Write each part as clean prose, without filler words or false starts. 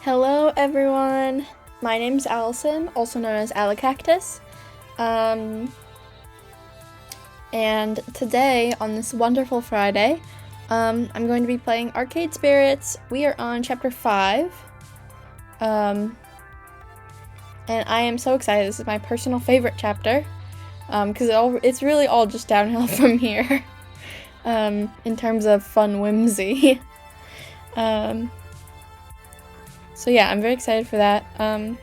Hello everyone, my name's Allison, also known as Alacactus, and today, on this wonderful Friday, I'm going to be playing Arcade Spirits. We are on Chapter 5, and I am so excited. This is my personal favorite chapter, because it's really all just downhill from here, in terms of fun whimsy. So yeah, I'm very excited for that. I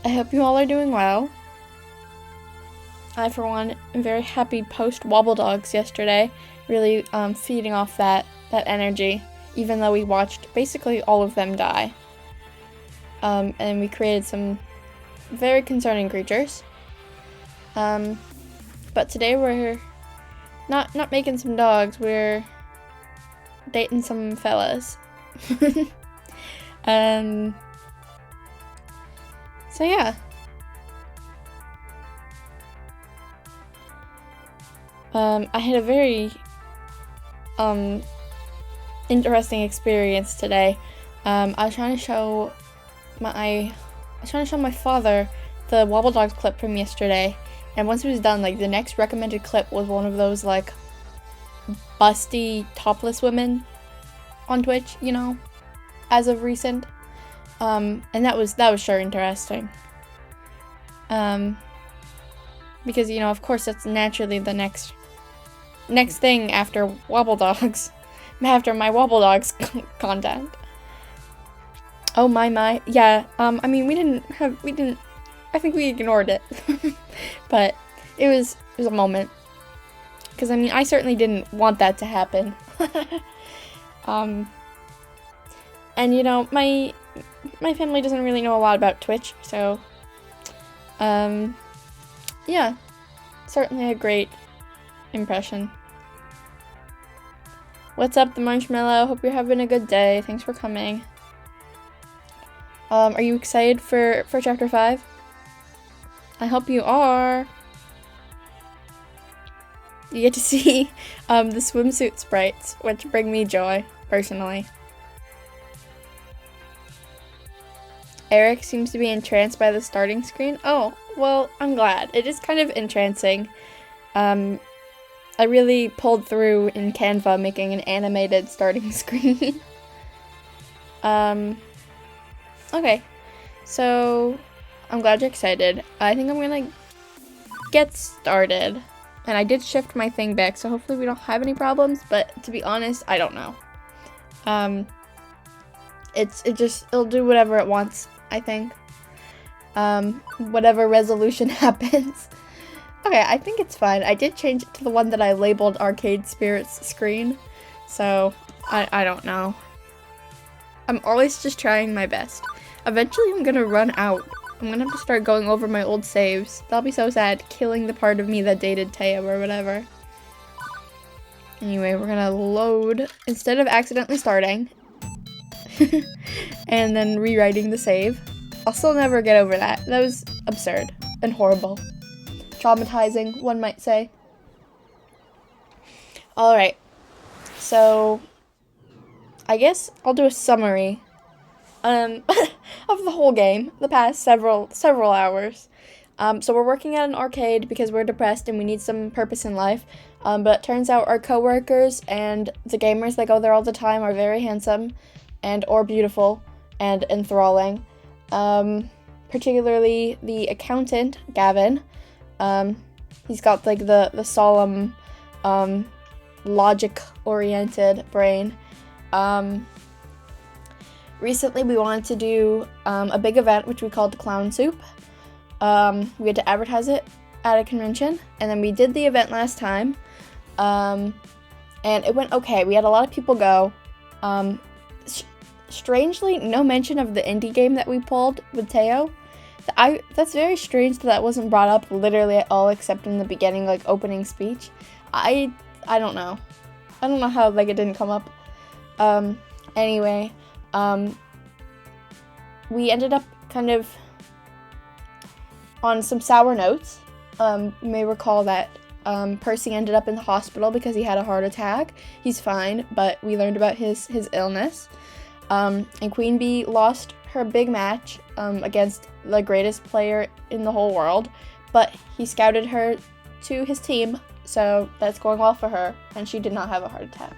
hope you all are doing well. I, for one, am very happy post-Wobble Dogs yesterday, really feeding off that energy, even though we watched basically all of them die. And we created some very concerning creatures. But today we're not making some dogs, we're dating some fellas. So yeah. I had a very interesting experience today. I was trying to show my father the Wobble Dogs clip from yesterday, and once it was done, like, the next recommended clip was one of those, like, busty topless women on Twitch, you know, as of recent. And that was sure interesting. Because, you know, of course that's naturally the next thing after Wobble Dogs, after my Wobble Dogs content. Oh my, yeah, I mean, I think we ignored it, but it was a moment, because, I mean, I certainly didn't want that to happen. And, you know, my family doesn't really know a lot about Twitch, so, yeah, certainly a great impression. What's up, the Marshmallow? Hope you're having a good day. Thanks for coming. Are you excited for Chapter 5? I hope you are. You get to see the swimsuit sprites, which bring me joy, personally. Eric seems to be entranced by the starting screen. Oh, well, I'm glad. It is kind of entrancing. I really pulled through in Canva making an animated starting screen. Okay, so I'm glad you're excited. I think I'm gonna get started. And I did shift my thing back, so hopefully we don't have any problems, but to be honest, I don't know. It'll do whatever it wants, I think. Whatever resolution happens. Okay, I think it's fine. I did change it to the one that I labeled Arcade Spirits screen, so I don't know. I'm always just trying my best. Eventually I'm gonna run out. I'm gonna have to start going over my old saves. That'll be so sad, killing the part of me that dated Teo or whatever. Anyway, we're gonna load, instead of accidentally starting, and then rewriting the save. I'll still never get over that. That was absurd and horrible. Traumatizing, one might say. Alright, so I guess I'll do a summary of the whole game, the past several hours. So we're working at an arcade because we're depressed and we need some purpose in life. But it turns out our coworkers and the gamers that go there all the time are very handsome or beautiful and enthralling. Particularly the accountant, Gavin. He's got, like, the solemn, logic-oriented brain. Recently we wanted to do a big event which we called Clown Soup. We had to advertise it at a convention, and then we did the event last time, and it went okay. We had a lot of people go. Strangely, no mention of the indie game that we pulled with Teo. That's very strange that wasn't brought up literally at all, except in the beginning, like, opening speech. I don't know. I don't know how, like, it didn't come up. Anyway, we ended up kind of on some sour notes. You may recall that Percy ended up in the hospital because he had a heart attack. He's fine, but we learned about his illness. And Queen Bee lost her big match against the greatest player in the whole world, but he scouted her to his team, so that's going well for her, and she did not have a heart attack.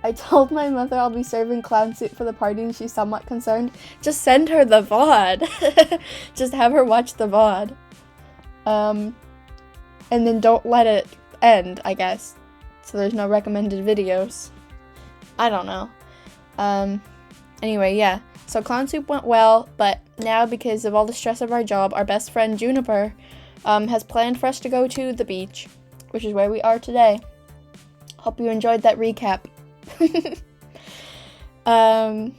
I told my mother I'll be serving clown soup for the party, and she's somewhat concerned. Just send her the VOD. Just have her watch the VOD. And then don't let it end, I guess. So there's no recommended videos. I don't know. Anyway, yeah. So clown soup went well, but now because of all the stress of our job, our best friend Juniper has planned for us to go to the beach, which is where we are today. Hope you enjoyed that recap. I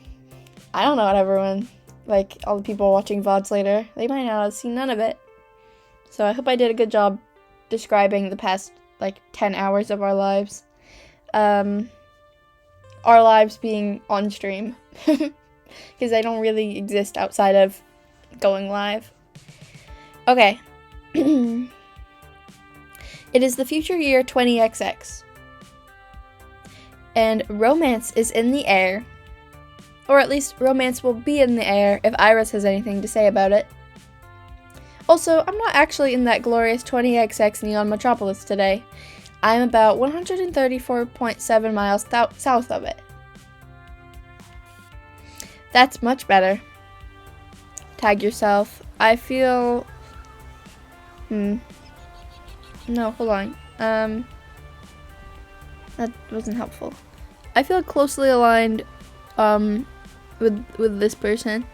don't know what everyone, like all the people watching VODs later, they might not have seen none of it. So I hope I did a good job describing the past, 10 hours of our lives. Our lives being on stream. Because I don't really exist outside of going live. Okay. It is the future year 20XX. And romance is in the air. Or at least romance will be in the air if Iris has anything to say about it. Also, I'm not actually in that glorious 20XX neon metropolis today. I'm about 134.7 miles south of it. That's much better. Tag yourself. I feel... No, hold on. That wasn't helpful. I feel closely aligned, with this person.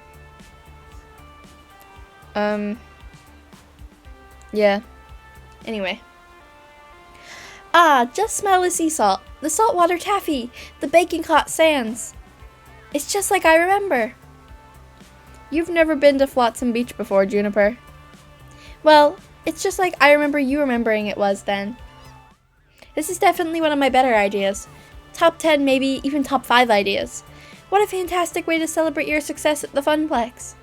Yeah. Anyway. Ah, just smell the sea salt. The saltwater taffy. The baking hot sands. It's just like I remember. You've never been to Flotsam Beach before, Juniper. Well, it's just like I remember you remembering it was then. This is definitely one of my better ideas. Top 10, maybe even top 5 ideas. What a fantastic way to celebrate your success at the Funplex.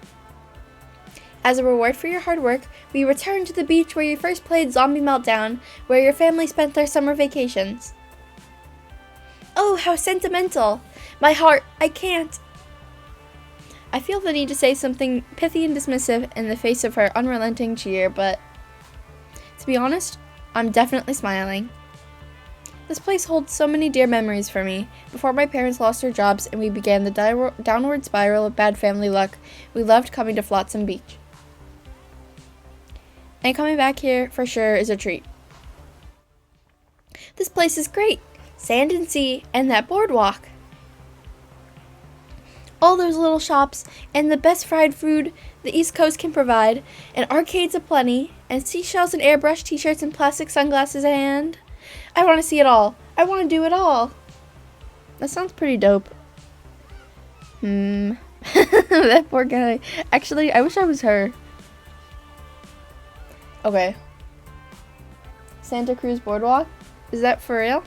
As a reward for your hard work, we return to the beach where you first played Zombie Meltdown, where your family spent their summer vacations. Oh, how sentimental! My heart, I can't! I feel the need to say something pithy and dismissive in the face of her unrelenting cheer, but to be honest, I'm definitely smiling. This place holds so many dear memories for me. Before my parents lost their jobs and we began the downward spiral of bad family luck, we loved coming to Flotsam Beach. And coming back here, for sure, is a treat. This place is great! Sand and sea, and that boardwalk! All those little shops, and the best fried food the East Coast can provide, and arcades aplenty, and seashells and airbrush t-shirts and plastic sunglasses, and... I want to see it all. I want to do it all. That sounds pretty dope. That poor guy. Actually, I wish I was her. Okay. Santa Cruz Boardwalk? Is that for real?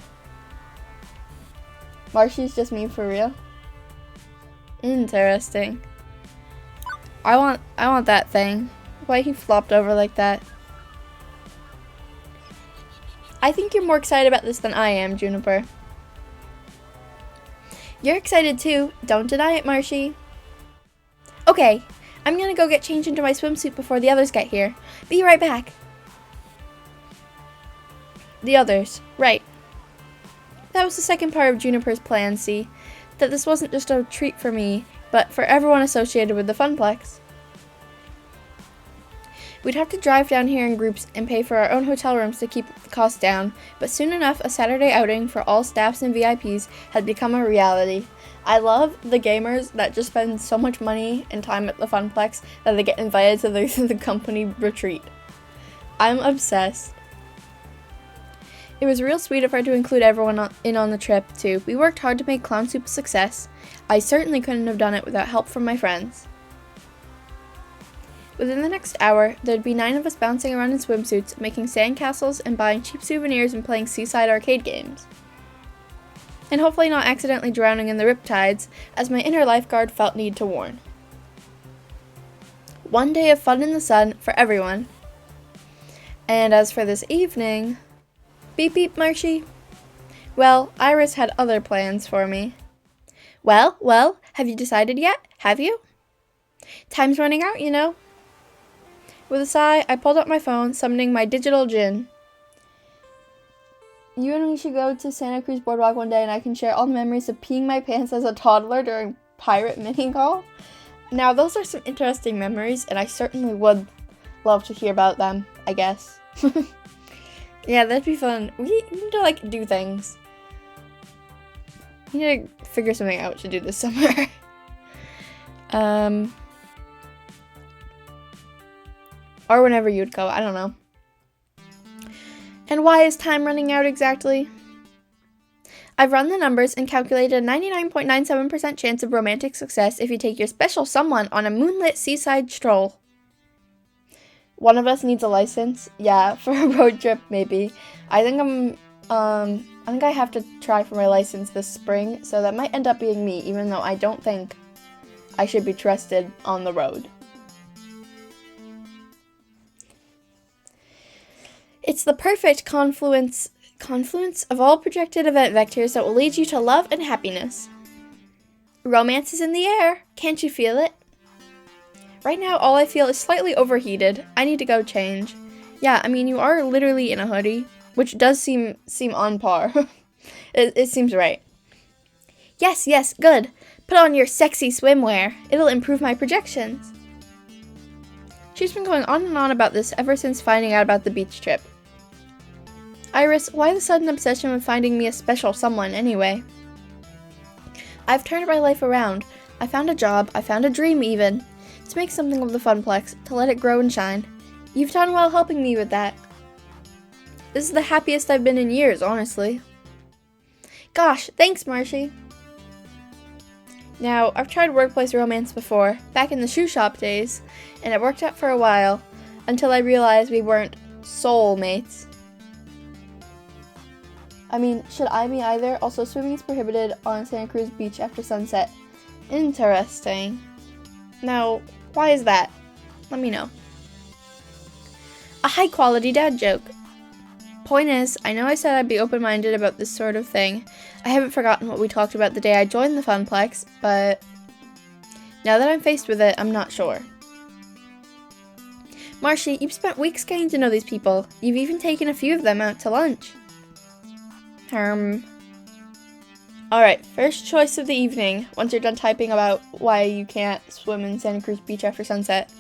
Marshy's just me for real? Interesting. I want that thing. Why he flopped over like that? I think you're more excited about this than I am, Juniper. You're excited too. Don't deny it, Marshy. Okay, I'm gonna go get changed into my swimsuit before the others get here. Be right back. The others, right. That was the second part of Juniper's plan, see? That this wasn't just a treat for me, but for everyone associated with the Funplex. We'd have to drive down here in groups and pay for our own hotel rooms to keep the cost down, but soon enough, a Saturday outing for all staffs and VIPs had become a reality. I love the gamers that just spend so much money and time at the Funplex that they get invited to the company retreat. I'm obsessed. It was real sweet of her to include everyone in on the trip, too. We worked hard to make Clown Soup a success. I certainly couldn't have done it without help from my friends. Within the next hour, there'd be 9 of us bouncing around in swimsuits, making sandcastles and buying cheap souvenirs and playing seaside arcade games. And hopefully not accidentally drowning in the riptides, as my inner lifeguard felt need to warn. One day of fun in the sun for everyone. And as for this evening, Beep beep, Marshy. Well, Iris had other plans for me. Well, have you decided yet? Have you? Time's running out, you know. With a sigh, I pulled out my phone, summoning my digital djinn. You and me should go to Santa Cruz Boardwalk one day and I can share all the memories of peeing my pants as a toddler during pirate mini golf. Now, those are some interesting memories, and I certainly would love to hear about them, I guess. Yeah, that'd be fun. We need to, like, do things. We need to figure something out to do this summer. Or whenever you'd go, I don't know. And why is time running out exactly? I've run the numbers and calculated a 99.97% chance of romantic success if you take your special someone on a moonlit seaside stroll. One of us needs a license. Yeah, for a road trip, maybe. I think I have to try for my license this spring, so that might end up being me, even though I don't think I should be trusted on the road. It's the perfect confluence of all projected event vectors that will lead you to love and happiness. Romance is in the air. Can't you feel it? Right now, all I feel is slightly overheated. I need to go change. Yeah, I mean, you are literally in a hoodie, which does seem on par. It seems right. Yes, good. Put on your sexy swimwear. It'll improve my projections. She's been going on and on about this ever since finding out about the beach trip. Iris, why the sudden obsession with finding me a special someone anyway? I've turned my life around. I found a job, I found a dream even. To make something of the Funplex, to let it grow and shine. You've done well helping me with that. This is the happiest I've been in years, honestly. Gosh, thanks, Marshy. Now, I've tried workplace romance before, back in the shoe shop days, and it worked out for a while, until I realized we weren't soulmates. I mean, should I be either? Also, swimming is prohibited on Santa Cruz Beach after sunset. Interesting. Now, why is that? Let me know. A high-quality dad joke. Point is, I know I said I'd be open-minded about this sort of thing. I haven't forgotten what we talked about the day I joined the Funplex, but now that I'm faced with it, I'm not sure. Marshy, you've spent weeks getting to know these people. You've even taken a few of them out to lunch. Alright, first choice of the evening, once you're done typing about why you can't swim in Santa Cruz Beach after sunset.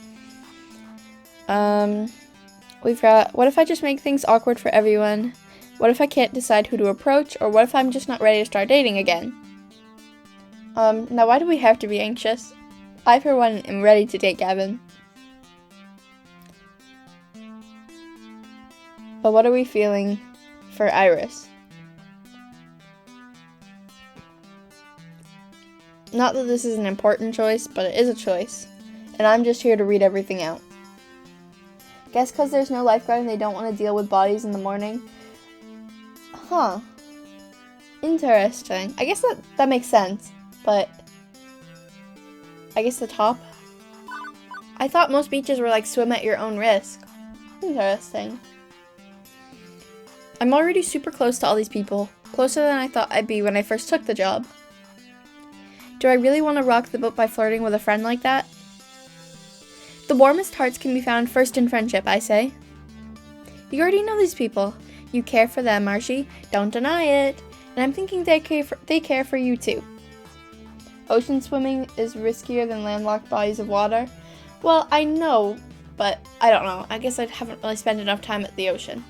We've got, what if I just make things awkward for everyone? What if I can't decide who to approach? Or what if I'm just not ready to start dating again? Now why do we have to be anxious? I, for one, am ready to date Gavin. But what are we feeling for Iris? Not that this is an important choice, but it is a choice. And I'm just here to read everything out. Guess because there's no lifeguard and they don't want to deal with bodies in the morning. Huh. Interesting. I guess that makes sense, but I guess the top? I thought most beaches were like swim at your own risk. Interesting. I'm already super close to all these people. Closer than I thought I'd be when I first took the job. Do I really want to rock the boat by flirting with a friend like that? The warmest hearts can be found first in friendship, I say. You already know these people. You care for them, Marshy. Don't deny it. And I'm thinking they care for you too. Ocean swimming is riskier than landlocked bodies of water. Well, I know, but I don't know. I guess I haven't really spent enough time at the ocean.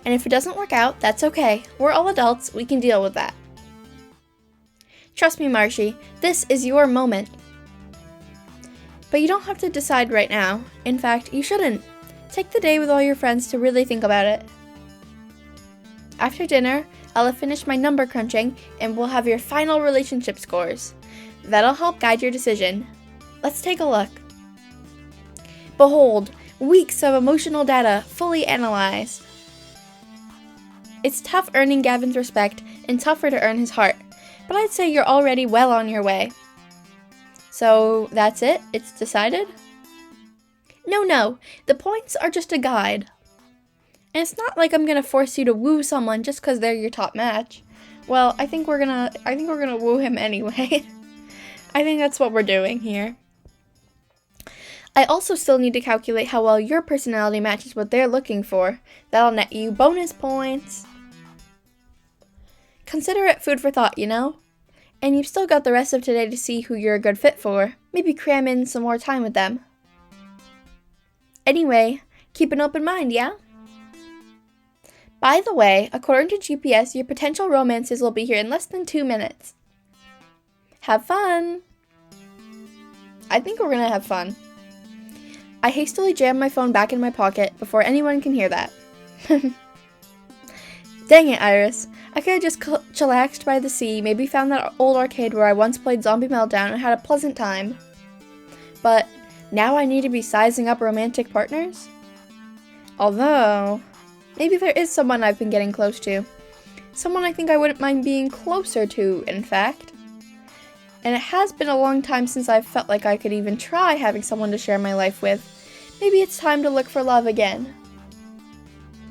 And if it doesn't work out, that's okay. We're all adults, we can deal with that. Trust me, Marshy, this is your moment. But you don't have to decide right now. In fact, you shouldn't. Take the day with all your friends to really think about it. After dinner, I'll have finished my number crunching, and we'll have your final relationship scores. That'll help guide your decision. Let's take a look. Behold, weeks of emotional data fully analyzed. It's tough earning Gavin's respect and tougher to earn his heart, but I'd say you're already well on your way. So that's it? It's decided? No. The points are just a guide. And it's not like I'm gonna force you to woo someone just because they're your top match. Well, I think we're gonna woo him anyway. I think that's what we're doing here. I also still need to calculate how well your personality matches what they're looking for. That'll net you bonus points. Consider it food for thought, you know? And you've still got the rest of today to see who you're a good fit for. Maybe cram in some more time with them. Anyway, keep an open mind, yeah? By the way, according to GPS, your potential romances will be here in less than 2 minutes. Have fun! I think we're gonna have fun. I hastily jammed my phone back in my pocket before anyone can hear that. Dang it, Iris. I could have just chillaxed by the sea, maybe found that old arcade where I once played Zombie Meltdown and had a pleasant time. But now I need to be sizing up romantic partners? Although, maybe there is someone I've been getting close to. Someone I think I wouldn't mind being closer to, in fact. And it has been a long time since I've felt like I could even try having someone to share my life with. Maybe it's time to look for love again.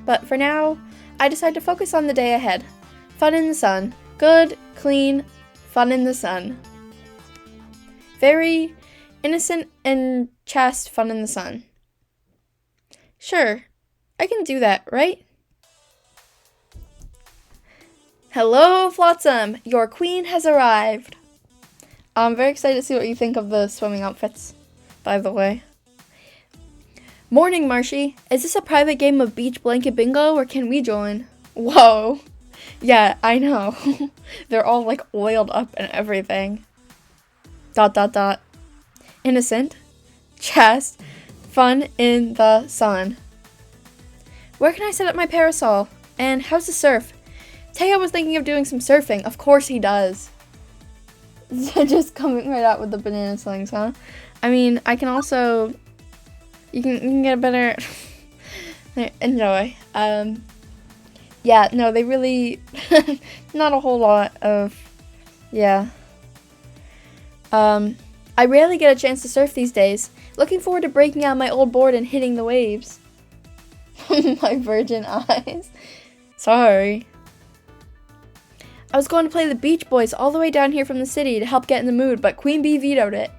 But for now, I decide to focus on the day ahead. Fun in the sun. Good, clean, fun in the sun. Very innocent and chaste fun in the sun. Sure, I can do that, right? Hello, Flotsam! Your queen has arrived! I'm very excited to see what you think of the swimming outfits, by the way. Morning, Marshy. Is this a private game of beach blanket bingo, or can we join? Whoa. Yeah, I know. They're all, like, oiled up and everything. ... Innocent. Chaste. Fun in the sun. Where can I set up my parasol? And how's the surf? Teo was thinking of doing some surfing. Of course he does. Just coming right out with the banana slings, huh? I mean, I can also... You can get a better... Enjoy. Yeah, no, they really... not a whole lot of... Yeah. I rarely get a chance to surf these days. Looking forward to breaking out my old board and hitting the waves. My virgin eyes. Sorry. I was going to play the Beach Boys all the way down here from the city to help get in the mood, but Queen Bee vetoed it.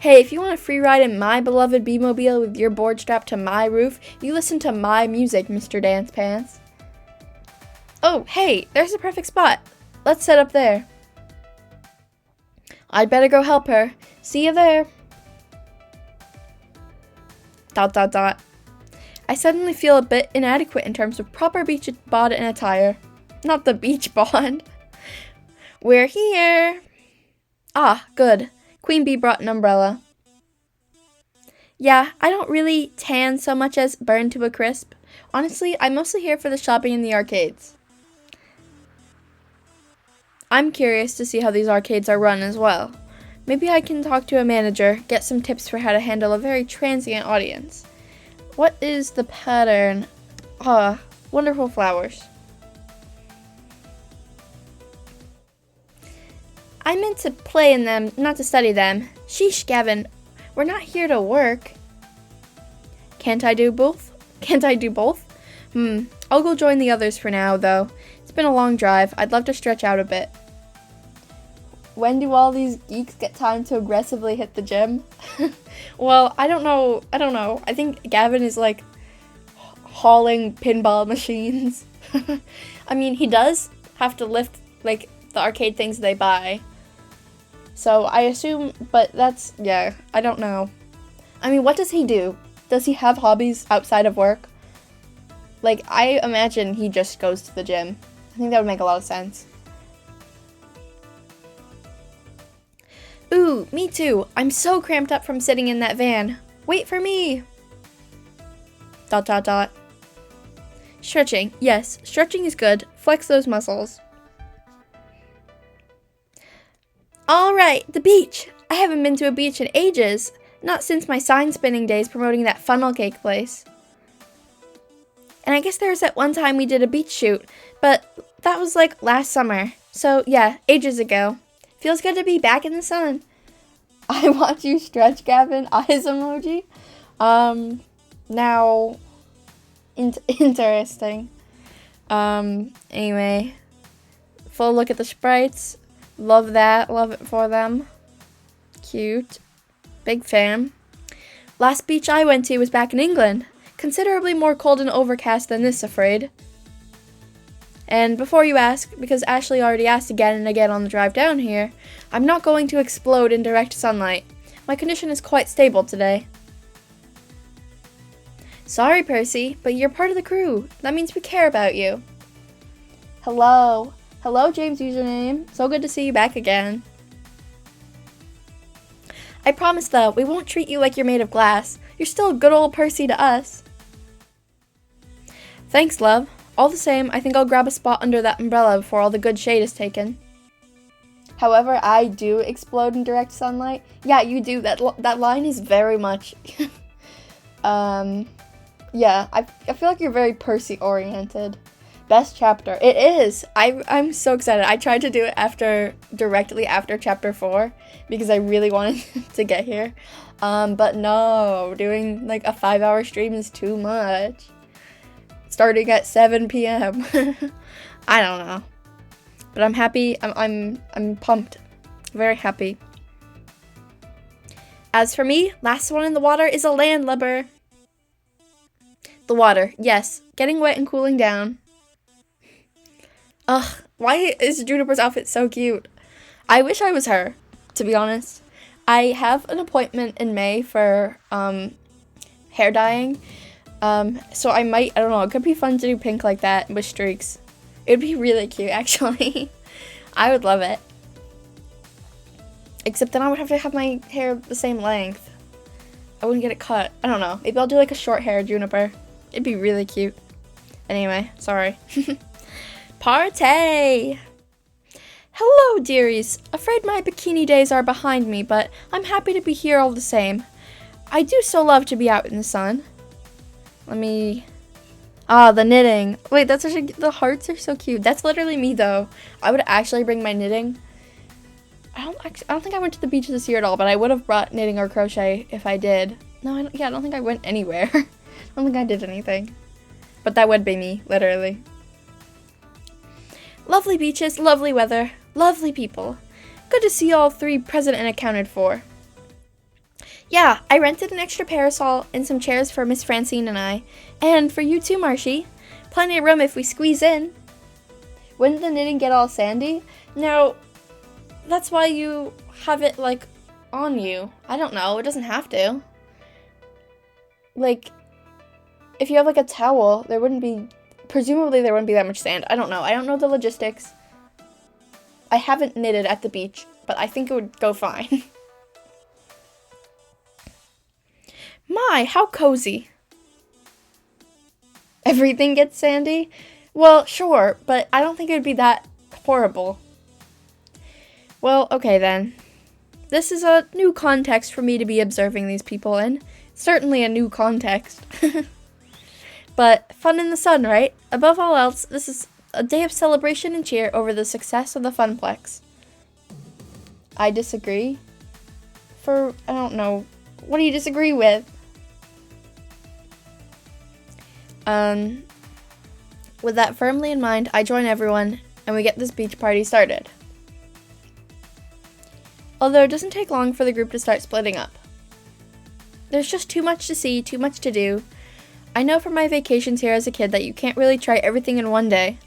Hey, if you want a free ride in my beloved Bee-mobile with your board strapped to my roof, you listen to my music, Mr. Dance Pants. Oh, hey, there's a perfect spot. Let's set up there. I'd better go help her. See you there. ... I suddenly feel a bit inadequate in terms of proper beach bod and attire. Not the beach bod. We're here. Ah, good. Queen Bee brought an umbrella. Yeah, I don't really tan so much as burn to a crisp. Honestly, I'm mostly here for the shopping in the arcades. I'm curious to see how these arcades are run as well. Maybe I can talk to a manager, get some tips for how to handle a very transient audience. What is the pattern? Ah, wonderful flowers. I meant to play in them, not to study them. Sheesh, Gavin. We're not here to work. Can't I do both? I'll go join the others for now, though. It's been a long drive. I'd love to stretch out a bit. When do all these geeks get time to aggressively hit the gym? Well, I don't know. I think Gavin is like hauling pinball machines. I mean, he does have to lift like the arcade things they buy. So I assume, but that's, yeah, I don't know. I mean, what does he do? Does he have hobbies outside of work? Like, I imagine he just goes to the gym. I think that would make a lot of sense. Ooh, me too. I'm so cramped up from sitting in that van. Wait for me. ... Stretching. Yes, stretching is good. Flex those muscles. Alright, the beach. I haven't been to a beach in ages. Not since my sign spinning days promoting that funnel cake place. And I guess there was that one time we did a beach shoot, but that was like last summer. So yeah, ages ago. Feels good to be back in the sun. I watch you stretch, Gavin. Eyes emoji. Now, interesting. Anyway, full look at the sprites. Love that. Love it for them. Cute. Big fan. Last beach I went to was back in England. Considerably more cold and overcast than this, afraid. And before you ask, because Ashley already asked again and again on the drive down here, I'm not going to explode in direct sunlight. My condition is quite stable today. Sorry, Percy, but you're part of the crew. That means we care about you. Hello. Hello, James username. So good to see you back again. I promise, though, we won't treat you like you're made of glass. You're still good old Percy to us. Thanks, love. All the same, I think I'll grab a spot under that umbrella before all the good shade is taken. However, I do explode in direct sunlight. Yeah, you do. That line is very much... yeah, I feel like you're very Percy-oriented. Best chapter. It is! I'm so excited. I tried to do it directly after chapter 4 because I really wanted to get here. But no, doing like a 5-hour stream is too much. Starting at 7 p.m. I don't know. But I'm happy. I'm pumped. Very happy. As for me, last one in the water is a landlubber. The water, yes. Getting wet and cooling down. Ugh, why is Juniper's outfit so cute? I wish I was her, to be honest. I have an appointment in May for hair dyeing. So I don't know, it could be fun to do pink like that with streaks. It'd be really cute, actually. I would love it. Except then I would have to have my hair the same length. I wouldn't get it cut. I don't know. Maybe I'll do like a short hair Juniper. It'd be really cute. Anyway, sorry. Party! Hello, dearies. Afraid my bikini days are behind me, but I'm happy to be here all the same. I do so love to be out in the sun. The knitting. Wait, that's actually, the hearts are so cute. That's literally me, though. I would actually bring my knitting. I don't think I went to the beach this year at all, but I would have brought knitting or crochet if I did. No, I don't think I went anywhere. I don't think I did anything. But that would be me, literally. Lovely beaches, lovely weather, lovely people. Good to see all three present and accounted for. Yeah, I rented an extra parasol and some chairs for Miss Francine and I. And for you too, Marshy. Plenty of room if we squeeze in. Wouldn't the knitting get all sandy? No, that's why you have it, like, on you. I don't know, it doesn't have to. Like, if you have, like, a towel, presumably there wouldn't be that much sand. I don't know. I don't know the logistics. I haven't knitted at the beach, but I think it would go fine. My, how cozy. Everything gets sandy? Well, sure, but I don't think it would be that horrible. Well, okay then. This is a new context for me to be observing these people in. Certainly a new context. But fun in the sun, right? Above all else, this is a day of celebration and cheer over the success of the Funplex. I disagree. I don't know. What do you disagree with? With that firmly in mind, I join everyone, and we get this beach party started. Although it doesn't take long for the group to start splitting up. There's just too much to see, too much to do. I know from my vacations here as a kid that you can't really try everything in one day,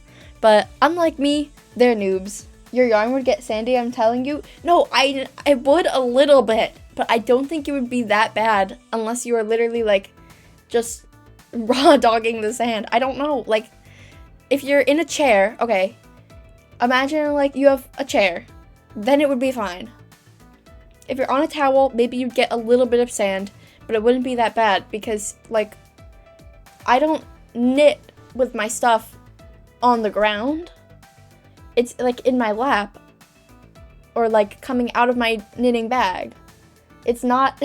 but unlike me, they're noobs. Your yarn would get sandy, I'm telling you. No, I would a little bit, but I don't think it would be that bad unless you were literally, like, just raw dogging the sand. I don't know, like, if you're in a chair, okay, imagine, like, you have a chair, then it would be fine. If you're on a towel, maybe you'd get a little bit of sand, but it wouldn't be that bad because, like, I don't knit with my stuff on the ground. It's, like, in my lap or, like, coming out of my knitting bag. It's not...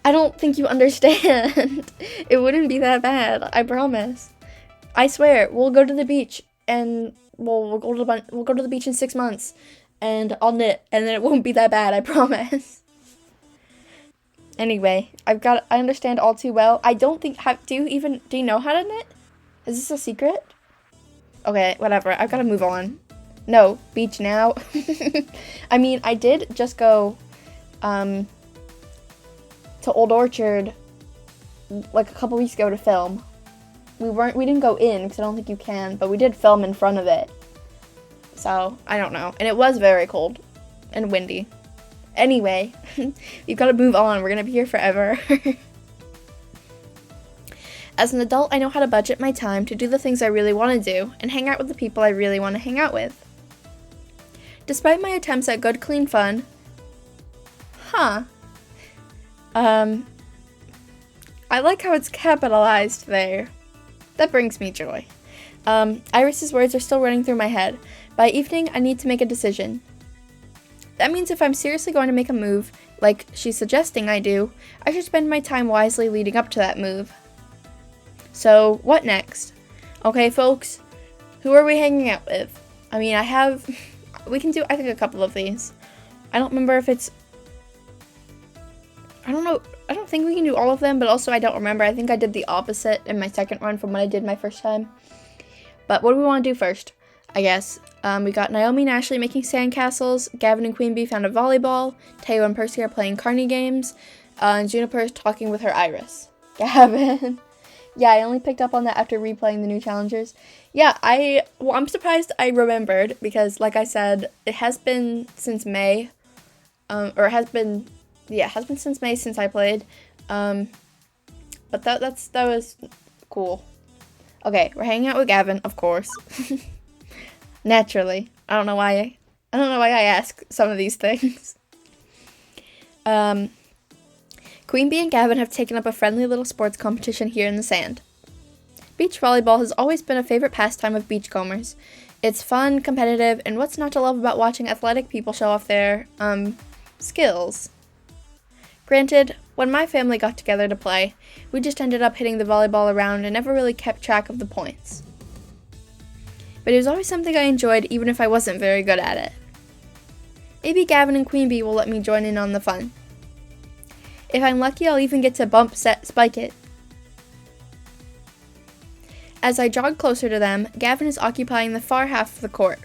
I don't think you understand. It wouldn't be that bad, I promise. I swear, we'll go to the beach and we'll go to the beach in 6 months and I'll knit, and then it won't be that bad, I promise. Anyway, I understand all too well. I don't think, do you know how to knit? Is this a secret? Okay, whatever, I've gotta move on. No, beach now. I mean, I did just go, to Old Orchard, like a couple weeks ago to film. We didn't go in, because I don't think you can, but we did film in front of it. So, I don't know. And it was very cold and windy. Anyway, we've got to move on. We're going to be here forever. As an adult, I know how to budget my time to do the things I really want to do and hang out with the people I really want to hang out with. Despite my attempts at good, clean fun, I like how it's capitalized there. That brings me joy. Iris's words are still running through my head. By evening, I need to make a decision. That means if I'm seriously going to make a move, like she's suggesting I do, I should spend my time wisely leading up to that move. So, what next? Okay, folks, who are we hanging out with? I mean, we can do, I think, a couple of these. I don't remember if it's, I don't know, I don't think we can do all of them, but also I don't remember. I think I did the opposite in my second run from what I did my first time. But what do we want to do first? I guess. We got Naomi and Ashley making sandcastles, Gavin and Queen Bee found a volleyball, Teo and Percy are playing carny games, and Juniper is talking with her Iris. Gavin. Yeah, I only picked up on that after replaying the new challengers. Yeah, I'm surprised I remembered, because like I said, it has been since May, it has been since May since I played, but that was cool. Okay, we're hanging out with Gavin, of course. Naturally. I don't know why I ask some of these things. Queen Bee and Gavin have taken up a friendly little sports competition here in the sand. Beach volleyball has always been a favorite pastime of beachcombers. It's fun, competitive, and what's not to love about watching athletic people show off their, skills? Granted, when my family got together to play, we just ended up hitting the volleyball around and never really kept track of the points. But it was always something I enjoyed, even if I wasn't very good at it. Maybe Gavin and Queen Bee will let me join in on the fun. If I'm lucky, I'll even get to spike it. As I jog closer to them, Gavin is occupying the far half of the court.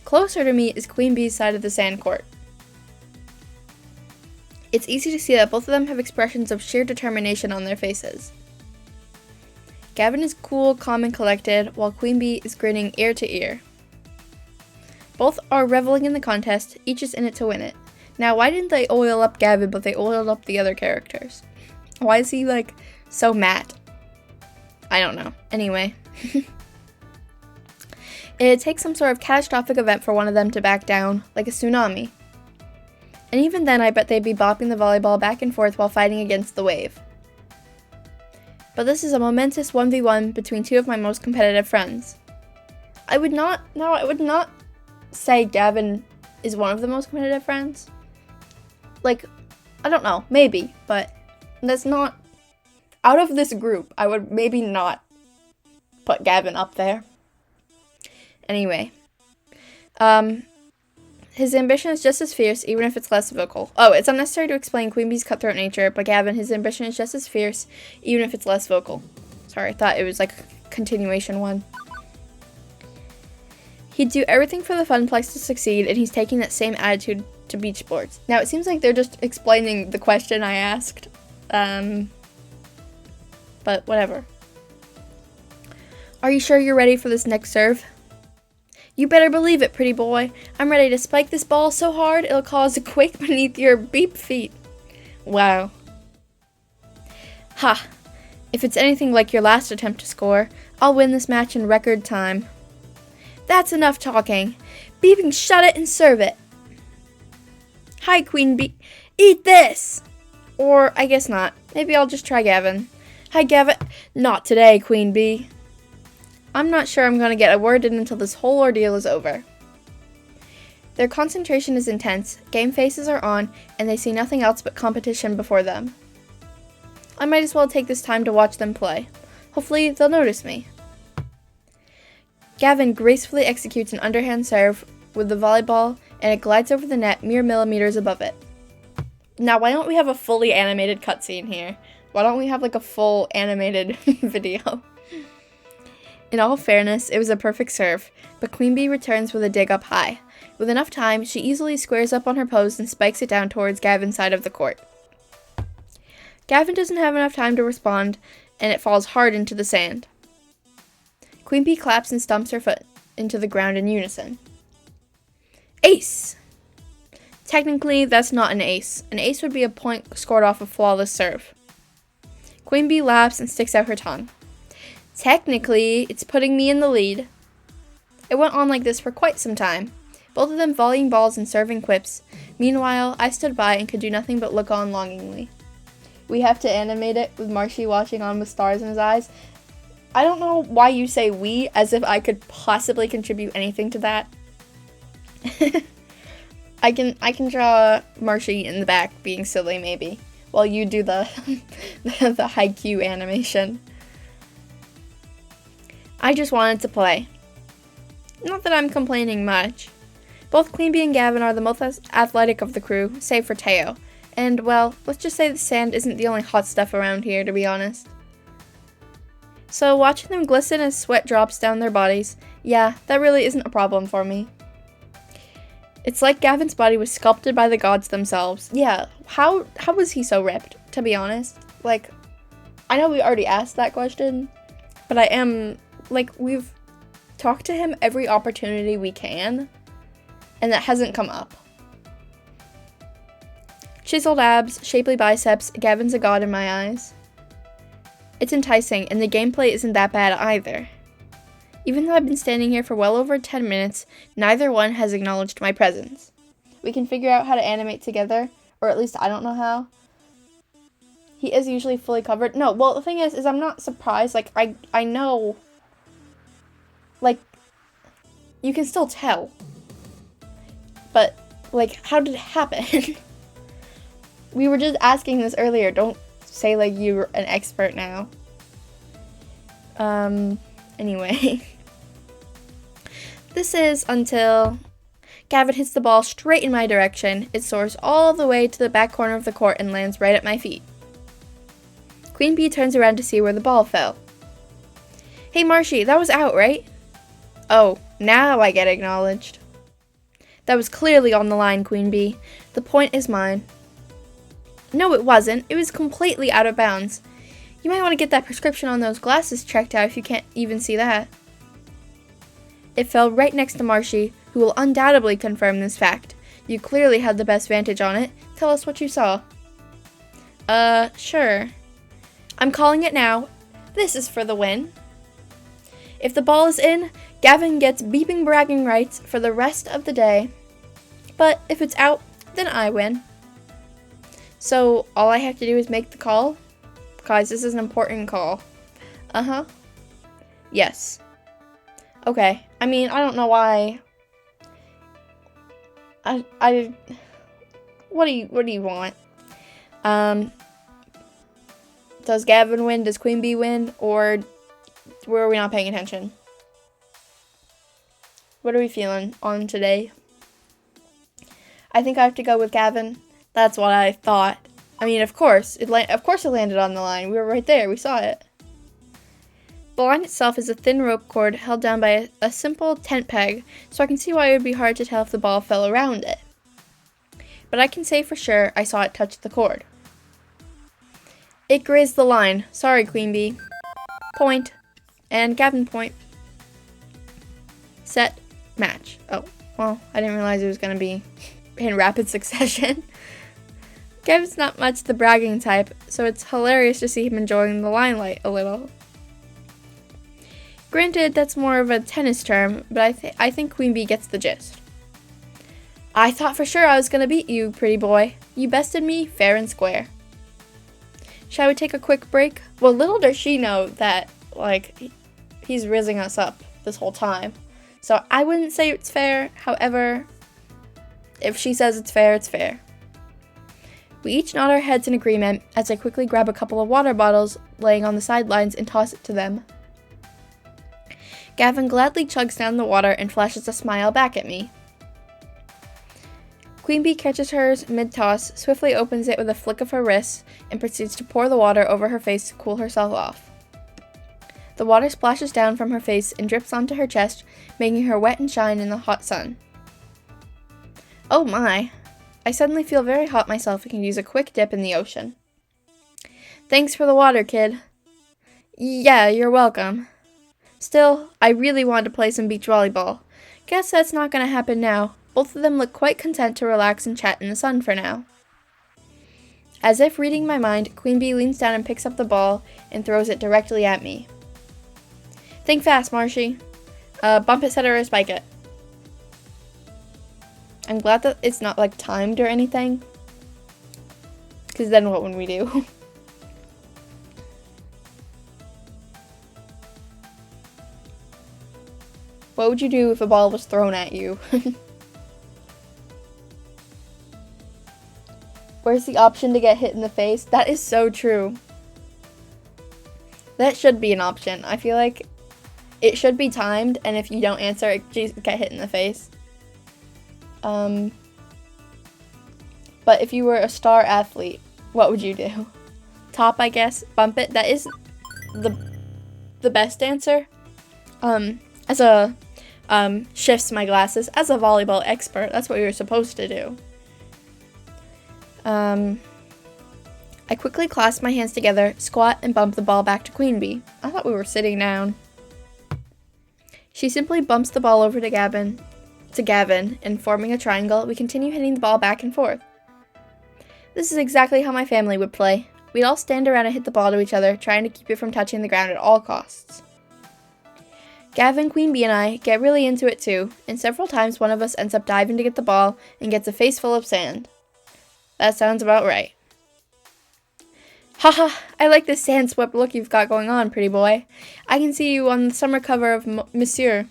Closer to me is Queen Bee's side of the sand court. It's easy to see that both of them have expressions of sheer determination on their faces. Gavin is cool, calm, and collected, while Queen Bee is grinning ear to ear. Both are reveling in the contest, each is in it to win it. Now, why didn't they oil up Gavin, but they oiled up the other characters? Why is he, so matte? I don't know. Anyway. It takes some sort of catastrophic event for one of them to back down, like a tsunami. And even then, I bet they'd be bopping the volleyball back and forth while fighting against the wave. But this is a momentous 1v1 between two of my most competitive friends. I would not say Gavin is one of the most competitive friends. I don't know, maybe, but that's not, out of this group, I would maybe not put Gavin up there. Anyway, his ambition is just as fierce, even if it's less vocal. Oh, it's unnecessary to explain Queen Bee's cutthroat nature, but Gavin, his ambition is just as fierce, even if it's less vocal. Sorry, I thought it was a continuation one. He'd do everything for the Funplex to succeed, and he's taking that same attitude to beach sports. Now, it seems like they're just explaining the question I asked, but whatever. Are you sure you're ready for this next serve? You better believe it, pretty boy. I'm ready to spike this ball so hard it'll cause a quake beneath your beep feet. Wow. Ha! If it's anything like your last attempt to score, I'll win this match in record time. That's enough talking. Beeping, shut it and serve it. Hi, Queen Bee. Eat this! Or, I guess not. Maybe I'll just try Gavin. Hi, Gavin. Not today, Queen Bee. I'm not sure I'm going to get a word in until this whole ordeal is over. Their concentration is intense, game faces are on, and they see nothing else but competition before them. I might as well take this time to watch them play. Hopefully, they'll notice me. Gavin gracefully executes an underhand serve with the volleyball and it glides over the net mere millimeters above it. Now, why don't we have a fully animated cutscene here? Why don't we have like a full animated video? In all fairness, it was a perfect serve, but Queen Bee returns with a dig up high. With enough time, she easily squares up on her pose and spikes it down towards Gavin's side of the court. Gavin doesn't have enough time to respond, and it falls hard into the sand. Queen Bee claps and stumps her foot into the ground in unison. Ace! Technically, that's not an ace. An ace would be a point scored off a flawless serve. Queen Bee laughs and sticks out her tongue. Technically, it's putting me in the lead. It went on like this for quite some time, both of them volleying balls and serving quips. Meanwhile, I stood by and could do nothing but look on longingly. We have to animate it with Marshy watching on with stars in his eyes. I don't know why you say we, as if I could possibly contribute anything to that. I can draw Marshy in the back being silly, maybe, while you do the the haiku animation. I just wanted to play. Not that I'm complaining much. Both Queen Bee and Gavin are the most athletic of the crew, save for Teo. And, well, let's just say the sand isn't the only hot stuff around here, to be honest. So, watching them glisten as sweat drops down their bodies, yeah, that really isn't a problem for me. It's like Gavin's body was sculpted by the gods themselves. Yeah, how was he so ripped, to be honest? Like, I know we already asked that question, but we've talked to him every opportunity we can, and that hasn't come up. Chiseled abs, shapely biceps, Gavin's a god in my eyes. It's enticing, and the gameplay isn't that bad either. Even though I've been standing here for well over 10 minutes, neither one has acknowledged my presence. We can figure out how to animate together, or at least I don't know how. He is usually fully covered. No, well, the thing is I'm not surprised. Like, I know, like, you can still tell. But, like, how did it happen? We were just asking this earlier. Don't say, like, you're an expert now. Anyway. This is until Gavin hits the ball straight in my direction. It soars all the way to the back corner of the court and lands right at my feet. Queen Bee turns around to see where the ball fell. Hey Marshy, that was out, right? Oh, now I get acknowledged. That was clearly on the line, Queen Bee. The point is mine. No, it wasn't. It was completely out of bounds. You might want to get that prescription on those glasses checked out if you can't even see that. It fell right next to Marshy, who will undoubtedly confirm this fact. You clearly had the best vantage on it. Tell us what you saw. Sure. I'm calling it now. This is for the win. If the ball is in, Gavin gets beeping bragging rights for the rest of the day. But if it's out, then I win. So all I have to do is make the call? Guys, this is an important call. Uh-huh. Yes. Okay. I mean, I don't know why. What do you want? Does Gavin win? Does Queen Bee win? Or were we not paying attention? What are we feeling on today? I think I have to go with Gavin. That's what I thought. I mean, of course it landed on the line. We were right there. We saw it. The line itself is a thin rope cord held down by a simple tent peg, so I can see why it would be hard to tell if the ball fell around it. But I can say for sure I saw it touch the cord. It grazed the line. Sorry, Queen Bee. Point. And Gavin point. Set. Match. Oh, well, I didn't realize it was going to be in rapid succession. Gavin's not much the bragging type, so it's hilarious to see him enjoying the limelight a little. Granted, that's more of a tennis term, but I think Queen Bee gets the gist. I thought for sure I was going to beat you, pretty boy. You bested me fair and square. Shall we take a quick break? Well, little does she know that, like, he's rizzing us up this whole time. So I wouldn't say it's fair. However, if she says it's fair, it's fair. We each nod our heads in agreement as I quickly grab a couple of water bottles laying on the sidelines and toss it to them. Gavin gladly chugs down the water and flashes a smile back at me. Queen Bee catches hers mid-toss, swiftly opens it with a flick of her wrist, and proceeds to pour the water over her face to cool herself off. The water splashes down from her face and drips onto her chest, making her wet and shine in the hot sun. Oh my! I suddenly feel very hot myself and can use a quick dip in the ocean. Thanks for the water, kid. Yeah, you're welcome. Still, I really want to play some beach volleyball. Guess that's not gonna happen now. Both of them look quite content to relax and chat in the sun for now. As if reading my mind, Queen Bee leans down and picks up the ball and throws it directly at me. Think fast, Marshy. Bump it, set it, or spike it. I'm glad that it's not like timed or anything. Because then what would we do? What would you do if a ball was thrown at you? Where's the option to get hit in the face? That is so true. That should be an option. I feel like it should be timed, and if you don't answer, it just get hit in the face. But if you were a star athlete, what would you do? Top, I guess. Bump it. That is the best answer. As a shifts my glasses. As a volleyball expert, that's what we were supposed to do. I quickly clasp my hands together, squat, and bump the ball back to Queen Bee. I thought we were sitting down. She simply bumps the ball over to Gavin, and forming a triangle, we continue hitting the ball back and forth. This is exactly how my family would play. We'd all stand around and hit the ball to each other, trying to keep it from touching the ground at all costs. Gavin, Queen Bee, and I get really into it too, and several times one of us ends up diving to get the ball and gets a face full of sand. That sounds about right. Haha, I like this sand-swept look you've got going on, pretty boy. I can see you on the summer cover of Monsieur.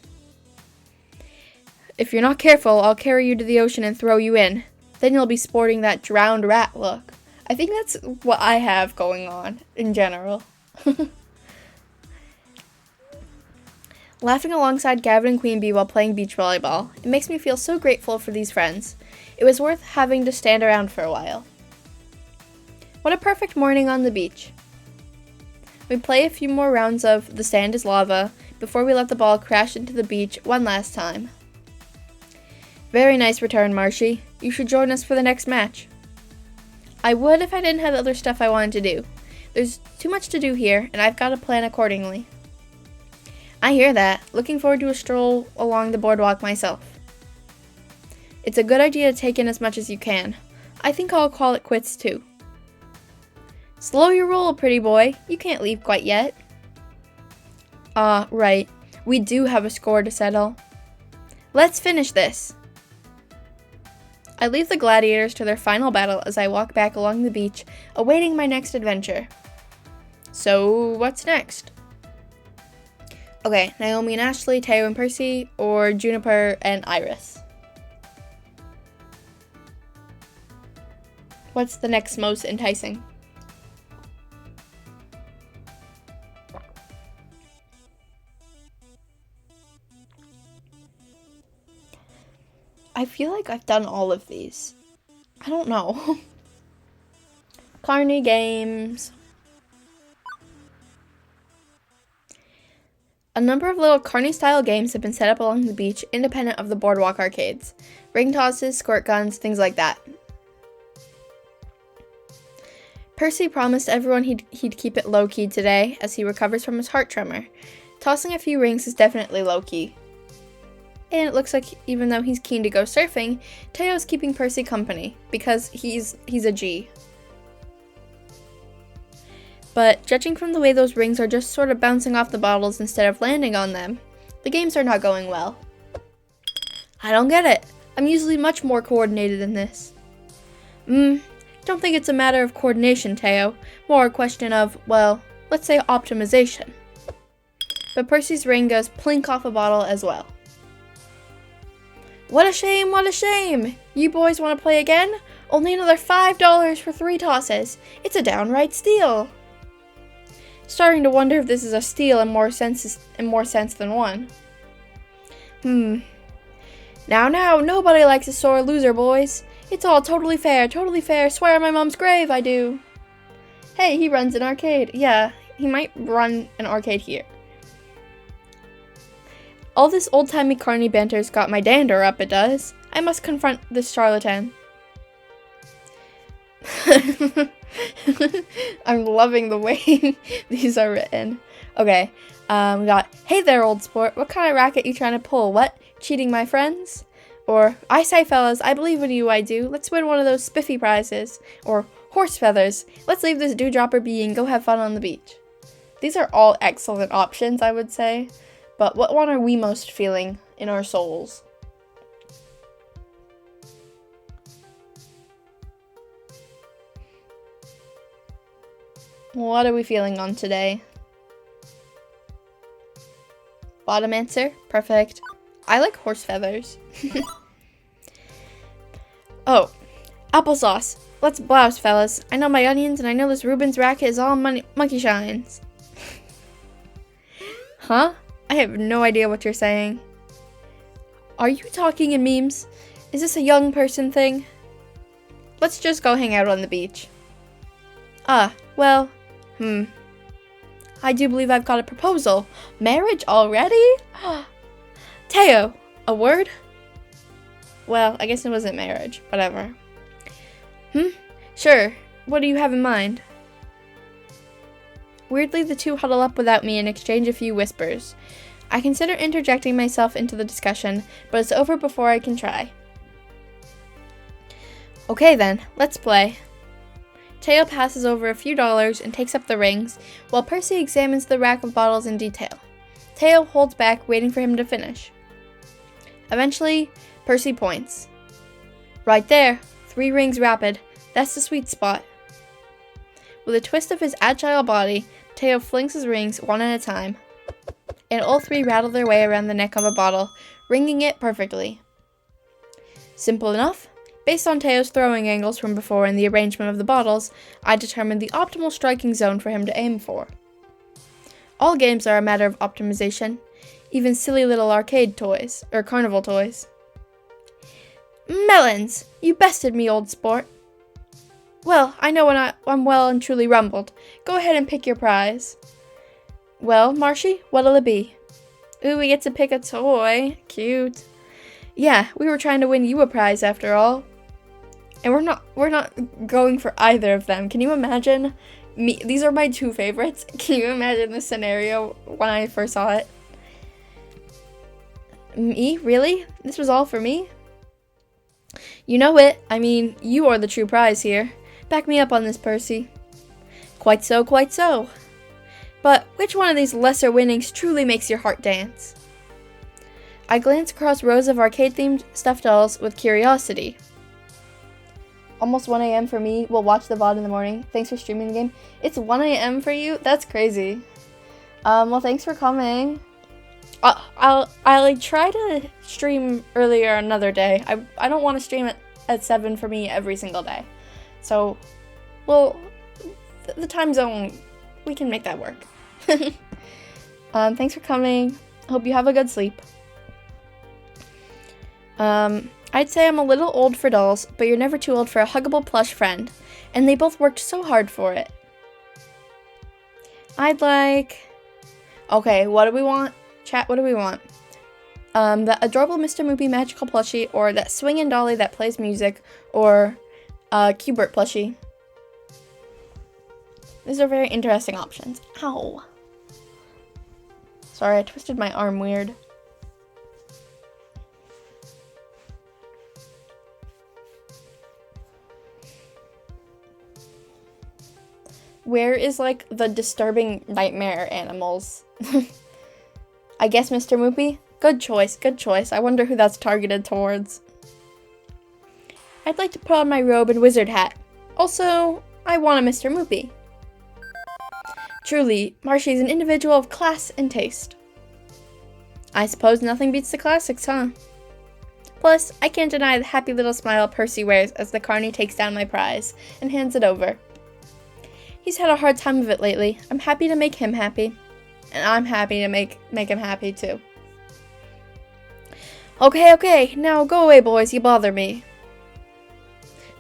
If you're not careful, I'll carry you to the ocean and throw you in. Then you'll be sporting that drowned rat look. I think that's what I have going on, in general. Laughing alongside Gavin and Queen Bee while playing beach volleyball, it makes me feel so grateful for these friends. It was worth having to stand around for a while. What a perfect morning on the beach. We play a few more rounds of The Sand is Lava before we let the ball crash into the beach one last time. Very nice return, Marshy. You should join us for the next match. I would if I didn't have other stuff I wanted to do. There's too much to do here, and I've got to plan accordingly. I hear that. Looking forward to a stroll along the boardwalk myself. It's a good idea to take in as much as you can. I think I'll call it quits too. Slow your roll, pretty boy. You can't leave quite yet. Right. We do have a score to settle. Let's finish this. I leave the gladiators to their final battle as I walk back along the beach, awaiting my next adventure. So, what's next? Okay, Naomi and Ashley, Teo and Percy, or Juniper and Iris? What's the next most enticing? I feel like I've done all of these. I don't know. Carney games. A number of little Carney-style games have been set up along the beach, independent of the boardwalk arcades. Ring tosses, squirt guns, things like that. Percy promised everyone he'd keep it low-key today, as he recovers from his heart tremor. Tossing a few rings is definitely low-key. And it looks like even though he's keen to go surfing, Teo's keeping Percy company, because he's a G. But judging from the way those rings are just sort of bouncing off the bottles instead of landing on them, the games are not going well. I don't get it. I'm usually much more coordinated than this. Don't think it's a matter of coordination, Teo. More a question of, well, let's say optimization. But Percy's ring goes plink off a bottle as well. What a shame, what a shame! You boys want to play again? Only another $5 for 3 tosses. It's a downright steal. Starting to wonder if this is a steal in more sense than one. Now, nobody likes a sore loser, boys. It's all totally fair, swear on my mom's grave, I do. Hey, he runs an arcade. Yeah, he might run an arcade here. All this old-timey carny banter's got my dander up, it does. I must confront this charlatan. I'm loving the way these are written. Okay, we got, hey there, old sport. What kind of racket you trying to pull? What? Cheating my friends? Or, I say, fellas, I believe in you, I do. Let's win one of those spiffy prizes. Or, horse feathers. Let's leave this dewdropper be and go have fun on the beach. These are all excellent options, I would say. But what one are we most feeling in our souls? What are we feeling on today? Bottom answer. Perfect. I like horse feathers. Oh, applesauce. Let's blouse, fellas. I know my onions and I know this Reuben's racket is all monkey shines. Huh? I have no idea what you're saying. Are you talking in memes? Is this a young person thing? Let's just go hang out on the beach. Ah, well, I do believe I've got a proposal. Marriage already? Teo, a word? Well, I guess it wasn't marriage. Whatever. Sure. What do you have in mind? Weirdly, the two huddle up without me and exchange a few whispers. I consider interjecting myself into the discussion, but it's over before I can try. Okay then, let's play. Teo passes over a few dollars and takes up the rings, while Percy examines the rack of bottles in detail. Teo holds back, waiting for him to finish. Eventually, Percy points. Right there, 3 rings rapid. That's the sweet spot. With a twist of his agile body, Teo flings his rings one at a time, and all 3 rattle their way around the neck of a bottle, ringing it perfectly. Simple enough. Based on Teo's throwing angles from before and the arrangement of the bottles, I determined the optimal striking zone for him to aim for. All games are a matter of optimization, even silly little arcade toys, or carnival toys. Melons! You bested me, old sport. Well, I know when I'm well and truly rumbled. Go ahead and pick your prize. Well, Marshy, what'll it be? Ooh, we get to pick a toy. Cute. Yeah, we were trying to win you a prize after all. And we're not going for either of them. Can you imagine? These are my 2 favorites. Can you imagine this scenario when I first saw it? Me? Really? This was all for me? You know it. I mean, you are the true prize here. Back me up on this, Percy. Quite so, quite so. But which one of these lesser winnings truly makes your heart dance? I glance across rows of arcade-themed stuffed dolls with curiosity. Almost 1 a.m. for me. We'll watch the VOD in the morning. Thanks for streaming the game. It's 1 a.m. for you? That's crazy. Well, thanks for coming. I'll try to stream earlier another day. I don't want to stream at 7 for me every single day. So, well, the time zone, we can make that work. Thanks for coming. Hope you have a good sleep. I'd say I'm a little old for dolls, but you're never too old for a huggable plush friend. And they both worked so hard for it. I'd like... Okay, what do we want? Chat, what do we want? The adorable Mr. Moopy magical plushie, or that swinging dolly that plays music, or Q*bert plushie. These are very interesting options. Ow. Sorry, I twisted my arm weird. Where is, like, the disturbing nightmare animals? I guess Mr. Moopy? Good choice, good choice. I wonder who that's targeted towards. I'd like to put on my robe and wizard hat. Also, I want a Mr. Moopy. Truly, Marshy's an individual of class and taste. I suppose nothing beats the classics, huh? Plus, I can't deny the happy little smile Percy wears as the carny takes down my prize and hands it over. He's had a hard time of it lately. I'm happy to make him happy. And I'm happy to make him happy too. Okay, now go away, boys. You bother me.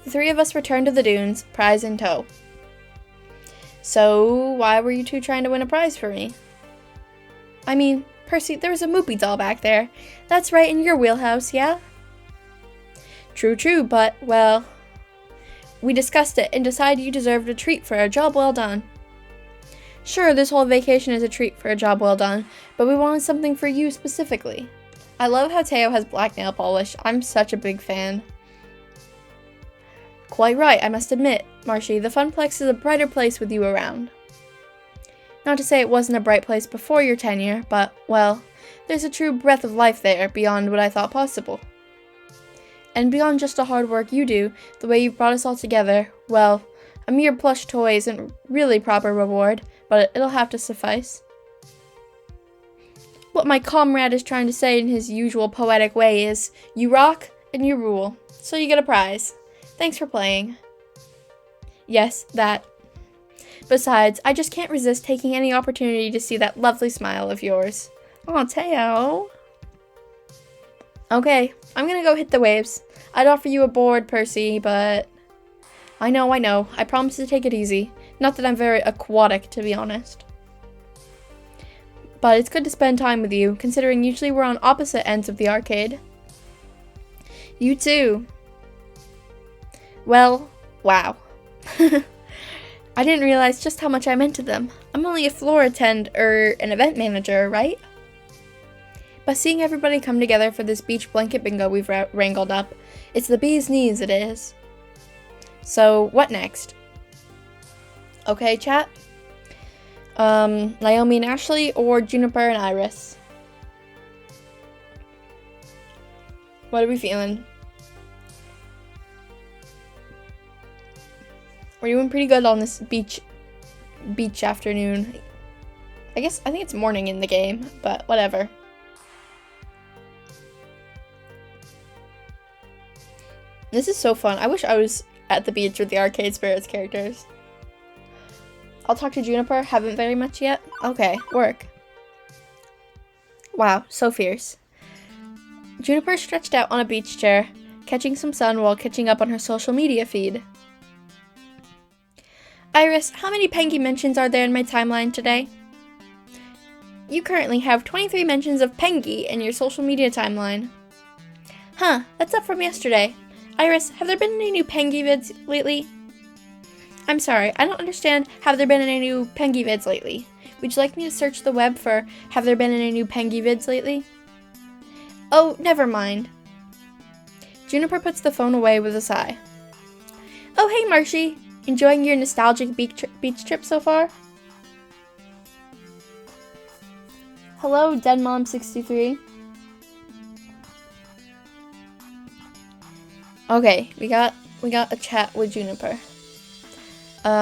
The three of us returned to the dunes, prize in tow. So, why were you two trying to win a prize for me? I mean, Percy, there was a Moopy doll back there. That's right in your wheelhouse, yeah? True, but, well, we discussed it and decided you deserved a treat for a job well done. Sure, this whole vacation is a treat for a job well done, but we wanted something for you specifically. I love how Teo has black nail polish. I'm such a big fan. Quite right, I must admit, Marshy, the Funplex is a brighter place with you around. Not to say it wasn't a bright place before your tenure, but, well, there's a true breath of life there beyond what I thought possible. And beyond just the hard work you do, the way you've brought us all together, well, a mere plush toy isn't really proper reward, but it'll have to suffice. What my comrade is trying to say in his usual poetic way is, you rock and you rule, so you get a prize. Thanks for playing. Yes, that. Besides, I just can't resist taking any opportunity to see that lovely smile of yours. Aw, Teo. Okay, I'm gonna go hit the waves. I'd offer you a board, Percy, but... I know. I promise to take it easy. Not that I'm very aquatic, to be honest. But it's good to spend time with you, considering usually we're on opposite ends of the arcade. You too. Well, wow. I didn't realize just how much I meant to them. I'm only a floor an event manager, right? But seeing everybody come together for this beach blanket bingo we've wrangled up, it's the bee's knees it is. So, what next? Okay, chat? Naomi and Ashley, or Juniper and Iris? What are we feeling? We're doing pretty good on this beach afternoon. I think it's morning in the game, but whatever. This is so fun. I wish I was at the beach with the Arcade Spirits characters. I'll talk to Juniper. Haven't very much yet. Okay, work. Wow, so fierce. Juniper stretched out on a beach chair, catching some sun while catching up on her social media feed. Iris, how many Pengy mentions are there in my timeline today? You currently have 23 mentions of Pengy in your social media timeline. Huh, that's up from yesterday. Iris, have there been any new Pengy vids lately? I'm sorry, I don't understand. Have there been any new Pengy vids lately? Would you like me to search the web for have there been any new Pengy vids lately? Oh, never mind. Juniper puts the phone away with a sigh. Oh, hey, Marshy. Enjoying your nostalgic beach trip so far? Hello, DeadMom63. Okay, we got a chat with Juniper.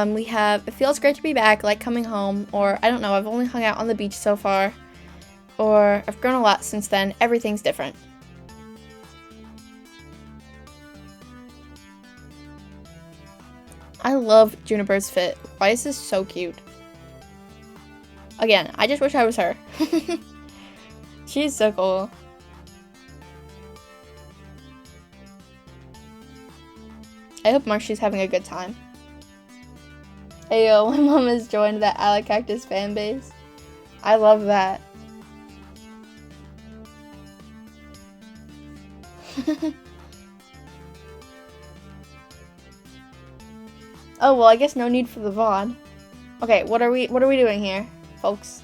We have, it feels great to be back, like coming home, or I don't know, I've only hung out on the beach so far, or I've grown a lot since then, everything's different. I love Juniper's fit. Why is this so cute? Again, I just wish I was her. She's so cool. I hope Marshy's having a good time. Ayo, my mom has joined the Alacactus fan base. I love that. Oh, well, I guess no need for the VOD. Okay, what are we doing here, folks?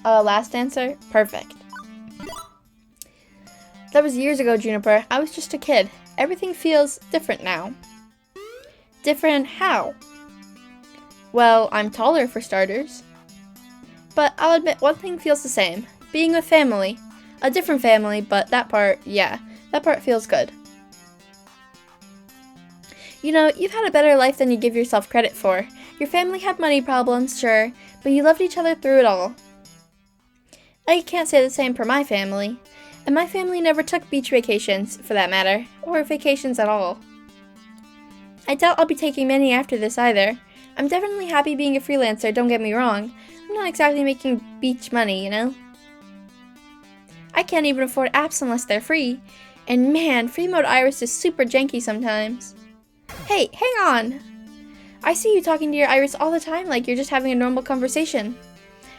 Last answer? Perfect. That was years ago, Juniper. I was just a kid. Everything feels different now. Different how? Well, I'm taller for starters. But I'll admit one thing feels the same. Being with family. A different family, but that part, yeah. That part feels good. You know, you've had a better life than you give yourself credit for. Your family had money problems, sure, but you loved each other through it all. I can't say the same for my family. And my family never took beach vacations, for that matter, or vacations at all. I doubt I'll be taking many after this either. I'm definitely happy being a freelancer, don't get me wrong. I'm not exactly making beach money, you know? I can't even afford apps unless they're free. And man, free mode Iris is super janky sometimes. Hey, hang on! I see you talking to your Iris all the time like you're just having a normal conversation.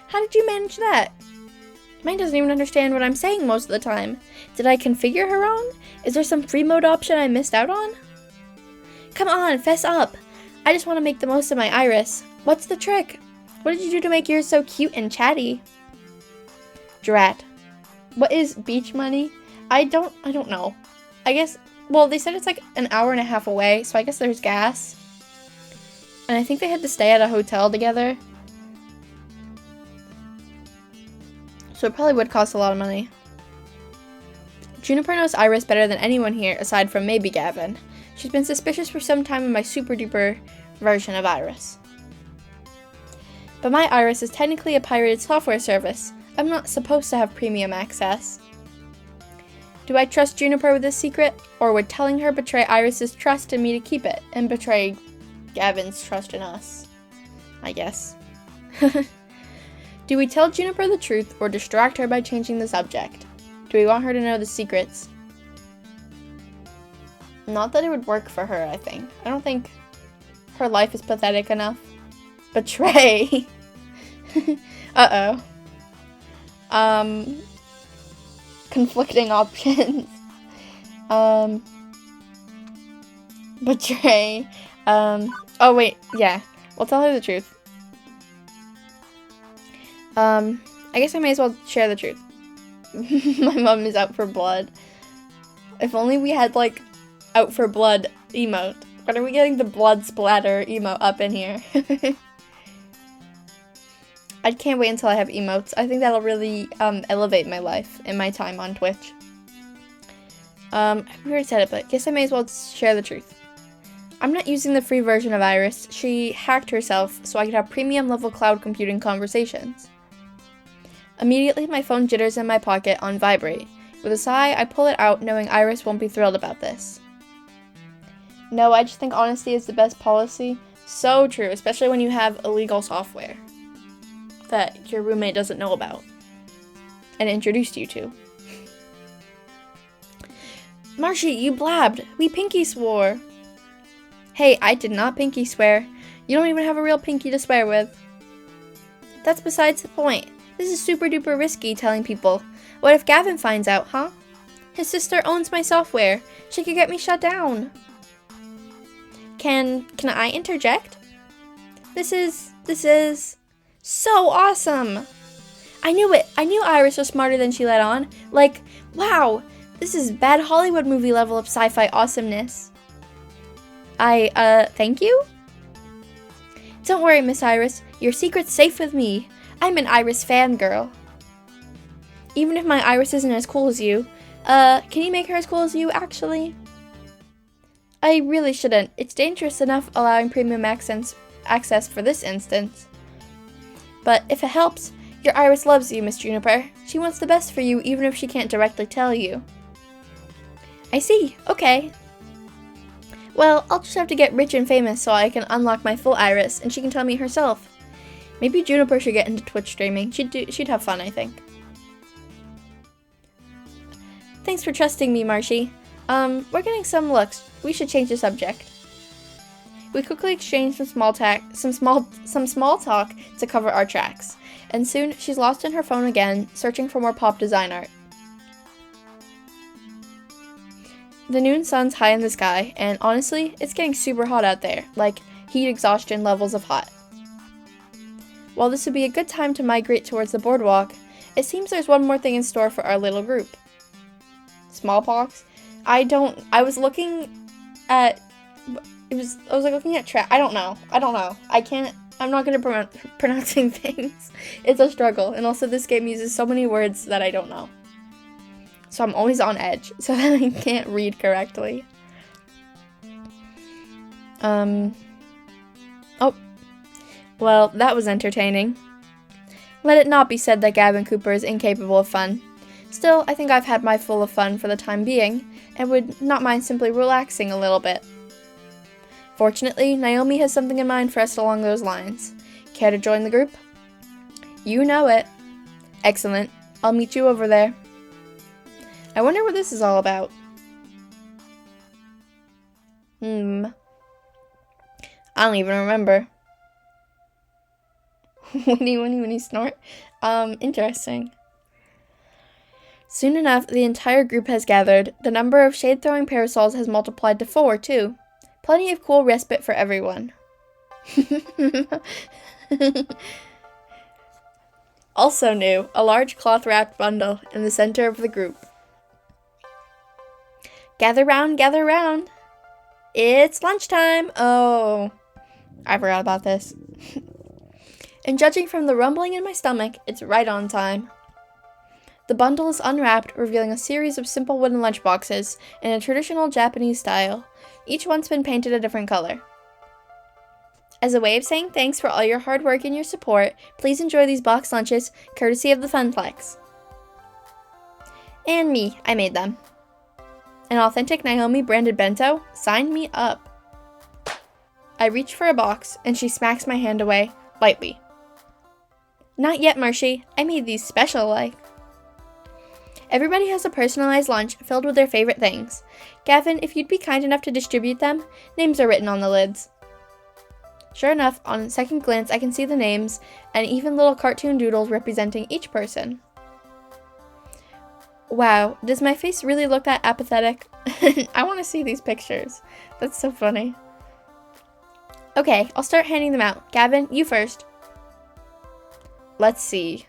How did you manage that? Mine doesn't even understand what I'm saying most of the time. Did I configure her wrong? Is there some free mode option I missed out on? Come on, fess up! I just want to make the most of my Iris. What's the trick? What did you do to make yours so cute and chatty? Drat. What is beach money? I don't know. I guess, well, they said it's like an hour and a half away, so I guess there's gas. And I think they had to stay at a hotel together. So it probably would cost a lot of money. Juniper knows Iris better than anyone here, aside from maybe Gavin. She's been suspicious for some time of my super duper version of Iris. But my Iris is technically a pirated software service. I'm not supposed to have premium access. Do I trust Juniper with this secret, or would telling her betray Iris's trust in me to keep it, and betray Gavin's trust in us? I guess. Do we tell Juniper the truth, or distract her by changing the subject? Do we want her to know the secrets? Not that it would work for her, I think. I don't think her life is pathetic enough. Betray! Uh-oh. Conflicting options. Betray. Oh wait, yeah. We'll tell her the truth. I guess I may as well share the truth. My mom is out for blood. If only we had, like, out for blood emote. When are we getting the blood splatter emote up in here? I can't wait until I have emotes. I think that'll really elevate my life and my time on Twitch. We already said it, but I guess I may as well share the truth. I'm not using the free version of Iris. She hacked herself so I could have premium level cloud computing conversations. Immediately, my phone jitters in my pocket on vibrate. With a sigh, I pull it out, knowing Iris won't be thrilled about this. No, I just think honesty is the best policy. So true, especially when you have illegal software that your roommate doesn't know about and introduced you to. Marshy, you blabbed. We pinky swore. Hey, I did not pinky swear. You don't even have a real pinky to swear with. That's besides the point. This is super duper risky telling people. What if Gavin finds out, huh? His sister owns my software. She could get me shut down. Can I interject? This is so awesome. I knew it. I knew Iris was smarter than she let on. Like, wow, this is bad Hollywood movie level of sci-fi awesomeness. Thank you? Don't worry, Miss Iris. Your secret's safe with me. I'm an Iris fangirl. Even if my Iris isn't as cool as you, can you make her as cool as you, actually? I really shouldn't. It's dangerous enough allowing premium access for this instance. But if it helps, your Iris loves you, Miss Juniper. She wants the best for you, even if she can't directly tell you. I see. Okay. Well, I'll just have to get rich and famous so I can unlock my full Iris, and she can tell me herself. Maybe Juniper should get into Twitch streaming. She'd have fun, I think. Thanks for trusting me, Marshy. We're getting some looks. We should change the subject. We quickly exchanged some small talk to cover our tracks, and soon she's lost in her phone again, searching for more pop design art. The noon sun's high in the sky, and honestly, it's getting super hot out there, like heat exhaustion levels of hot. While this would be a good time to migrate towards the boardwalk, it seems there's one more thing in store for our little group. Smallpox? I was looking at, looking at I don't know. I'm not good at pronouncing things. It's a struggle, and also this game uses so many words that I don't know. So I'm always on edge, so that I can't read correctly. Oh. Well, that was entertaining. Let it not be said that Gavin Cooper is incapable of fun. Still, I think I've had my full of fun for the time being, and would not mind simply relaxing a little bit. Fortunately, Naomi has something in mind for us along those lines. Care to join the group? You know it. Excellent. I'll meet you over there. I wonder what this is all about. I don't even remember. Winnie, snort. Interesting. Soon enough, the entire group has gathered. The number of shade-throwing parasols has multiplied to 4, too. Plenty of cool respite for everyone. Also new, a large cloth-wrapped bundle in the center of the group. Gather round, gather round. It's lunchtime. Oh, I forgot about this. And judging from the rumbling in my stomach, it's right on time. The bundle is unwrapped, revealing a series of simple wooden lunchboxes in a traditional Japanese style. Each one's been painted a different color. As a way of saying thanks for all your hard work and your support, please enjoy these box lunches, courtesy of the Funplex. And me, I made them. An authentic Naomi branded bento? Sign me up. I reach for a box, and she smacks my hand away, lightly. Not yet, Marshy. I made these special, like. Everybody has a personalized lunch filled with their favorite things. Gavin, if you'd be kind enough to distribute them, names are written on the lids. Sure enough, on second glance, I can see the names, and even little cartoon doodles representing each person. Wow, does my face really look that apathetic? I want to see these pictures. That's so funny. Okay, I'll start handing them out. Gavin, you first. Let's see.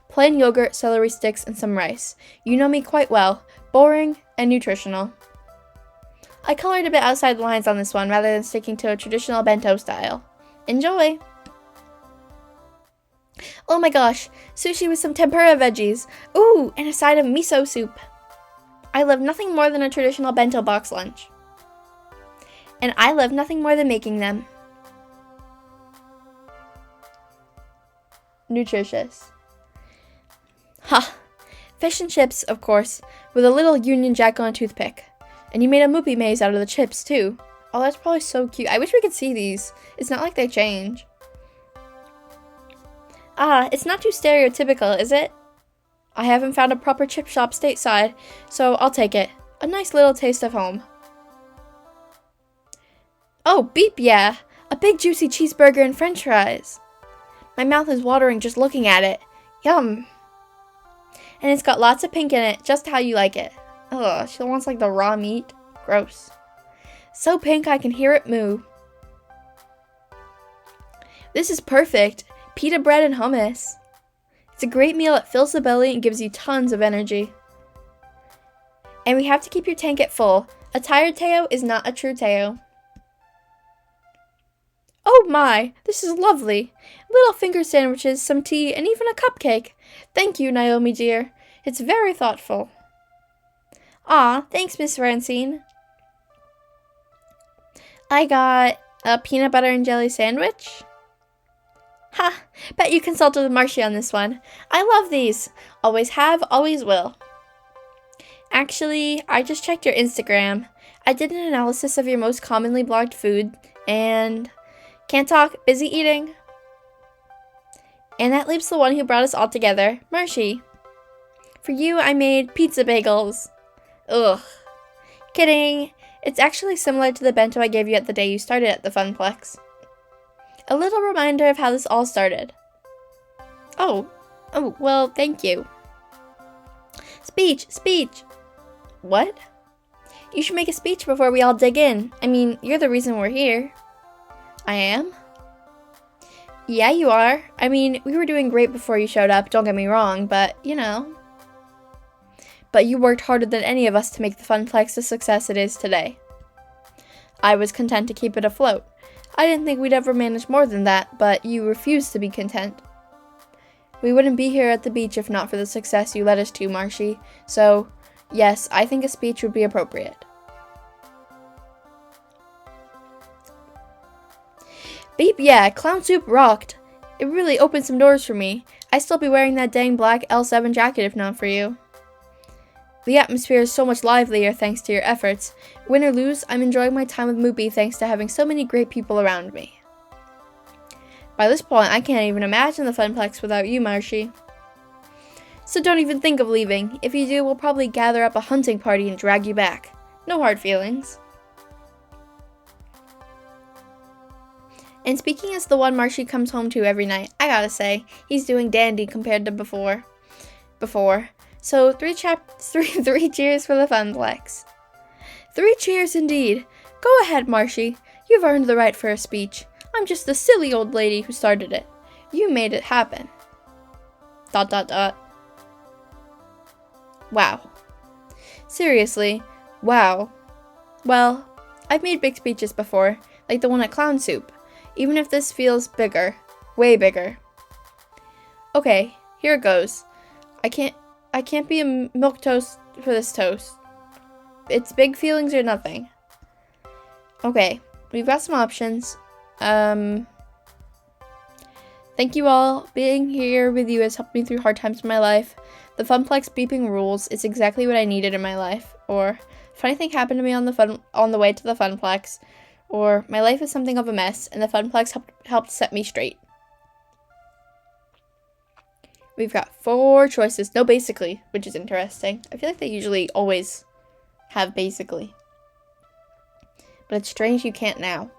Plain yogurt, celery sticks, and some rice. You know me quite well. Boring and nutritional. I colored a bit outside the lines on this one rather than sticking to a traditional bento style. Enjoy! Oh my gosh, sushi with some tempura veggies. Ooh, and a side of miso soup. I love nothing more than a traditional bento box lunch. And I love nothing more than making them. Nutritious. Fish and chips, of course, with a little Union Jack on a toothpick. And you made a moopy maze out of the chips, too. Oh, that's probably so cute. I wish we could see these. It's not like they change. It's not too stereotypical, is it? I haven't found a proper chip shop stateside, so I'll take it. A nice little taste of home. Oh, beep, yeah! A big juicy cheeseburger and french fries. My mouth is watering just looking at it. Yum! And it's got lots of pink in it, just how you like it. Ugh, she wants like the raw meat. Gross. So pink I can hear it moo. This is perfect. Pita bread and hummus. It's a great meal that fills the belly and gives you tons of energy. And we have to keep your tank at full. A tired Teo is not a true Teo. Oh my, this is lovely. Little finger sandwiches, some tea, and even a cupcake. Thank you, Naomi dear. It's very thoughtful. Aw, thanks, Miss Francine. I got a peanut butter and jelly sandwich. Bet you consulted with Marshy on this one. I love these. Always have, always will. Actually, I just checked your Instagram. I did an analysis of your most commonly blogged food, and can't talk, busy eating. And that leaves the one who brought us all together, Marshy. For you, I made pizza bagels. Ugh. Kidding. It's actually similar to the bento I gave you at the day you started at the Funplex. A little reminder of how this all started. Oh, well, thank you. Speech. What? You should make a speech before we all dig in. I mean, you're the reason we're here. I am? Yeah, you are. I mean, we were doing great before you showed up, don't get me wrong, but, you know. But you worked harder than any of us to make the Funplex the success it is today. I was content to keep it afloat. I didn't think we'd ever manage more than that, but you refused to be content. We wouldn't be here at the beach if not for the success you led us to, Marshy. So, yes, I think a speech would be appropriate. Beep, yeah, clown soup rocked. It really opened some doors for me. I'd still be wearing that dang black L7 jacket if not for you. The atmosphere is so much livelier thanks to your efforts. Win or lose, I'm enjoying my time with Moopy thanks to having so many great people around me. By this point, I can't even imagine the Funplex without you, Marshy. So don't even think of leaving. If you do, we'll probably gather up a hunting party and drag you back. No hard feelings. And speaking as the one Marshy comes home to every night, I gotta say, he's doing dandy compared to before. So three cheers for the Funplex. 3 cheers indeed. Go ahead, Marshy. You've earned the right for a speech. I'm just the silly old lady who started it. You made it happen. ... Wow. Seriously, wow. Well, I've made big speeches before, like the one at Clown Soup, even if this feels bigger, way bigger. Okay, here it goes. I can't be a milquetoast for this toast. It's big feelings or nothing. Okay, we've got some options. Thank you all. Being here with you has helped me through hard times in my life. The Funplex beeping rules. It's exactly what I needed in my life. Or, funny thing happened to me on the way to the Funplex. Or, my life is something of a mess, and the Funplex helped set me straight. We've got 4 choices. No basically, which is interesting. I feel like they usually always have basically. But it's strange you can't now.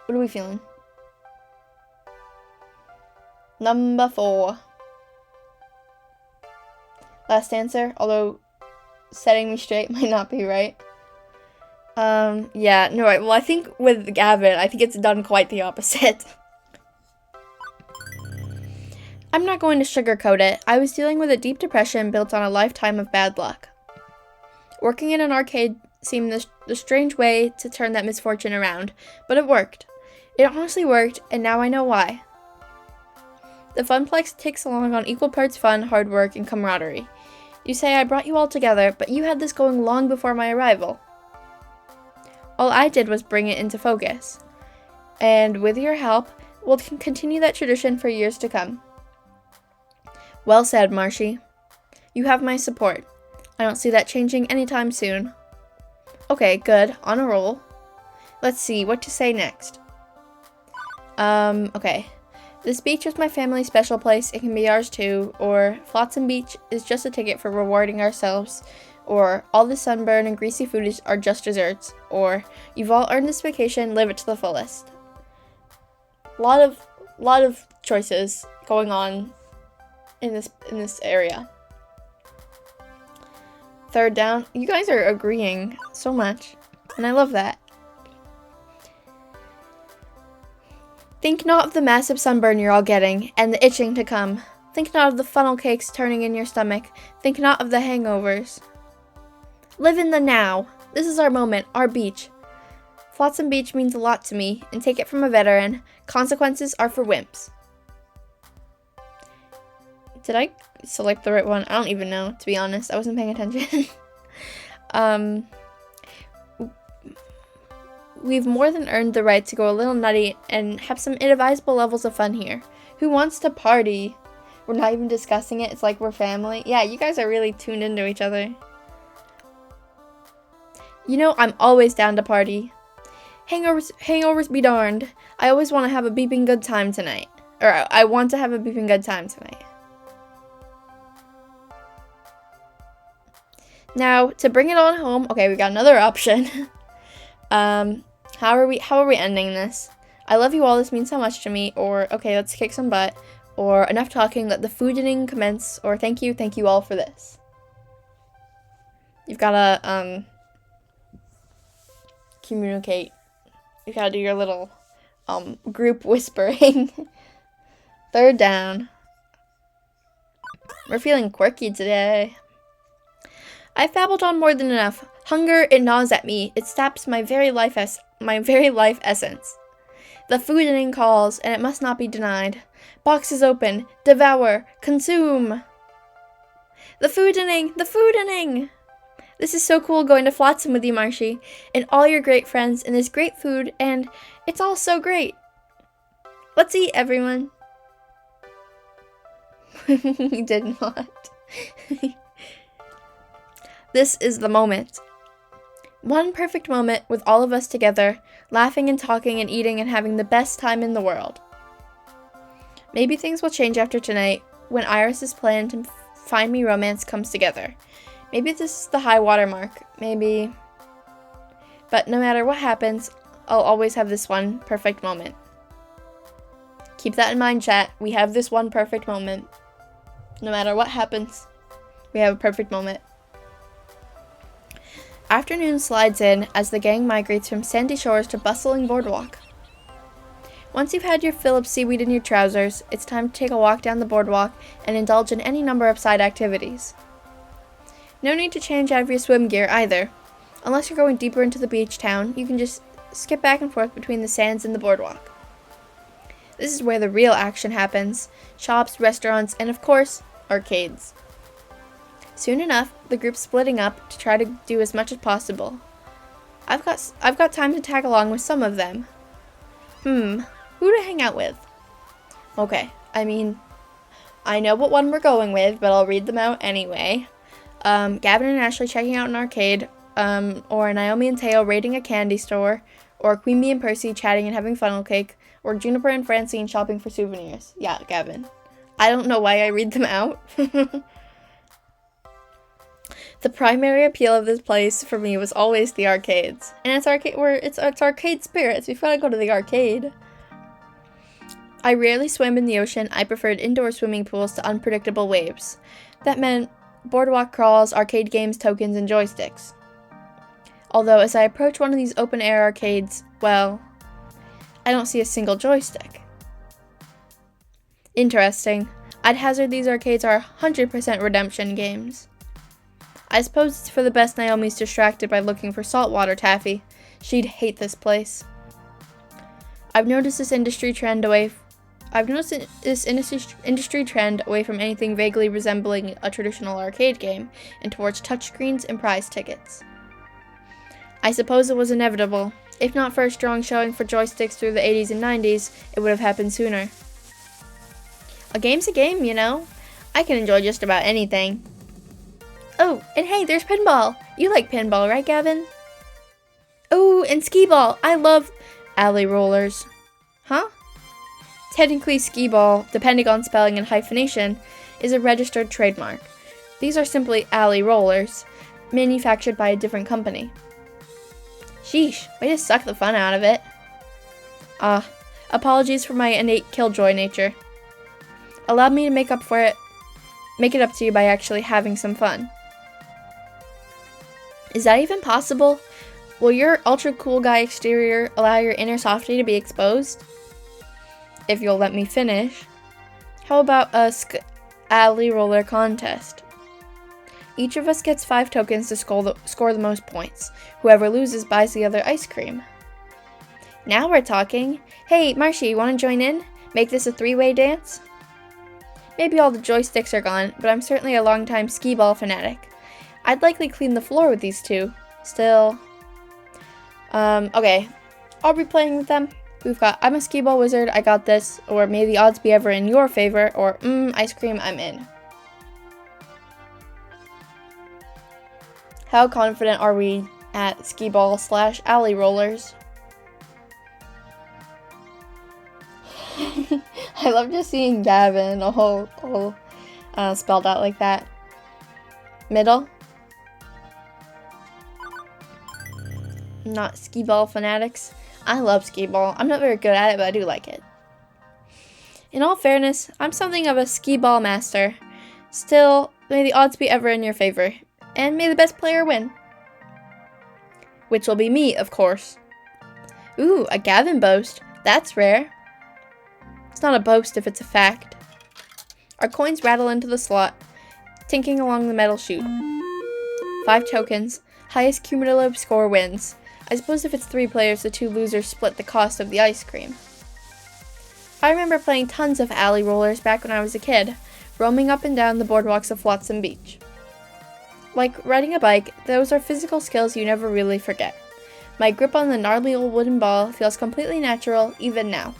What are we feeling? Number 4. Last answer, although setting me straight might not be right. Yeah, no, right. Well, I think with Gavin, I think it's done quite the opposite. I'm not going to sugarcoat it. I was dealing with a deep depression built on a lifetime of bad luck. Working in an arcade seemed the strange way to turn that misfortune around, but it worked. It honestly worked, and now I know why. The Funplex ticks along on equal parts fun, hard work, and camaraderie. You say I brought you all together, but you had this going long before my arrival. All I did was bring it into focus. And with your help, we'll continue that tradition for years to come. Well said, Marshy. You have my support. I don't see that changing anytime soon. Okay, good. On a roll. Let's see what to say next. Okay. This beach is my family's special place. It can be ours too. Or Flotsam Beach is just a ticket for rewarding ourselves. Or all the sunburn and greasy food are just desserts. Or you've all earned this vacation. Live it to the fullest. Lot of choices going on in this area. Third down. You guys are agreeing so much, and I love that. Think not of the massive sunburn you're all getting, and the itching to come. Think not of the funnel cakes turning in your stomach. Think not of the hangovers. Live in the now. This is our moment, our beach. Flotsam Beach means a lot to me, and take it from a veteran. Consequences are for wimps. Did I select the right one? I don't even know, to be honest. I wasn't paying attention. We've more than earned the right to go a little nutty and have some inadvisable levels of fun here. Who wants to party? We're not even discussing it. It's like we're family. Yeah, you guys are really tuned into each other. You know, I'm always down to party. Hangovers be darned. I always want to have a beeping good time tonight. Or I want to have a beeping good time tonight. Now, to bring it on home, okay, we got another option. How are we ending this? I love you all, this means so much to me, or okay, let's kick some butt, or enough talking, let the fooding commence, or thank you all for this. You've gotta, communicate. You gotta do your little, group whispering. Third down. We're feeling quirky today. I've babbled on more than enough. Hunger, it gnaws at me. It saps my very life essence. The fooding calls, and it must not be denied. Boxes open. Devour. Consume. The fooding! The fooding! This is so cool going to Flotsam with you, Marshy, and all your great friends, and this great food, and it's all so great. Let's eat, everyone. He did not. This is the moment. One perfect moment with all of us together, laughing and talking and eating and having the best time in the world. Maybe things will change after tonight, when Iris's plan to find me romance comes together. Maybe this is the high water mark. Maybe But no matter what happens, I'll always have this one perfect moment. Keep that in mind, chat. We have this one perfect moment. No matter what happens, we have a perfect moment. Afternoon slides in as the gang migrates from sandy shores to bustling boardwalk. Once you've had your fill of seaweed in your trousers, it's time to take a walk down the boardwalk and indulge in any number of side activities. No need to change out of your swim gear either. Unless you're going deeper into the beach town, you can just skip back and forth between the sands and the boardwalk. This is where the real action happens. Shops, restaurants, and of course, arcades. Soon enough, the group's splitting up to try to do as much as possible. I've got time to tag along with some of them. Who to hang out with? Okay, I mean, I know what one we're going with, but I'll read them out anyway. Gavin and Ashley checking out an arcade, or Naomi and Teo raiding a candy store, or Queen Bee and Percy chatting and having funnel cake, or Juniper and Francine shopping for souvenirs. Yeah, Gavin. I don't know why I read them out. The primary appeal of this place for me was always the arcades. And it's arcade spirits. We've got to go to the arcade. I rarely swam in the ocean. I preferred indoor swimming pools to unpredictable waves. That meant boardwalk crawls, arcade games, tokens, and joysticks. Although as I approach one of these open-air arcades, well, I don't see a single joystick. Interesting. I'd hazard these arcades are 100% redemption games. I suppose it's for the best Naomi's distracted by looking for saltwater taffy. She'd hate this place. I've noticed this industry trend away from anything vaguely resembling a traditional arcade game and towards touchscreens and prize tickets. I suppose it was inevitable. If not for a strong showing for joysticks through the 80s and 90s, it would have happened sooner. A game's a game, you know? I can enjoy just about anything. Oh, and hey, there's pinball! You like pinball, right, Gavin? Oh, and skee-ball! I love alley rollers. Huh? Technically, skee-ball, depending on spelling and hyphenation, is a registered trademark. These are simply alley rollers, manufactured by a different company. Sheesh, way to suck the fun out of it. Apologies for my innate killjoy nature. Allow me to make it up to you by actually having some fun. Is that even possible? Will your ultra cool guy exterior allow your inner softie to be exposed? If you'll let me finish. How about a alley roller contest? Each of us gets 5 tokens to score the most points. Whoever loses buys the other ice cream. Now we're talking. Hey, Marshy, you want to join in? Make this a 3-way dance? Maybe all the joysticks are gone, but I'm certainly a longtime skee-ball fanatic. I'd likely clean the floor with these two. Still. Okay. I'll be playing with them. We've got I'm a skee-ball wizard, I got this, or may the odds be ever in your favor, or ice cream, I'm in. How confident are we at skee-ball / alley rollers? I love just seeing Gavin all spelled out like that. Middle. Not skee-ball fanatics. I love skee-ball. I'm not very good at it, but I do like it. In all fairness, I'm something of a skee-ball master. Still, may the odds be ever in your favor, and may the best player win. Which will be me, of course. Ooh, a Gavin boast. That's rare. It's not a boast if it's a fact. Our coins rattle into the slot, tinking along the metal chute. 5 tokens. Highest cumulative score wins. I suppose if it's 3 players, the 2 losers split the cost of the ice cream. I remember playing tons of alley rollers back when I was a kid, roaming up and down the boardwalks of Flotsam Beach. Like riding a bike, those are physical skills you never really forget. My grip on the gnarly old wooden ball feels completely natural, even now.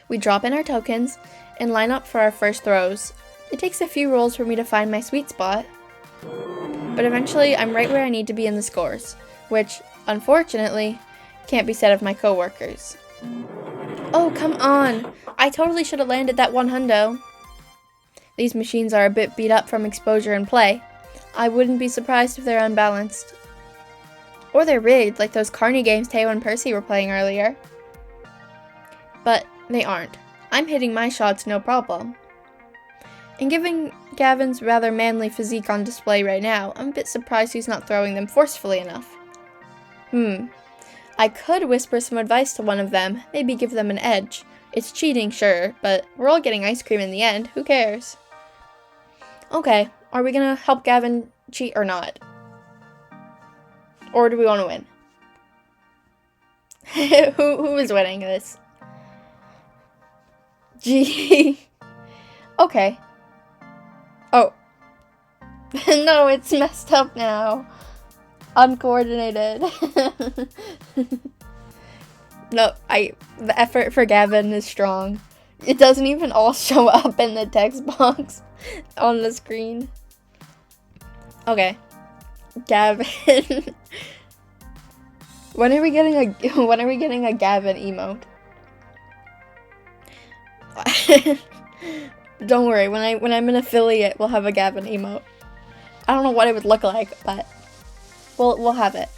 We drop in our tokens and line up for our first throws. It takes a few rolls for me to find my sweet spot, but eventually I'm right where I need to be in the scores, which, unfortunately, can't be said of my coworkers. Oh, come on! I totally should have landed that 100. These machines are a bit beat up from exposure and play. I wouldn't be surprised if they're unbalanced. Or they're rigged, like those Carney games Teo and Percy were playing earlier. But they aren't. I'm hitting my shots no problem. And given Gavin's rather manly physique on display right now, I'm a bit surprised he's not throwing them forcefully enough. I could whisper some advice to one of them, maybe give them an edge. It's cheating, sure, but we're all getting ice cream in the end, who cares? Okay, are we gonna help Gavin cheat or not? Or do we want to win? Who is winning this? Gee. Okay. Oh. No, it's messed up now. Uncoordinated. No, the effort for Gavin is strong. It doesn't even all show up in the text box on the screen. Okay. Gavin. When are we getting a Gavin emote? Don't worry, when I'm an affiliate, we'll have a Gavin emote. I don't know what it would look like, but we'll have it.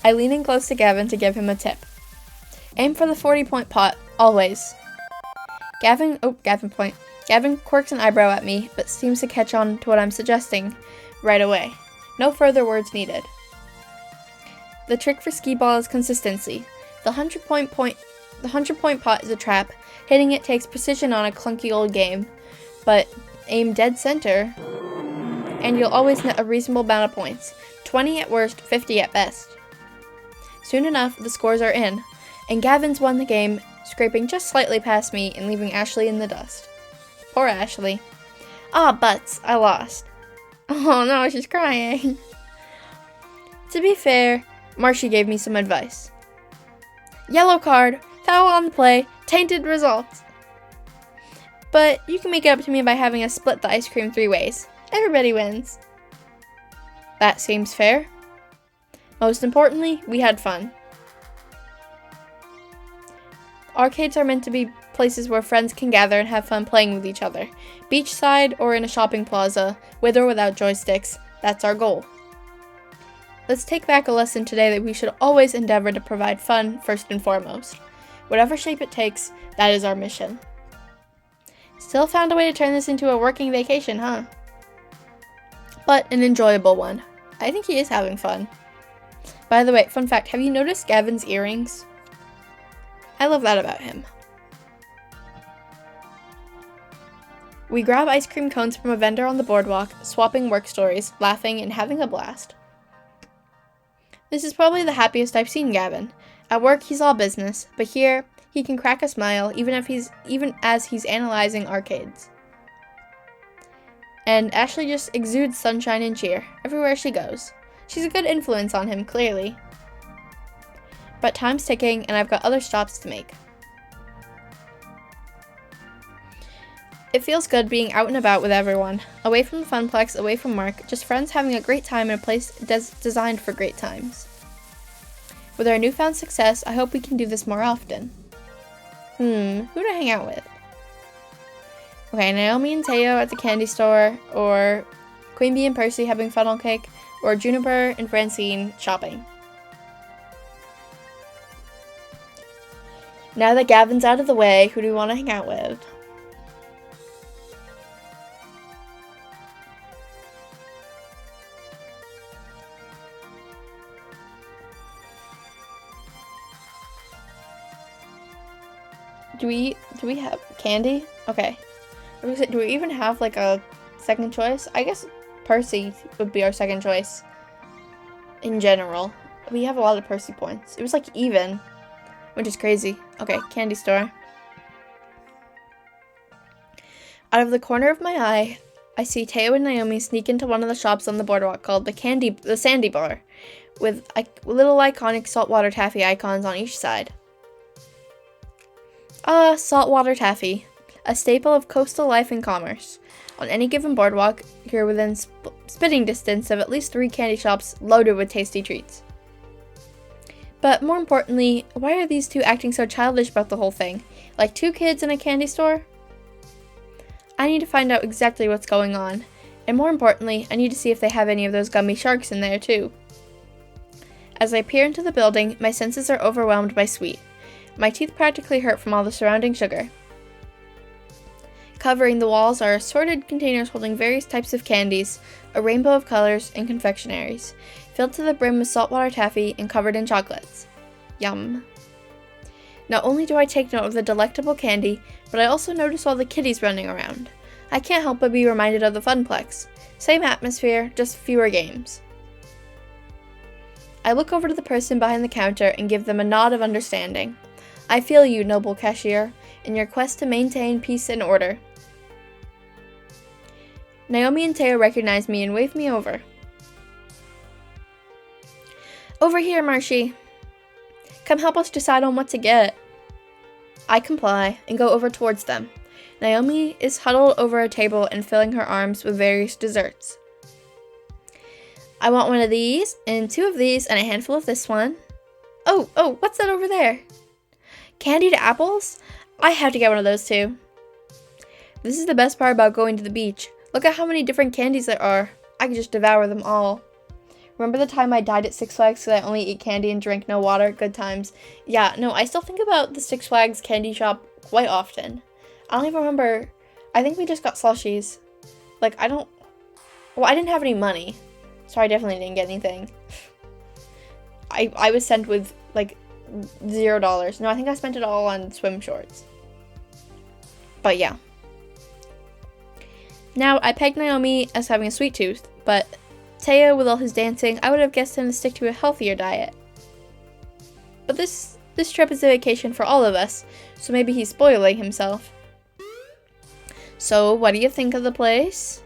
I lean in close to Gavin to give him a tip. Aim for the 40-point pot, always. Gavin quirks an eyebrow at me, but seems to catch on to what I'm suggesting right away. No further words needed. The trick for skee ball is consistency. The 100-point pot is a trap. Hitting it takes precision on a clunky old game, but aim dead center, and you'll always net a reasonable amount of points. 20 at worst, 50 at best. Soon enough, the scores are in, and Gavin's won the game, scraping just slightly past me and leaving Ashley in the dust. Poor Ashley. Ah, butts, I lost. Oh no, she's crying. To be fair, Marshy gave me some advice. Yellow card, foul on the play, tainted results. But you can make it up to me by having us split the ice cream 3 ways. Everybody wins. That seems fair. Most importantly, we had fun. Arcades are meant to be places where friends can gather and have fun playing with each other. Beachside or in a shopping plaza, with or without joysticks, that's our goal. Let's take back a lesson today that we should always endeavor to provide fun first and foremost. Whatever shape it takes, that is our mission. Still found a way to turn this into a working vacation, huh? But an enjoyable one. I think he is having fun. By the way, fun fact, have you noticed Gavin's earrings? I love that about him. We grab ice cream cones from a vendor on the boardwalk, swapping work stories, laughing, and having a blast. This is probably the happiest I've seen Gavin. At work, he's all business, but here, he can crack a smile even as he's analyzing arcades. And Ashley just exudes sunshine and cheer everywhere she goes. She's a good influence on him, clearly. But time's ticking, and I've got other stops to make. It feels good being out and about with everyone, away from the funplex, away from work, just friends having a great time in a place designed for great times. With our newfound success, I hope we can do this more often. Who to hang out with? Okay, Naomi and Teo at the candy store, or Queen Bee and Percy having funnel cake, or Juniper and Francine shopping. Now that Gavin's out of the way, who do we want to hang out with? Do we have candy? Okay. Do we even have like a second choice? I guess Percy would be our second choice. In general. We have a lot of Percy points. It was like even, which is crazy. Okay, candy store. Out of the corner of my eye, I see Teo and Naomi sneak into one of the shops on the boardwalk called the Sandy Bar, with little iconic saltwater taffy icons on each side. Saltwater taffy, a staple of coastal life and commerce. On any given boardwalk, you're within spitting distance of at least 3 candy shops loaded with tasty treats. But more importantly, why are these two acting so childish about the whole thing? Like 2 kids in a candy store? I need to find out exactly what's going on. And more importantly, I need to see if they have any of those gummy sharks in there too. As I peer into the building, my senses are overwhelmed by sweet. My teeth practically hurt from all the surrounding sugar. Covering the walls are assorted containers holding various types of candies, a rainbow of colors, and confectionaries, filled to the brim with saltwater taffy and covered in chocolates. Yum. Not only do I take note of the delectable candy, but I also notice all the kitties running around. I can't help but be reminded of the Funplex. Same atmosphere, just fewer games. I look over to the person behind the counter and give them a nod of understanding. I feel you, noble cashier, in your quest to maintain peace and order. Naomi and Teo recognize me and wave me over. Over here, Marshy. Come help us decide on what to get. I comply and go over towards them. Naomi is huddled over a table and filling her arms with various desserts. I want one of these, and 2 of these, and a handful of this one. Oh, what's that over there? Candied apples? I have to get one of those too. This is the best part about going to the beach. Look at how many different candies there are. I could just devour them all. Remember the time I died at Six Flags because I only eat candy and drink no water? Good times. Yeah, no, I still think about the Six Flags candy shop quite often. I don't even remember. I think we just got slushies. I didn't have any money, so I definitely didn't get anything. I was sent with, $0. No, I think I spent it all on swim shorts. But yeah. Now, I pegged Naomi as having a sweet tooth, but Teo, with all his dancing, I would have guessed him to stick to a healthier diet. But this trip is a vacation for all of us, so maybe he's spoiling himself. So, what do you think of the place?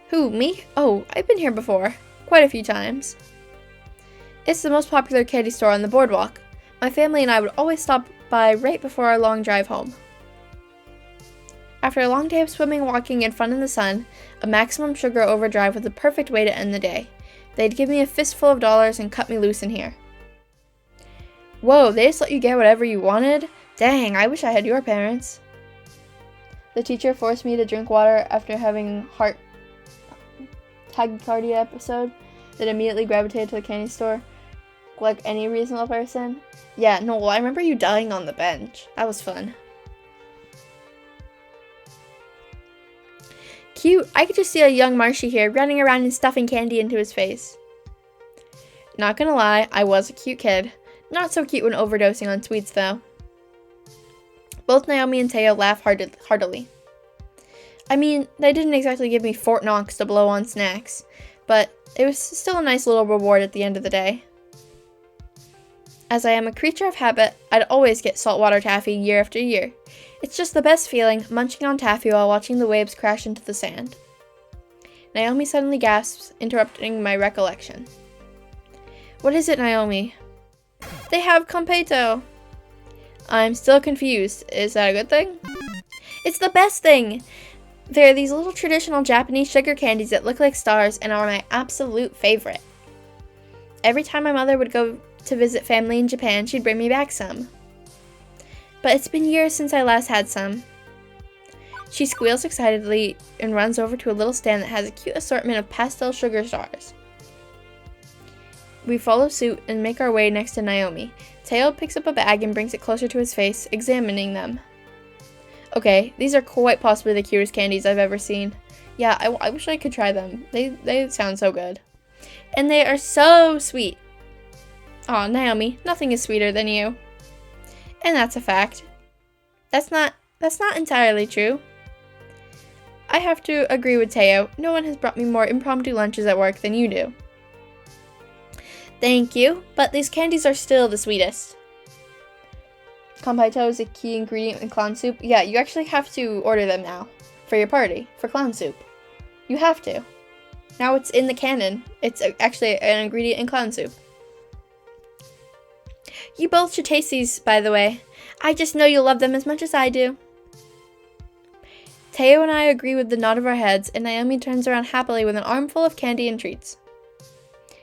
Who, me? Oh, I've been here before. Quite a few times. It's the most popular candy store on the boardwalk. My family and I would always stop by right before our long drive home. After a long day of swimming, walking, and fun in the sun, a maximum sugar overdrive was the perfect way to end the day. They'd give me a fistful of dollars and cut me loose in here. Whoa, they just let you get whatever you wanted? Dang, I wish I had your parents. The teacher forced me to drink water after having heart tachycardia episode that immediately gravitated to the candy store. Like any reasonable person. Yeah, no, I remember you dying on the bench. That was fun. Cute. I could just see a young Marshy here running around and stuffing candy into his face. Not gonna lie, I was a cute kid. Not so cute when overdosing on sweets, though. Both Naomi and Teo laugh heartily. I mean, they didn't exactly give me Fort Knox to blow on snacks, but it was still a nice little reward at the end of the day. As I am a creature of habit, I'd always get saltwater taffy year after year. It's just the best feeling, munching on taffy while watching the waves crash into the sand. Naomi suddenly gasps, interrupting my recollection. What is it, Naomi? They have Completo. I'm still confused. Is that a good thing? It's the best thing! They're these little traditional Japanese sugar candies that look like stars and are my absolute favorite. Every time my mother would go to visit family in Japan, she'd bring me back some. But it's been years since I last had some. She squeals excitedly and runs over to a little stand that has a cute assortment of pastel sugar stars. We follow suit and make our way next to Naomi. Teo picks up a bag and brings it closer to his face, examining them. Okay, these are quite possibly the cutest candies I've ever seen. Yeah, I wish I could try them. They sound so good. And they are so sweet. Aw, Naomi, nothing is sweeter than you. And that's a fact. That's not entirely true. I have to agree with Teo. No one has brought me more impromptu lunches at work than you do. Thank you, but these candies are still the sweetest. Completo is a key ingredient in clown soup. Yeah, you actually have to order them now for your party, for clown soup. You have to. Now it's in the canon. It's actually an ingredient in clown soup. You both should taste these, by the way. I just know you'll love them as much as I do. Teo and I agree with the nod of our heads, and Naomi turns around happily with an armful of candy and treats.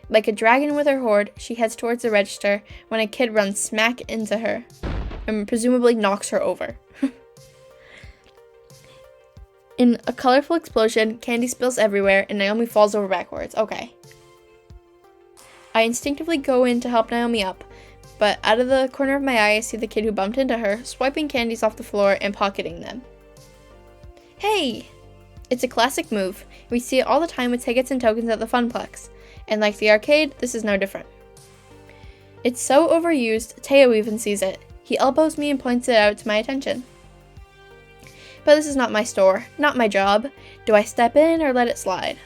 Like a dragon with her hoard, she heads towards the register when a kid runs smack into her and presumably knocks her over. In a colorful explosion, candy spills everywhere, and Naomi falls over backwards. Okay. I instinctively go in to help Naomi up, but out of the corner of my eye I see the kid who bumped into her, swiping candies off the floor and pocketing them. Hey! It's a classic move. We see it all the time with tickets and tokens at the Funplex, and like the arcade, this is no different. It's so overused, Teo even sees it. He elbows me and points it out to my attention. But this is not my store, not my job. Do I step in or let it slide?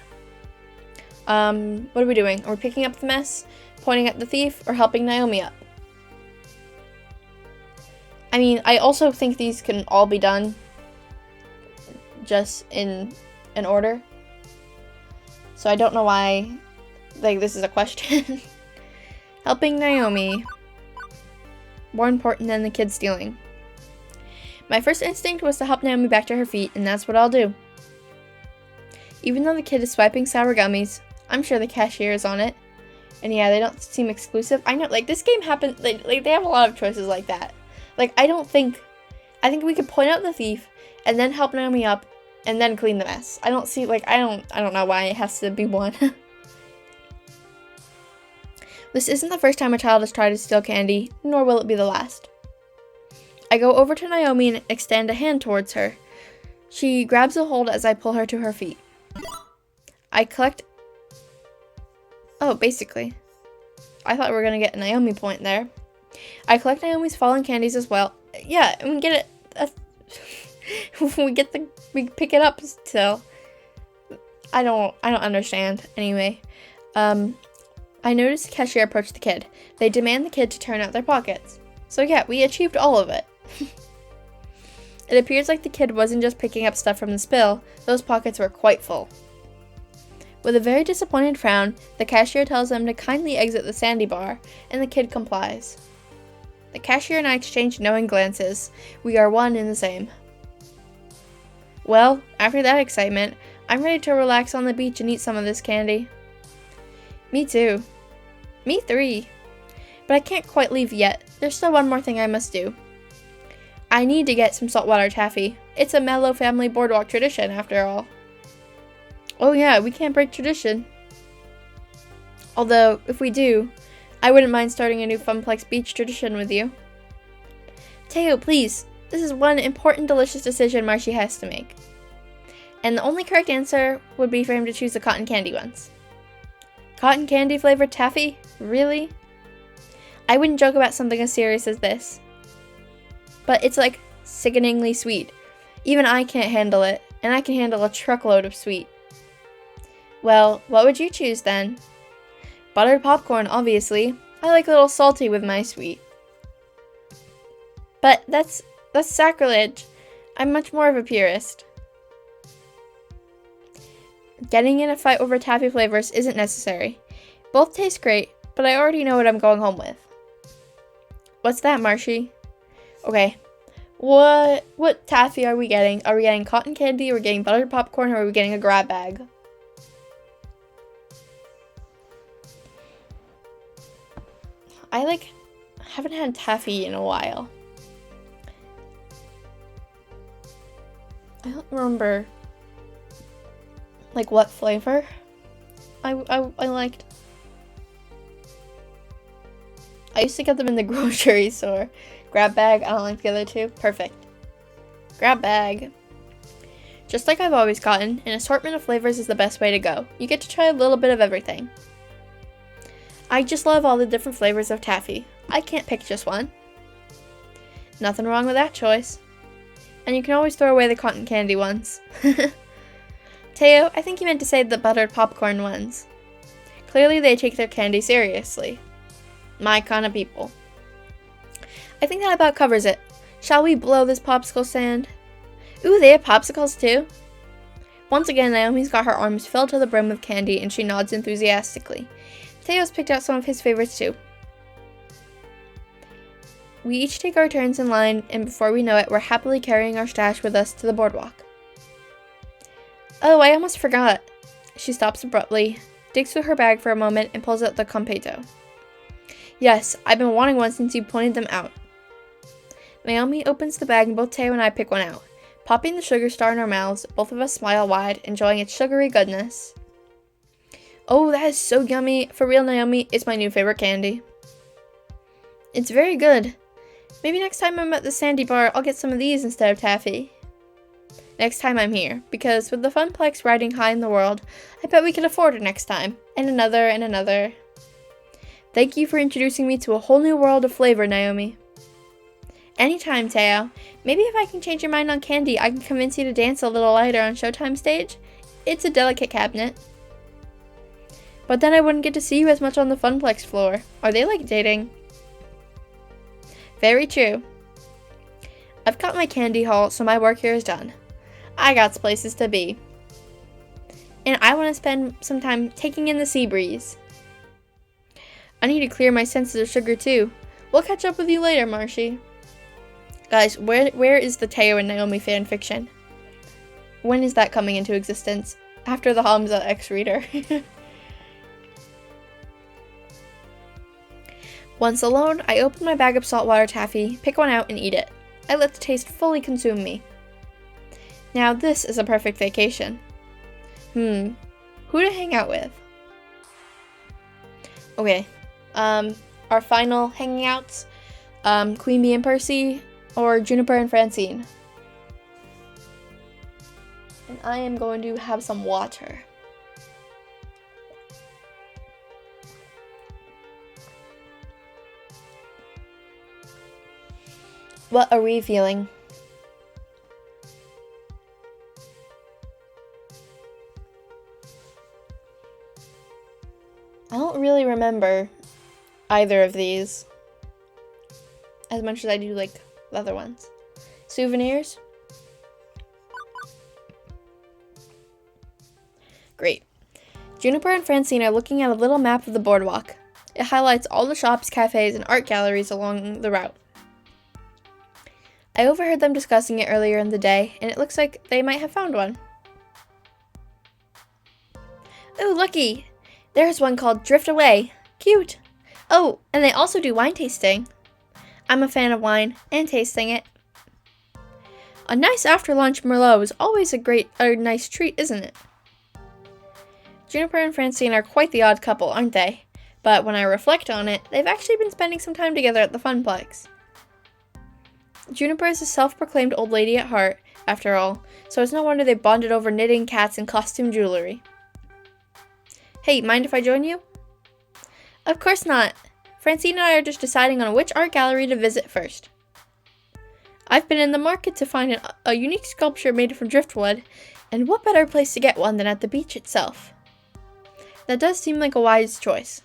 What are we doing? Are we picking up the mess, pointing at the thief, or helping Naomi up? I mean, I also think these can all be done just in an order. So I don't know why, like, this is a question. Helping Naomi. More important than the kid stealing. My first instinct was to help Naomi back to her feet, and that's what I'll do. Even though the kid is swiping sour gummies, I'm sure the cashier is on it. And yeah, they don't seem exclusive. I know, like, this game happens, like they have a lot of choices like that. Like, I think we could point out the thief, and then help Naomi up, and then clean the mess. I don't see, like, I don't know why it has to be one. This isn't the first time a child has tried to steal candy, nor will it be the last. I go over to Naomi and extend a hand towards her. She grabs a hold as I pull her to her feet. I collect... Oh, basically. I thought we were going to get a Naomi point there. I collect Naomi's fallen candies as well. Yeah, and we get it... we pick it up still. I don't understand. Anyway. I notice the cashier approach the kid. They demand the kid to turn out their pockets. So yeah, we achieved all of it. It appears like the kid wasn't just picking up stuff from the spill, those pockets were quite full. With a very disappointed frown, the cashier tells them to kindly exit the sandy bar, and the kid complies. The cashier and I exchange knowing glances. We are one and the same. Well, after that excitement, I'm ready to relax on the beach and eat some of this candy. Me too. Me 3. But I can't quite leave yet. There's still one more thing I must do. I need to get some saltwater taffy. It's a Mellow family boardwalk tradition, after all. Oh yeah, we can't break tradition. Although, if we do, I wouldn't mind starting a new Funplex Beach tradition with you. Teo, please. This is one important, delicious decision Marcy has to make. And the only correct answer would be for him to choose the cotton candy ones. Cotton candy flavored taffy? Really? I wouldn't joke about something as serious as this. But it's like sickeningly sweet. Even I can't handle it, and I can handle a truckload of sweet. Well, what would you choose then? Buttered popcorn, obviously. I like a little salty with my sweet. But that's sacrilege. I'm much more of a purist. Getting in a fight over taffy flavors isn't necessary. Both taste great, but I already know what I'm going home with. What's that, Marshy? Okay. What taffy are we getting? Are we getting cotton candy, are we getting buttered popcorn, or are we getting a grab bag? I haven't had taffy in a while. I don't remember what flavor I liked. I used to get them in the grocery store. Grab bag, I don't like the other two. Perfect. Grab bag. Just like I've always gotten, an assortment of flavors is the best way to go. You get to try a little bit of everything. I just love all the different flavors of taffy. I can't pick just one. Nothing wrong with that choice. And you can always throw away the cotton candy ones. Teo, I think you meant to say the buttered popcorn ones. Clearly they take their candy seriously. My kind of people. I think that about covers it. Shall we blow this popsicle stand? Ooh, they have popsicles too? Once again, Naomi's got her arms filled to the brim with candy and she nods enthusiastically. Teo's picked out some of his favorites too. We each take our turns in line, and before we know it, we're happily carrying our stash with us to the boardwalk. Oh, I almost forgot. She stops abruptly, digs through her bag for a moment, and pulls out the Compito. Yes, I've been wanting one since you pointed them out. Naomi opens the bag and both Teo and I pick one out. Popping the sugar star in our mouths, both of us smile wide, enjoying its sugary goodness. Oh, that is so yummy. For real, Naomi, it's my new favorite candy. It's very good. Maybe next time I'm at the Sandy Bar, I'll get some of these instead of taffy. Next time I'm here, because with the Funplex riding high in the world, I bet we can afford it next time. And another and another. Thank you for introducing me to a whole new world of flavor, Naomi. Anytime, Teo. Maybe if I can change your mind on candy, I can convince you to dance a little lighter on Showtime stage. It's a delicate cabinet. But then I wouldn't get to see you as much on the Funplex floor. Are they like dating? Very true. I've got my candy haul, so my work here is done. I got places to be. And I want to spend some time taking in the sea breeze. I need to clear my senses of sugar too. We'll catch up with you later, Marshy. Guys, where is the Teo and Naomi fanfiction? When is that coming into existence? After the Hamza X-Reader. Once alone, I open my bag of saltwater taffy, pick one out, and eat it. I let the taste fully consume me. Now this is a perfect vacation. Who to hang out with? Okay, our final hanging outs, Queen Bee and Percy, or Juniper and Francine. And I am going to have some water. What are we feeling? I don't really remember either of these as much as I do like the other ones. Souvenirs? Great. Juniper and Francine are looking at a little map of the boardwalk. It highlights all the shops, cafes, and art galleries along the route. I overheard them discussing it earlier in the day, and it looks like they might have found one. Oh, looky! There's one called Drift Away. Cute! Oh, and they also do wine tasting. I'm a fan of wine, and tasting it. A nice after-lunch Merlot is always a nice treat, isn't it? Juniper and Francine are quite the odd couple, aren't they? But when I reflect on it, they've actually been spending some time together at the Funplex. Juniper is a self-proclaimed old lady at heart, after all, so it's no wonder they bonded over knitting, cats, and costume jewelry. Hey, mind if I join you? Of course not. Francine and I are just deciding on which art gallery to visit first. I've been in the market to find a unique sculpture made from driftwood, and what better place to get one than at the beach itself? That does seem like a wise choice.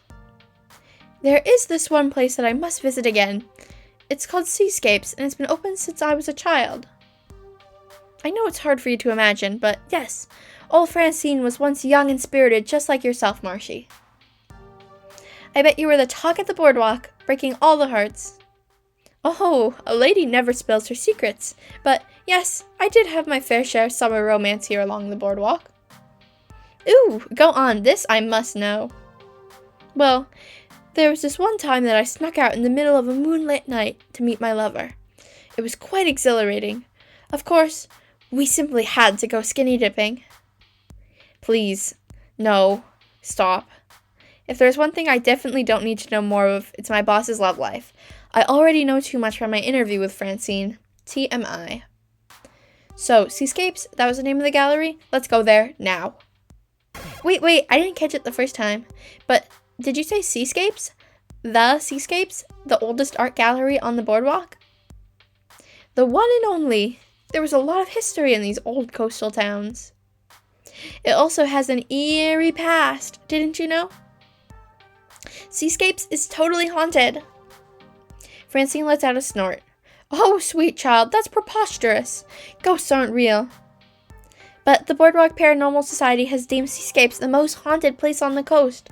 There is this one place that I must visit again. It's called Seascapes, and it's been open since I was a child. I know it's hard for you to imagine, but yes, old Francine was once young and spirited just like yourself, Marshy. I bet you were the talk at the boardwalk, breaking all the hearts. Oh, a lady never spills her secrets, but yes, I did have my fair share of summer romance here along the boardwalk. Ooh, go on, this I must know. Well, there was this one time that I snuck out in the middle of a moonlit night to meet my lover. It was quite exhilarating. Of course, we simply had to go skinny dipping. Please, no, stop. If there's one thing I definitely don't need to know more of, it's my boss's love life. I already know too much from my interview with Francine. TMI. So, Seascapes, that was the name of the gallery? Let's go there, now. Wait, I didn't catch it the first time. But, did you say Seascapes? The Seascapes? The oldest art gallery on the boardwalk? The one and only. There was a lot of history in these old coastal towns. It also has an eerie past, didn't you know? Seascapes is totally haunted. Francine lets out a snort. Oh, sweet child, that's preposterous. Ghosts aren't real. But the Boardwalk Paranormal Society has deemed Seascapes the most haunted place on the coast.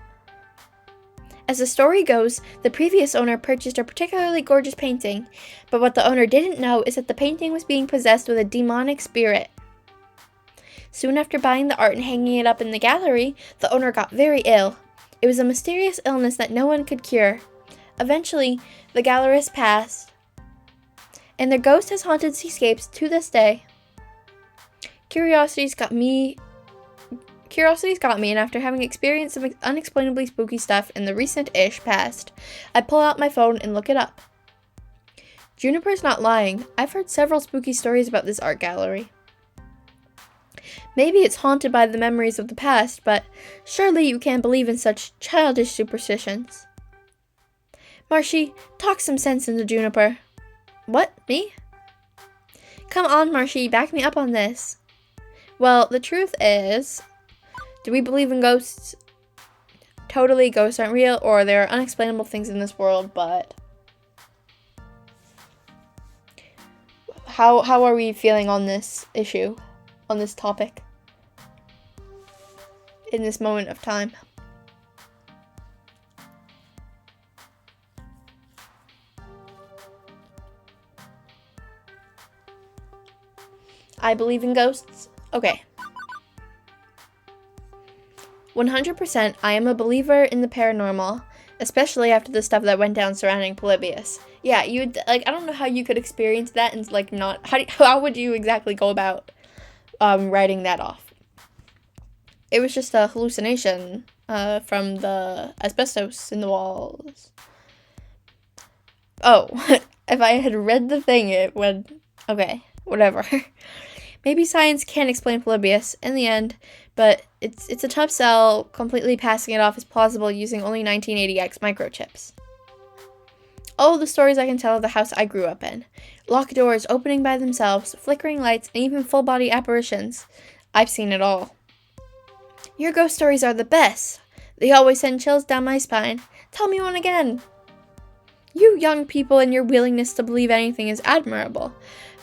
As the story goes, the previous owner purchased a particularly gorgeous painting, but what the owner didn't know is that the painting was being possessed with a demonic spirit. Soon after buying the art and hanging it up in the gallery, the owner got very ill. It was a mysterious illness that no one could cure. Eventually, the gallerist passed, and their ghost has haunted Seascapes to this day. Curiosity's got me Curiosity's got me, and after having experienced some unexplainably spooky stuff in the recent-ish past, I pull out my phone and look it up. Juniper's not lying. I've heard several spooky stories about this art gallery. Maybe it's haunted by the memories of the past, but surely you can't believe in such childish superstitions. Marshy, talk some sense into Juniper. What? Me? Come on, Marshy, back me up on this. Well, the truth is, do we believe in ghosts? Totally, ghosts aren't real, or there are unexplainable things in this world, but how are we feeling on this issue, on this topic, in this moment of time? I believe in ghosts. Okay. 100% I am a believer in the paranormal, especially after the stuff that went down surrounding Polybius. Yeah, I don't know how you could experience that and, not, how would you exactly go about, writing that off? It was just a hallucination, from the asbestos in the walls. Oh, if I had read the thing, it would, okay, whatever. Maybe science can't explain Polybius in the end, but it's a tough sell, completely passing it off as plausible using only 1980X microchips. Oh, the stories I can tell of the house I grew up in. Locked doors opening by themselves, flickering lights, and even full-body apparitions. I've seen it all. Your ghost stories are the best. They always send chills down my spine. Tell me one again. You young people and your willingness to believe anything is admirable.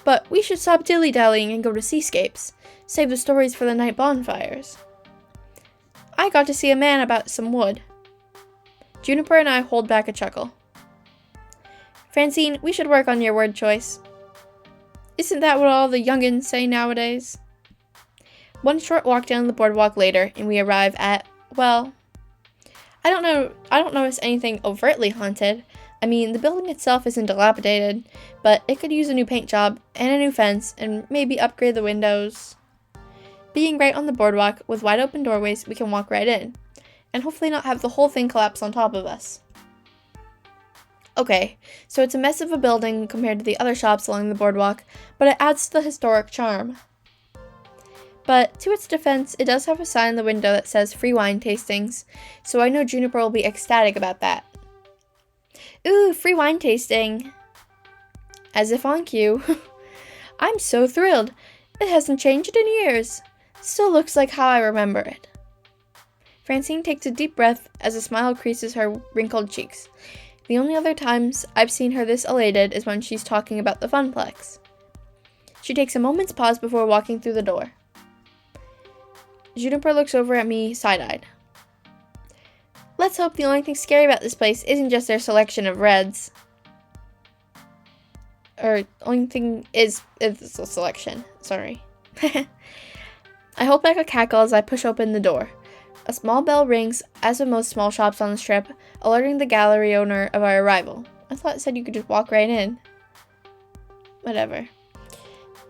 But we should stop dilly-dallying and go to seascapes. Save the stories for the night bonfires. I got to see a man about some wood. Juniper and I hold back a chuckle. Francine, we should work on your word choice. Isn't that what all the youngins say nowadays? One short walk down the boardwalk later, and we arrive at, well, I don't notice anything overtly haunted. I mean, the building itself isn't dilapidated, but it could use a new paint job, and a new fence, and maybe upgrade the windows. Being right on the boardwalk, with wide open doorways, we can walk right in, and hopefully not have the whole thing collapse on top of us. Okay, so it's a mess of a building compared to the other shops along the boardwalk, but it adds to the historic charm. But, to its defense, it does have a sign in the window that says free wine tastings, so I know Juniper will be ecstatic about that. Ooh, free wine tasting. As if on cue. I'm so thrilled. It hasn't changed in years. Still looks like how I remember it. Francine takes a deep breath as a smile creases her wrinkled cheeks. The only other times I've seen her this elated is when she's talking about the Funplex. She takes a moment's pause before walking through the door. Juniper looks over at me side-eyed. Let's hope the only thing scary about this place isn't just their selection of reds. Or, only thing is a selection. Sorry. I hold back a cackle as I push open the door. A small bell rings, as with most small shops on the strip, alerting the gallery owner of our arrival. I thought it said you could just walk right in. Whatever.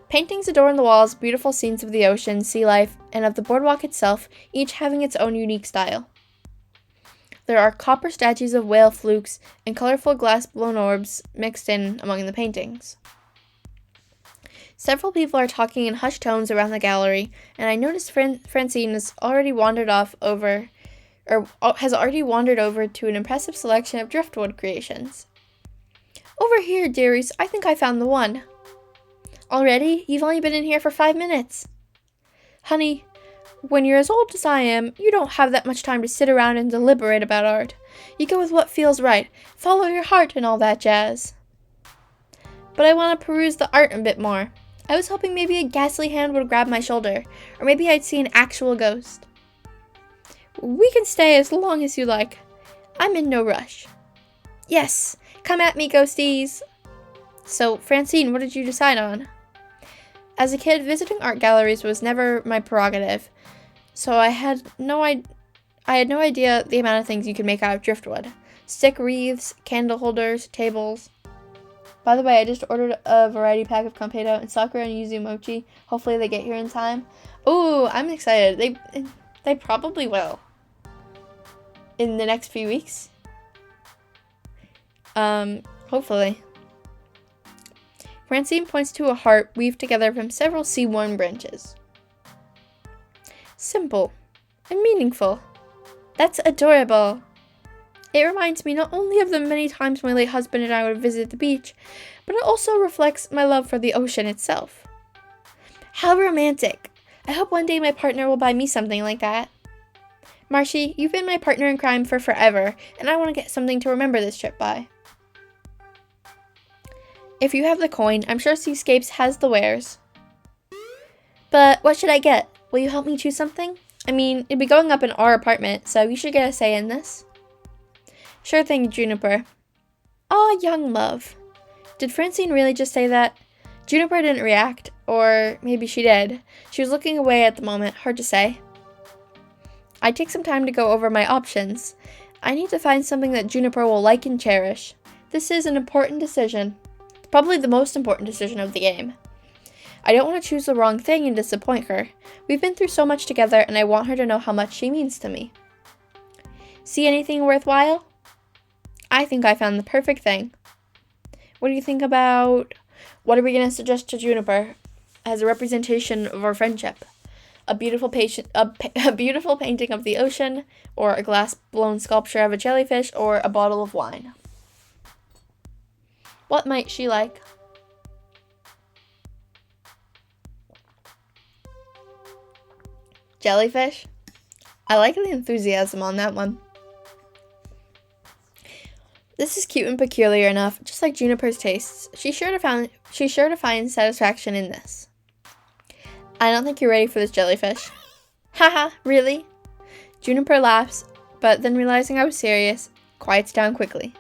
Paintings adorn the walls, beautiful scenes of the ocean, sea life, and of the boardwalk itself, each having its own unique style. There are copper statues of whale flukes and colorful glass-blown orbs mixed in among the paintings. Several people are talking in hushed tones around the gallery, and I notice Francine has already wandered over to an impressive selection of driftwood creations. Over here, dearies, I think I found the one. Already? You've only been in here for 5 minutes. Honey, when you're as old as I am, you don't have that much time to sit around and deliberate about art. You go with what feels right, follow your heart and all that jazz. But I want to peruse the art a bit more. I was hoping maybe a ghastly hand would grab my shoulder, or maybe I'd see an actual ghost. We can stay as long as you like. I'm in no rush. Yes, come at me, ghosties. So, Francine, what did you decide on? As a kid, visiting art galleries was never my prerogative, so I had no idea the amount of things you could make out of driftwood. Stick wreaths, candle holders, tables. By the way, I just ordered a variety pack of Kampedo and Sakura and Yuzu Mochi. Hopefully they get here in time. Ooh, I'm excited. They probably will. In the next few weeks. Hopefully. Francine points to a heart weaved together from several C1 branches. Simple and meaningful. That's adorable. It reminds me not only of the many times my late husband and I would visit the beach, but it also reflects my love for the ocean itself. How romantic. I hope one day my partner will buy me something like that. Marshy, you've been my partner in crime for forever, and I want to get something to remember this trip by. If you have the coin, I'm sure Seascapes has the wares. But what should I get? Will you help me choose something? I mean, it'd be going up in our apartment, so you should get a say in this. Sure thing, Juniper. Aw, young love. Did Francine really just say that? Juniper didn't react, or maybe she did. She was looking away at the moment, hard to say. I take some time to go over my options. I need to find something that Juniper will like and cherish. This is an important decision. Probably the most important decision of the game. I don't want to choose the wrong thing and disappoint her. We've been through so much together, and I want her to know how much she means to me. See anything worthwhile? I think I found the perfect thing. What do you think about... What are we going to suggest to Juniper as a representation of our friendship? A beautiful beautiful painting of the ocean, or a glass-blown sculpture of a jellyfish, or a bottle of wine? What might she like? Jellyfish? I like the enthusiasm on that one. This is cute and peculiar enough, just like Juniper's tastes. She's sure to find satisfaction in this. I don't think you're ready for this jellyfish. Haha, really? Juniper laughs, but then realizing I was serious, quiets down quickly.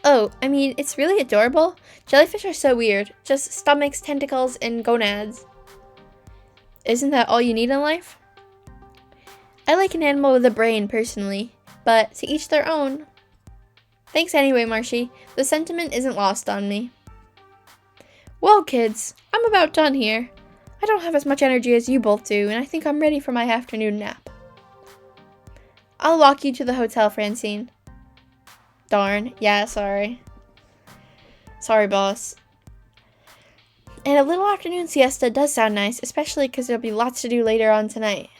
Oh, I mean, it's really adorable. Jellyfish are so weird. Just stomachs, tentacles, and gonads. Isn't that all you need in life? I like an animal with a brain, personally, but to each their own. Thanks anyway, Marshy. The sentiment isn't lost on me. Well, kids, I'm about done here. I don't have as much energy as you both do, and I think I'm ready for my afternoon nap. I'll walk you to the hotel, Francine. Darn. Yeah, sorry. Sorry, boss. And a little afternoon siesta does sound nice, especially because there'll be lots to do later on tonight.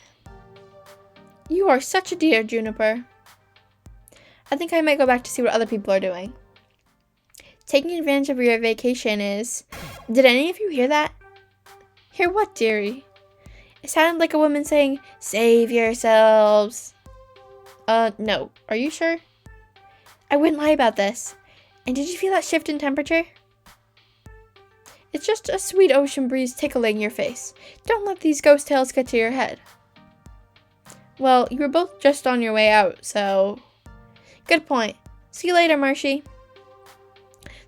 You are such a dear, Juniper. I think I might go back to see what other people are doing. Taking advantage of your vacation is... Did any of you hear that? Hear what, dearie? It sounded like a woman saying, "Save yourselves." No. Are you sure? I wouldn't lie about this. And did you feel that shift in temperature? It's just a sweet ocean breeze tickling your face. Don't let these ghost tales get to your head. Well, you were both just on your way out, so... Good point. See you later, Marshy.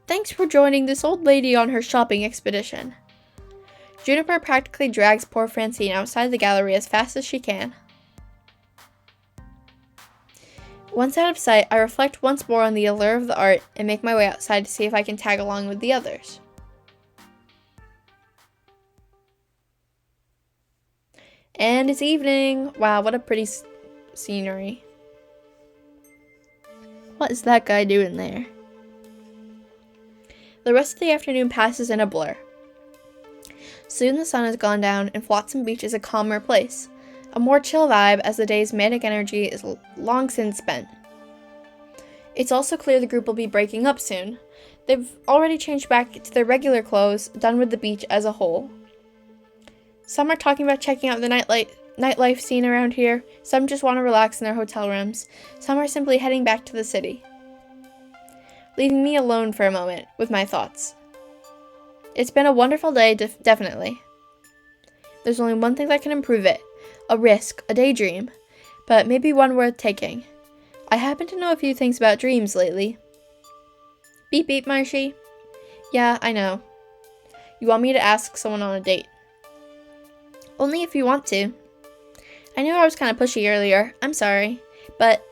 Thanks for joining this old lady on her shopping expedition. Juniper practically drags poor Francine outside the gallery as fast as she can. Once out of sight, I reflect once more on the allure of the art and make my way outside to see if I can tag along with the others. And it's evening. Wow, what a pretty scenery. What is that guy doing there? The rest of the afternoon passes in a blur. Soon the sun has gone down and Flotsam Beach is a calmer place. A more chill vibe as the day's manic energy is long since spent. It's also clear the group will be breaking up soon. They've already changed back to their regular clothes, done with the beach as a whole. Some are talking about checking out the nightlife scene around here, some just want to relax in their hotel rooms, some are simply heading back to the city. Leaving me alone for a moment with my thoughts. It's been a wonderful day, definitely. There's only one thing that can improve it. A risk, a daydream, but maybe one worth taking. I happen to know a few things about dreams lately. Beep beep, Marshy. Yeah, I know. You want me to ask someone on a date? Only if you want to. I knew I was kind of pushy earlier, I'm sorry. But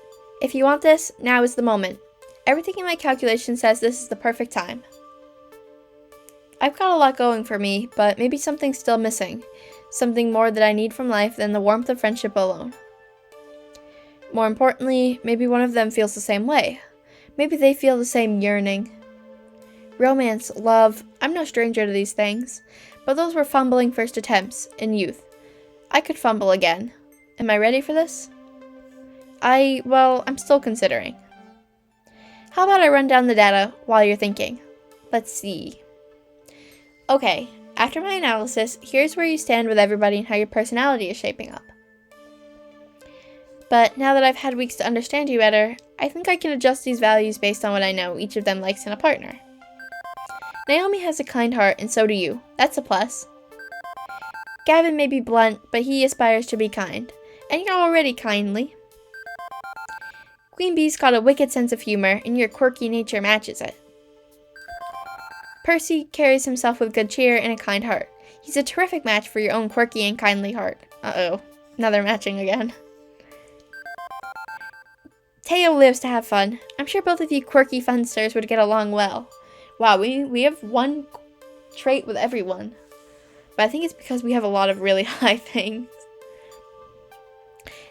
if you want this, now is the moment. Everything in my calculation says this is the perfect time. I've got a lot going for me, but maybe something's still missing. something more that I need from life than the warmth of friendship alone. More importantly, maybe one of them feels the same way. Maybe they feel the same yearning. Romance, love, I'm no stranger to these things, but those were fumbling first attempts in youth. I could fumble again. Am I ready for this? I'm still considering. How about I run down the data while you're thinking? Let's see. Okay, after my analysis, here's where you stand with everybody and how your personality is shaping up. But now that I've had weeks to understand you better, I think I can adjust these values based on what I know each of them likes in a partner. Naomi has a kind heart, and so do you. That's a plus. Gavin may be blunt, but he aspires to be kind. And you're already kindly. Queen Bee's got a wicked sense of humor, and your quirky nature matches it. Percy carries himself with good cheer and a kind heart. He's a terrific match for your own quirky and kindly heart. Uh-oh. Now they're matching again. Teo lives to have fun. I'm sure both of you quirky funsters would get along well. Wow, we have one trait with everyone. But I think it's because we have a lot of really high things.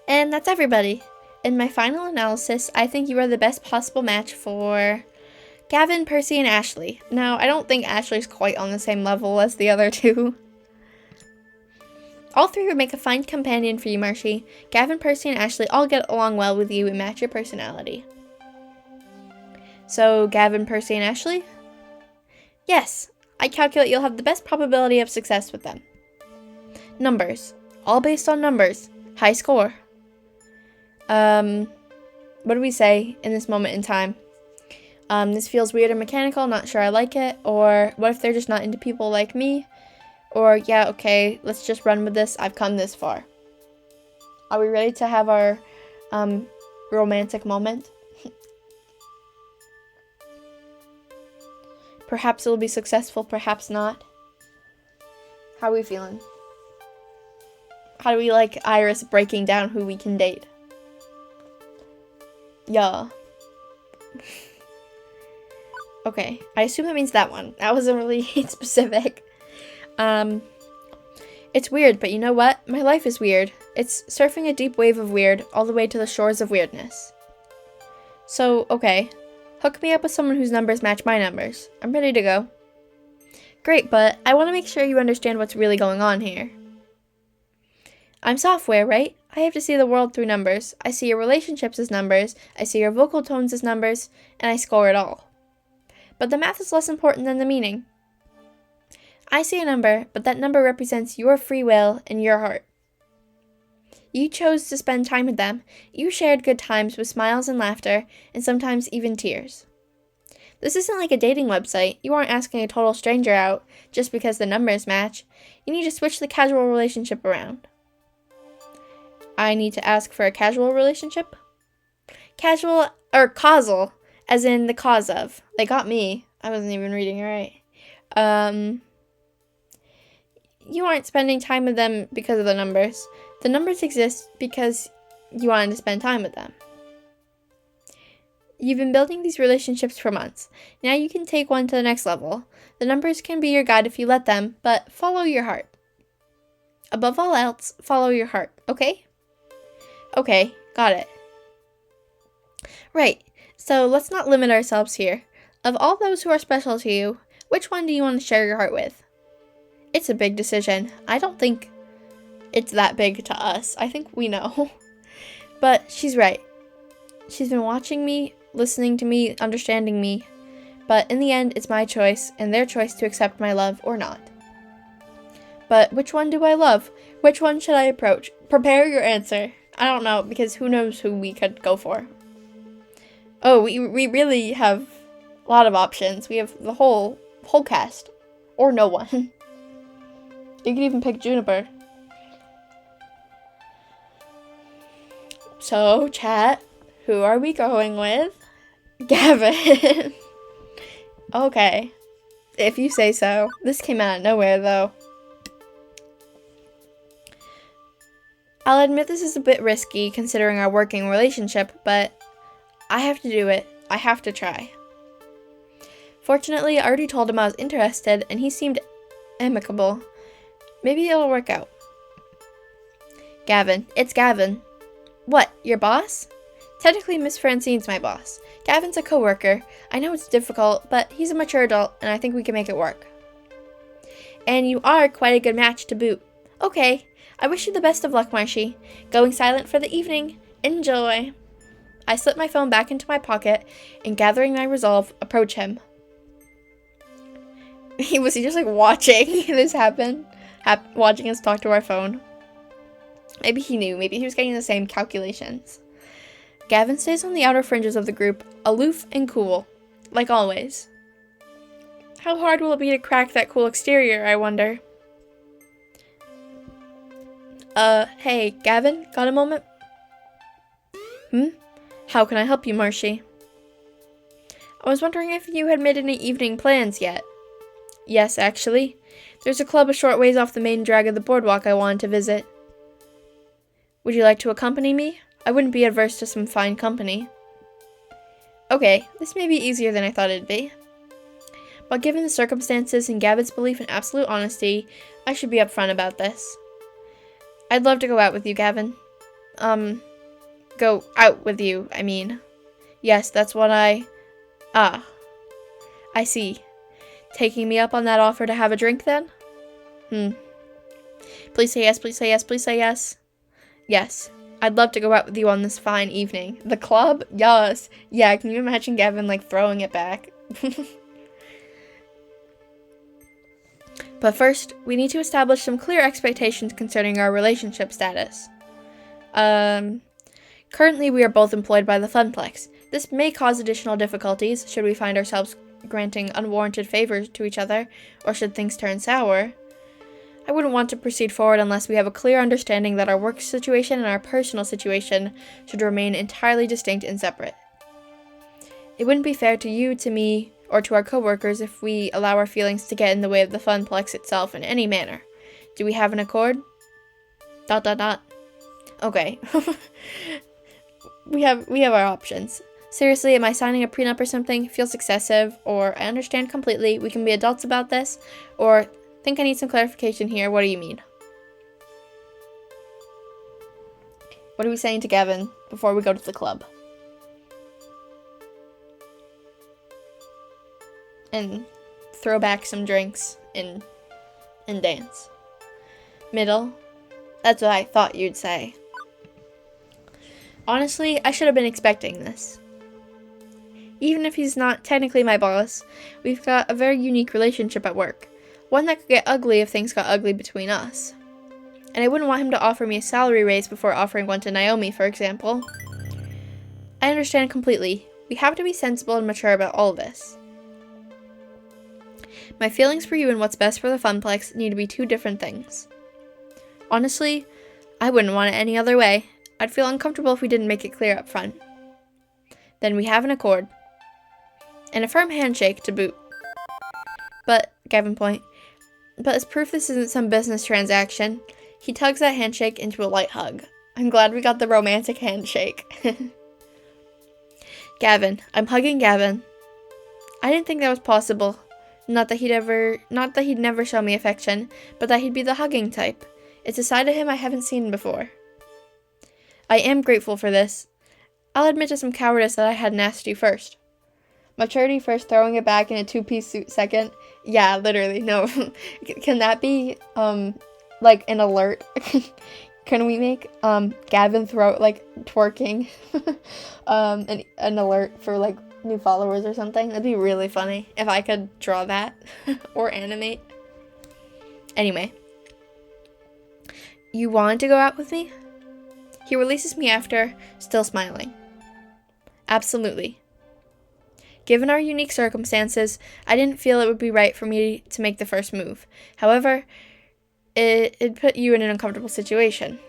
And that's everybody. In my final analysis, I think you are the best possible match for Gavin, Percy, and Ashley. Now, I don't think Ashley's quite on the same level as the other two. All three would make a fine companion for you, Marshy. Gavin, Percy, and Ashley all get along well with you and match your personality. So, Gavin, Percy, and Ashley? Yes, I calculate you'll have the best probability of success with them. Numbers. All based on numbers. High score. What do we say in this moment in time? This feels weird or mechanical, not sure I like it. Or, what if they're just not into people like me? Or, yeah, okay, let's just run with this. I've come this far. Are we ready to have our, romantic moment? Perhaps it will be successful, perhaps not. How are we feeling? How do we like Iris breaking down who we can date? Yeah. Okay, I assume that means that one. That wasn't really specific. It's weird, but you know what? My life is weird. It's surfing a deep wave of weird all the way to the shores of weirdness. So, okay. Hook me up with someone whose numbers match my numbers. I'm ready to go. Great, but I want to make sure you understand what's really going on here. I'm software, right? I have to see the world through numbers. I see your relationships as numbers, I see your vocal tones as numbers, and I score it all. But the math is less important than the meaning. I see a number, but that number represents your free will and your heart. You chose to spend time with them. You shared good times with smiles and laughter, and sometimes even tears. This isn't like a dating website. You aren't asking a total stranger out just because the numbers match. You need to switch the casual relationship around. I need to ask for a casual relationship? Casual, or causal, as in the cause of. They got me. I wasn't even reading it right. You aren't spending time with them because of the numbers. The numbers exist because you wanted to spend time with them. You've been building these relationships for months. Now you can take one to the next level. The numbers can be your guide if you let them, but follow your heart. Above all else, follow your heart, okay? Okay, got it. Right, so let's not limit ourselves here. Of all those who are special to you, which one do you want to share your heart with? It's a big decision. I don't think it's that big to us. I think we know. But she's right. She's been watching me, listening to me, understanding me. But in the end, it's my choice and their choice to accept my love or not. But which one do I love? Which one should I approach? Prepare your answer. I don't know, because who knows who we could go for. Oh, we really have a lot of options. We have the whole cast. Or no one. You could even pick Juniper. So, chat, who are we going with? Gavin. Okay. If you say so. This came out of nowhere, though. I'll admit this is a bit risky, considering our working relationship, but I have to do it. I have to try. Fortunately, I already told him I was interested, and he seemed amicable. Maybe it'll work out. Gavin. It's Gavin. What, your boss? Technically, Miss Francine's my boss. Gavin's a coworker. I know it's difficult, but he's a mature adult, and I think we can make it work. And you are quite a good match to boot. Okay, I wish you the best of luck, Marshy. Going silent for the evening. Enjoy. I slip my phone back into my pocket, and gathering my resolve, approach him. Was he just like watching this happen? Watching us talk to our phone? Maybe he knew. Maybe he was getting the same calculations. Gavin stays on the outer fringes of the group, aloof and cool, like always. How hard will it be to crack that cool exterior, I wonder? Hey, Gavin, got a moment? How can I help you, Marshy? I was wondering if you had made any evening plans yet. Yes, actually. There's a club a short ways off the main drag of the boardwalk I wanted to visit. Would you like to accompany me? I wouldn't be adverse to some fine company. Okay, this may be easier than I thought it'd be. But given the circumstances and Gavin's belief in absolute honesty, I should be upfront about this. I'd love to go out with you, Gavin. Go out with you, I mean. Yes, that's what I see. Taking me up on that offer to have a drink, then? Please say yes, please say yes, please say yes. Yes, I'd love to go out with you on this fine evening. The club? Yes. Yeah, can you imagine Gavin, like, throwing it back? But first, we need to establish some clear expectations concerning our relationship status. Currently we are both employed by the Funplex. This may cause additional difficulties should we find ourselves granting unwarranted favors to each other, or should things turn sour. I wouldn't want to proceed forward unless we have a clear understanding that our work situation and our personal situation should remain entirely distinct and separate. It wouldn't be fair to you, to me, or to our coworkers if we allow our feelings to get in the way of the Funplex itself in any manner. Do we have an accord? ... Okay. We have our options. Seriously, am I signing a prenup or something? Feels excessive, or I understand completely, we can be adults about this, or think I need some clarification here, what do you mean? What are we saying to Gavin before we go to the club? And throw back some drinks and dance. Middle? That's what I thought you'd say. Honestly, I should have been expecting this. Even if he's not technically my boss, we've got a very unique relationship at work. One that could get ugly if things got ugly between us. And I wouldn't want him to offer me a salary raise before offering one to Naomi, for example. I understand completely. We have to be sensible and mature about all this. My feelings for you and what's best for the Funplex need to be two different things. Honestly, I wouldn't want it any other way. I'd feel uncomfortable if we didn't make it clear up front. Then we have an accord. And a firm handshake to boot. But, Gavin point, but as proof this isn't some business transaction, he tugs that handshake into a light hug. I'm glad we got the romantic handshake. Gavin, I'm hugging Gavin. I didn't think that was possible. Not that he'd never show me affection, but that he'd be the hugging type. It's a side of him I haven't seen before. I am grateful for this. I'll admit to some cowardice that I hadn't asked you first. Maturity first, throwing it back in a two-piece suit second. Yeah, literally, no. Can that be, like, an alert? Can we make, Gavin twerking, an alert for, like, new followers or something? That'd be really funny if I could draw that or animate. Anyway. You wanted to go out with me? He releases me after, still smiling. Absolutely. Given our unique circumstances, I didn't feel it would be right for me to make the first move. However, it'd put you in an uncomfortable situation.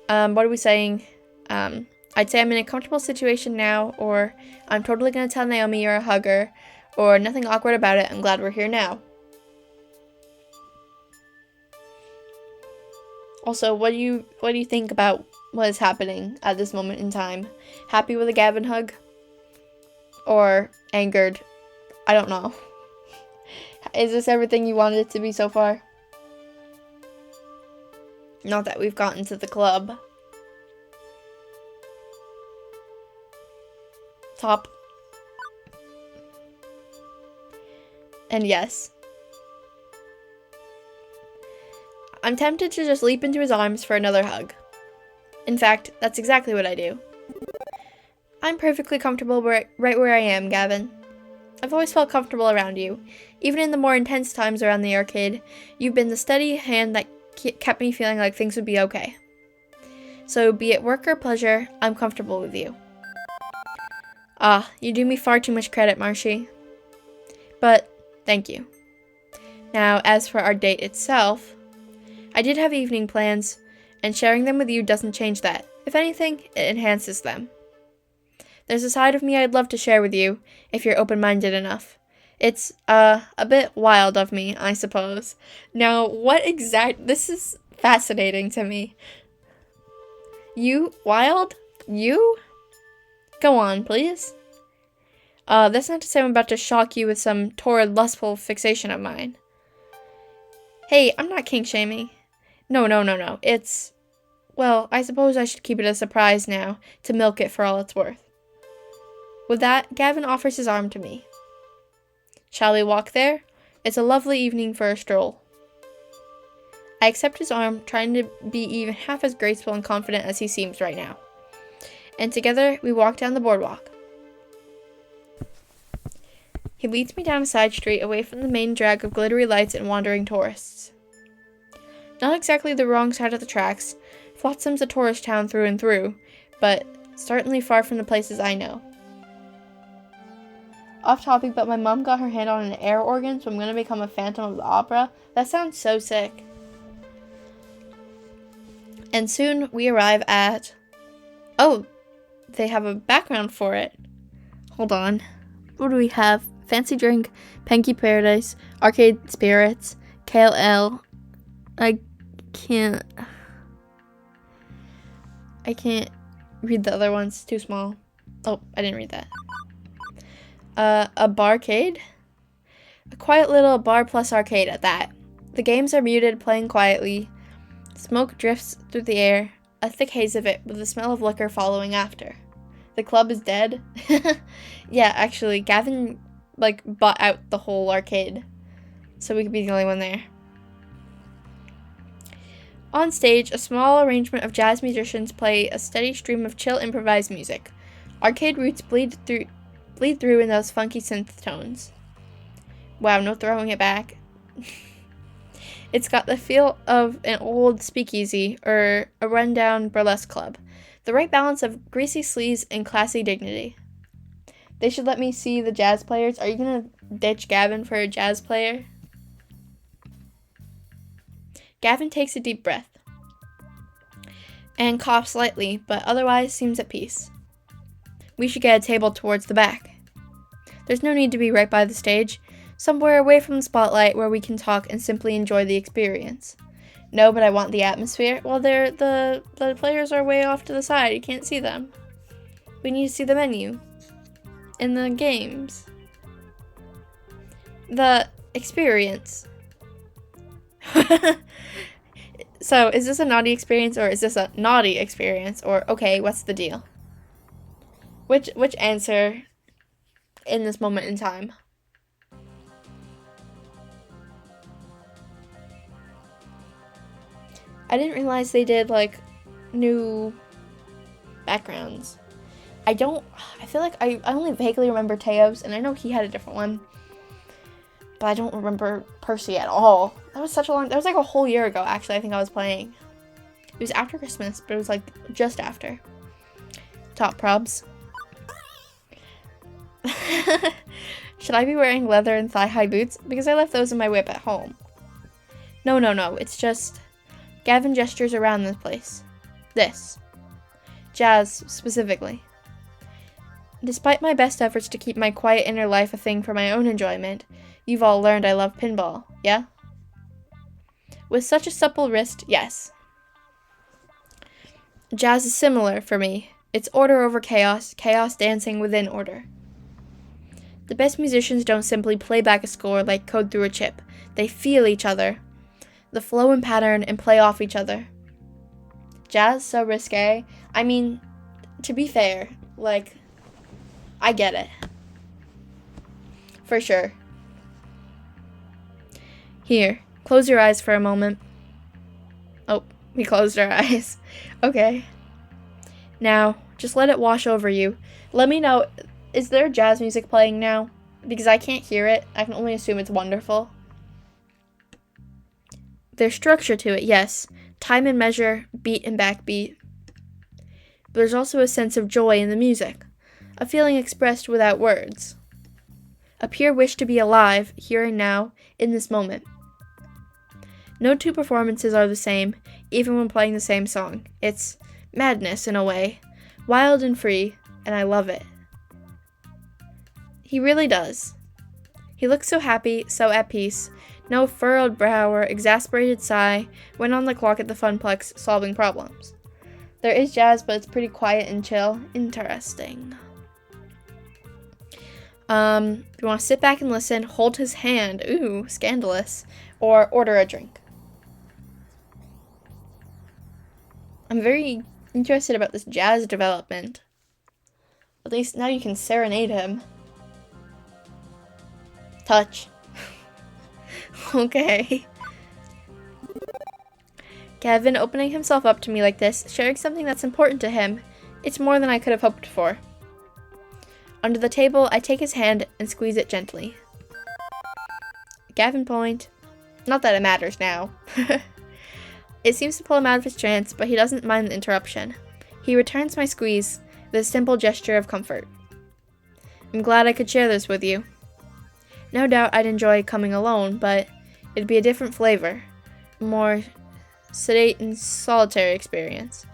What are we saying? I'd say I'm in a comfortable situation now, or I'm totally gonna tell Naomi you're a hugger, or nothing awkward about it, I'm glad we're here now. Also, what do you think about what is happening at this moment in time? Happy with a Gavin hug? Or angered? I don't know. Is this everything you wanted it to be so far? Not that we've gotten to the club. Top. And yes. I'm tempted to just leap into his arms for another hug. In fact, that's exactly what I do. I'm perfectly comfortable right where I am, Gavin. I've always felt comfortable around you. Even in the more intense times around the arcade, you've been the steady hand that kept me feeling like things would be okay. So, be it work or pleasure, I'm comfortable with you. Ah, you do me far too much credit, Marshy. But, thank you. Now, as for our date itself, I did have evening plans, and sharing them with you doesn't change that. If anything, it enhances them. There's a side of me I'd love to share with you, if you're open-minded enough. It's, a bit wild of me, I suppose. Now, this is fascinating to me. You? Wild? You? Go on, please. That's not to say I'm about to shock you with some torrid, lustful fixation of mine. Hey, I'm not kink-shaming. No. It's... Well, I suppose I should keep it a surprise now, to milk it for all it's worth. With that, Gavin offers his arm to me. Shall we walk there? It's a lovely evening for a stroll. I accept his arm, trying to be even half as graceful and confident as he seems right now. And together, we walk down the boardwalk. He leads me down a side street away from the main drag of glittery lights and wandering tourists. Not exactly the wrong side of the tracks. Flotsam's a tourist town through and through, but certainly far from the places I know. Off topic, but my mom got her hand on an air organ, so I'm gonna become a Phantom of the Opera. That sounds so sick. And soon we arrive at... Oh, they have a background for it. Hold on. What do we have? Fancy Drink, Panky Paradise, Arcade Spirits, KLL. I can't read the other ones. Too small. Oh, I didn't read that. A barcade? A quiet little bar plus arcade at that. The games are muted, playing quietly. Smoke drifts through the air, a thick haze of it, with the smell of liquor following after. The club is dead. Yeah, actually, Gavin, bought out the whole arcade, so we could be the only one there. On stage, a small arrangement of jazz musicians play a steady stream of chill improvised music. Arcade roots bleed through in those funky synth tones. Wow, no throwing it back. It's got the feel of an old speakeasy or a rundown burlesque club. The right balance of greasy sleaze and classy dignity. They should let me see the jazz players. Are you gonna ditch Gavin for a jazz player? Gavin takes a deep breath and coughs slightly, but otherwise seems at peace. We should get a table towards the back. There's no need to be right by the stage, somewhere away from the spotlight where we can talk and simply enjoy the experience. No, but I want the atmosphere. Well, the players are way off to the side. You can't see them. We need to see the menu. And the games. The experience. So, is this a naughty experience or is this a naughty experience? Or, okay, what's the deal? Which answer in this moment in time? I didn't realize they did, new backgrounds. I feel like I only vaguely remember Teo's, and I know he had a different one. But I don't remember Percy at all. That was a whole year ago, actually, I think I was playing. It was after Christmas, but it was, just after. Top probs. Should I be wearing leather and thigh-high boots? Because I left those in my whip at home. No, it's just... Gavin gestures around this place. This. Jazz, specifically. Despite my best efforts to keep my quiet inner life a thing for my own enjoyment, you've all learned I love pinball, yeah? With such a supple wrist, yes. Jazz is similar for me. It's order over chaos, chaos dancing within order. The best musicians don't simply play back a score like code through a chip. They feel each other. The flow and pattern and play off each other. jazz so risque. I mean, to be fair, like, I get it. For sure. Here, close your eyes for a moment. Oh, we closed our eyes. Okay. Now, just let it wash over you. Let me know, is there jazz music playing now? Because I can't hear it. I can only assume it's wonderful. There's structure to it, yes. Time and measure, beat and backbeat. But there's also a sense of joy in the music. A feeling expressed without words. A pure wish to be alive, here and now, in this moment. No two performances are the same, even when playing the same song. It's madness, in a way. Wild and free, and I love it. He really does. He looks so happy, so at peace. No furrowed brow or exasperated sigh when on the clock at the Funplex solving problems. There is jazz, but it's pretty quiet and chill. Interesting. You want to sit back and listen, hold his hand, ooh, scandalous, or order a drink. I'm very interested about this jazz development. At least now you can serenade him. Touch. Okay. Gavin opening himself up to me like this, sharing something that's important to him. It's more than I could have hoped for. Under the table, I take his hand and squeeze it gently. Gavin point. Not that it matters now. It seems to pull him out of his trance, but he doesn't mind the interruption. He returns my squeeze with a simple gesture of comfort. I'm glad I could share this with you. No doubt I'd enjoy coming alone, but it'd be a different flavor. A more sedate and solitary experience.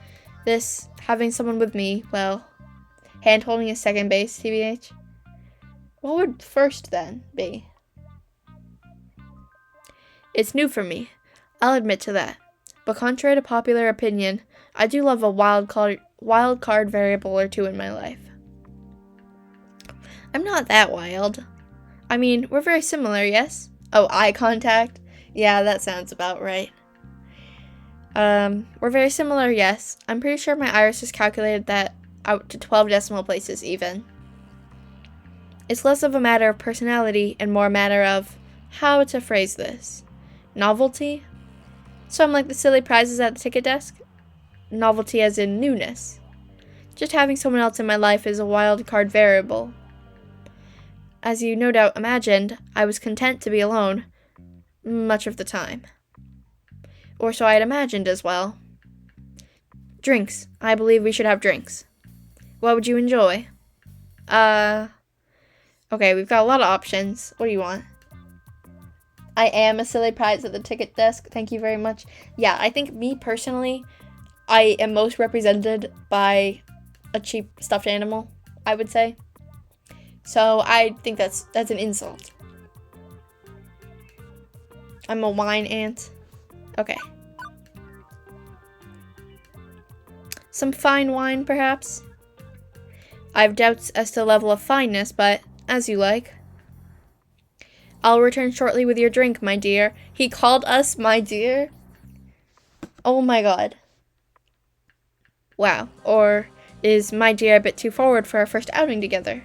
This, having someone with me, well, hand-holding is second base, TBH. What would first, then, be? It's new for me. I'll admit to that. But contrary to popular opinion, I do love a wild card variable or two in my life. I'm not that wild. I mean, we're very similar, yes? Oh, eye contact? Yeah, that sounds about right. We're very similar, yes. I'm pretty sure my iris has calculated that out to 12 decimal places even. It's less of a matter of personality and more a matter of how to phrase this. Novelty? So I'm like the silly prizes at the ticket desk? Novelty as in newness. Just having someone else in my life is a wild card variable. As you no doubt imagined, I was content to be alone much of the time. Or so I had imagined as well. Drinks. I believe we should have drinks. What would you enjoy? Okay, we've got a lot of options. What do you want? I am a silly prize at the ticket desk. Thank you very much. Yeah, I think me personally, I am most represented by a cheap stuffed animal, I would say. So I think that's an insult. I'm a wine ant. Okay. Some fine wine, perhaps? I have doubts as to the level of fineness, but as you like. I'll return shortly with your drink, my dear. He called us my dear? Oh my god. Wow. Or is my dear a bit too forward for our first outing together?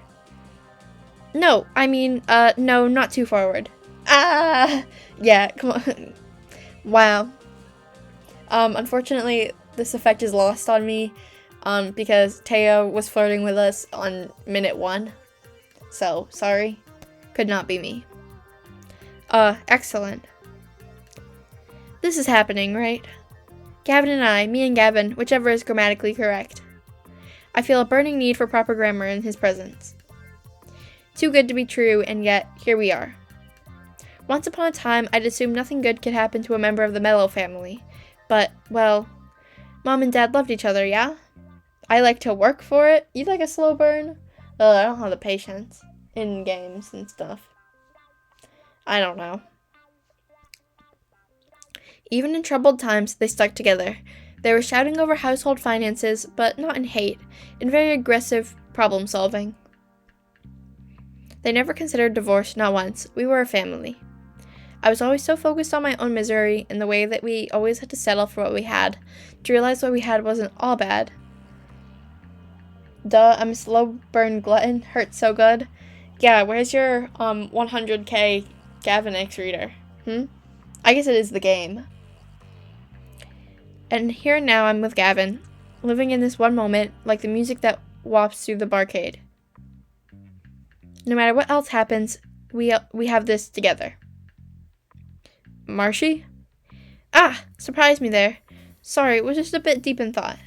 No, I mean, no, not too forward. Yeah, come on. Wow. Unfortunately, this effect is lost on me, because Teo was flirting with us on minute 1. So, sorry. Could not be me. Excellent. This is happening, right? Gavin and I, me and Gavin, whichever is grammatically correct. I feel a burning need for proper grammar in his presence. Too good to be true, and yet, here we are. Once upon a time, I'd assumed nothing good could happen to a member of the Mello family. But, well, Mom and Dad loved each other, yeah? I like to work for it. You like a slow burn? I don't have the patience. In games and stuff. I don't know. Even in troubled times, they stuck together. They were shouting over household finances, but not in hate, in very aggressive problem solving. They never considered divorce, not once. We were a family. I was always so focused on my own misery and the way that we always had to settle for what we had, to realize what we had wasn't all bad. Duh, I'm a slow burn glutton. Hurts so good. Yeah, where's your 100k Gavin X reader? I guess it is the game. And here and now I'm with Gavin, living in this one moment like the music that wafts through the barcade. No matter what else happens, we have this together. Marshy? Ah, surprised me there. Sorry, was just a bit deep in thought.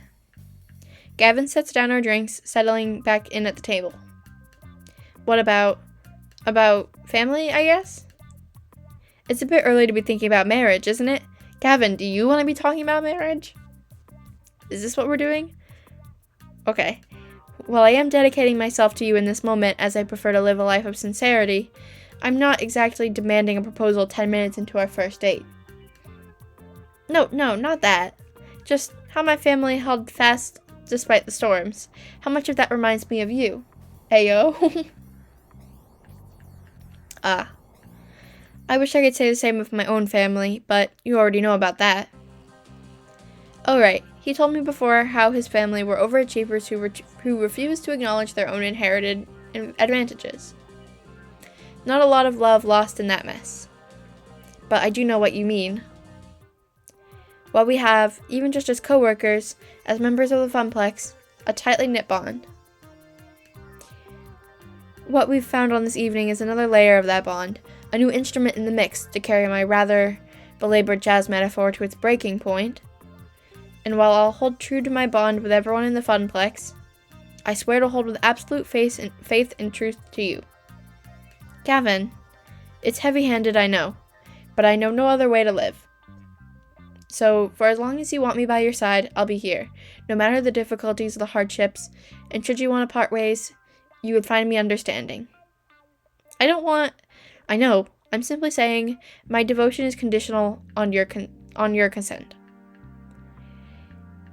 Gavin sets down our drinks, settling back in at the table. What about family, I guess? It's a bit early to be thinking about marriage, isn't it? Gavin, do you want to be talking about marriage? Is this what we're doing? Okay. While I am dedicating myself to you in this moment as I prefer to live a life of sincerity, I'm not exactly demanding a proposal 10 minutes into our first date. No, not that. Just how my family held fast despite the storms. How much of that reminds me of you? Ayo. I wish I could say the same of my own family, but you already know about that. Oh right, he told me before how his family were overachievers who refused to acknowledge their own inherited advantages. Not a lot of love lost in that mess. But I do know what you mean. While we have, even just as co-workers, as members of the Funplex, a tightly knit bond. What we've found on this evening is another layer of that bond, a new instrument in the mix to carry my rather belabored jazz metaphor to its breaking point. And while I'll hold true to my bond with everyone in the Funplex, I swear to hold with absolute faith and truth to you. Gavin, it's heavy-handed, I know, but I know no other way to live. So, for as long as you want me by your side, I'll be here, no matter the difficulties or the hardships, and should you want to part ways, you would find me understanding. I know, I'm simply saying, my devotion is conditional on your consent.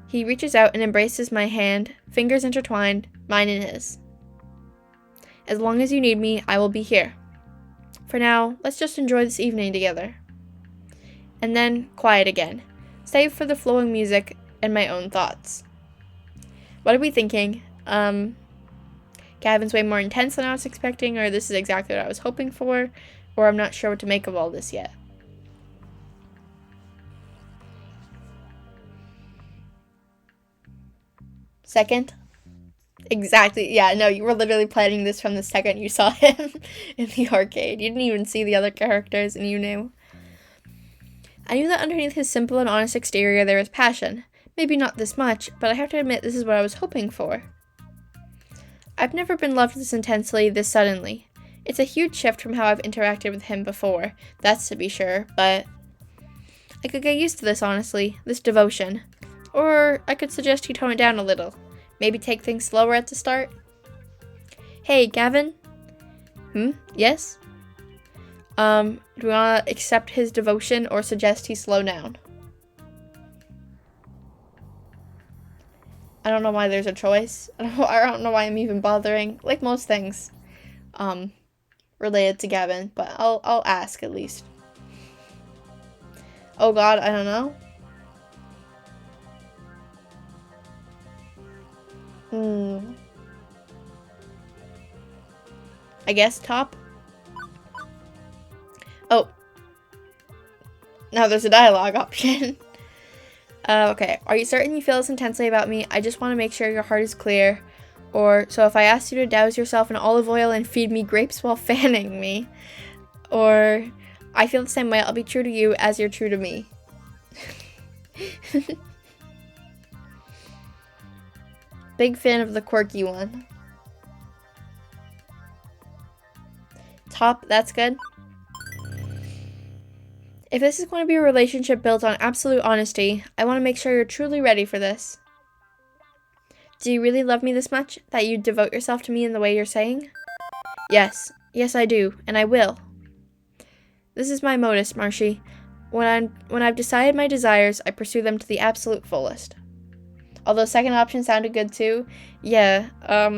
He reaches out and embraces my hand, fingers intertwined, mine in his. As long as you need me, I will be here. For now, let's just enjoy this evening together. And then, quiet again, save for the flowing music and my own thoughts. What are we thinking? Gavin's way more intense than I was expecting, or this is exactly what I was hoping for, or I'm not sure what to make of all this yet. Second? Exactly. Yeah, no, you were literally planning this from the second you saw him in the arcade. You didn't even see the other characters, and you knew. I knew that underneath his simple and honest exterior there was passion. Maybe not this much, but I have to admit this is what I was hoping for. I've never been loved this intensely, this suddenly. It's a huge shift from how I've interacted with him before, that's to be sure, but I could get used to this, honestly, this devotion. Or I could suggest he tone it down a little. Maybe take things slower at the start. Hey, Gavin? Yes? Do we want to accept his devotion or suggest he slow down? I don't know why there's a choice. I don't know why I'm even bothering. Like most things, related to Gavin, but I'll ask at least. Oh God, I don't know. I guess top. Oh. Now there's a dialogue option. Okay. Are you certain you feel this intensely about me? I just want to make sure your heart is clear. Or, so if I asked you to douse yourself in olive oil and feed me grapes while fanning me. Or, I feel the same way. I'll be true to you as you're true to me. Big fan of the quirky one. Top, that's good. If this is going to be a relationship built on absolute honesty, I want to make sure you're truly ready for this. Do you really love me this much, that you'd devote yourself to me in the way you're saying? Yes. Yes, I do, and I will. This is my modus, Marshy. When I've decided my desires, I pursue them to the absolute fullest. Although second option sounded good too. Yeah, I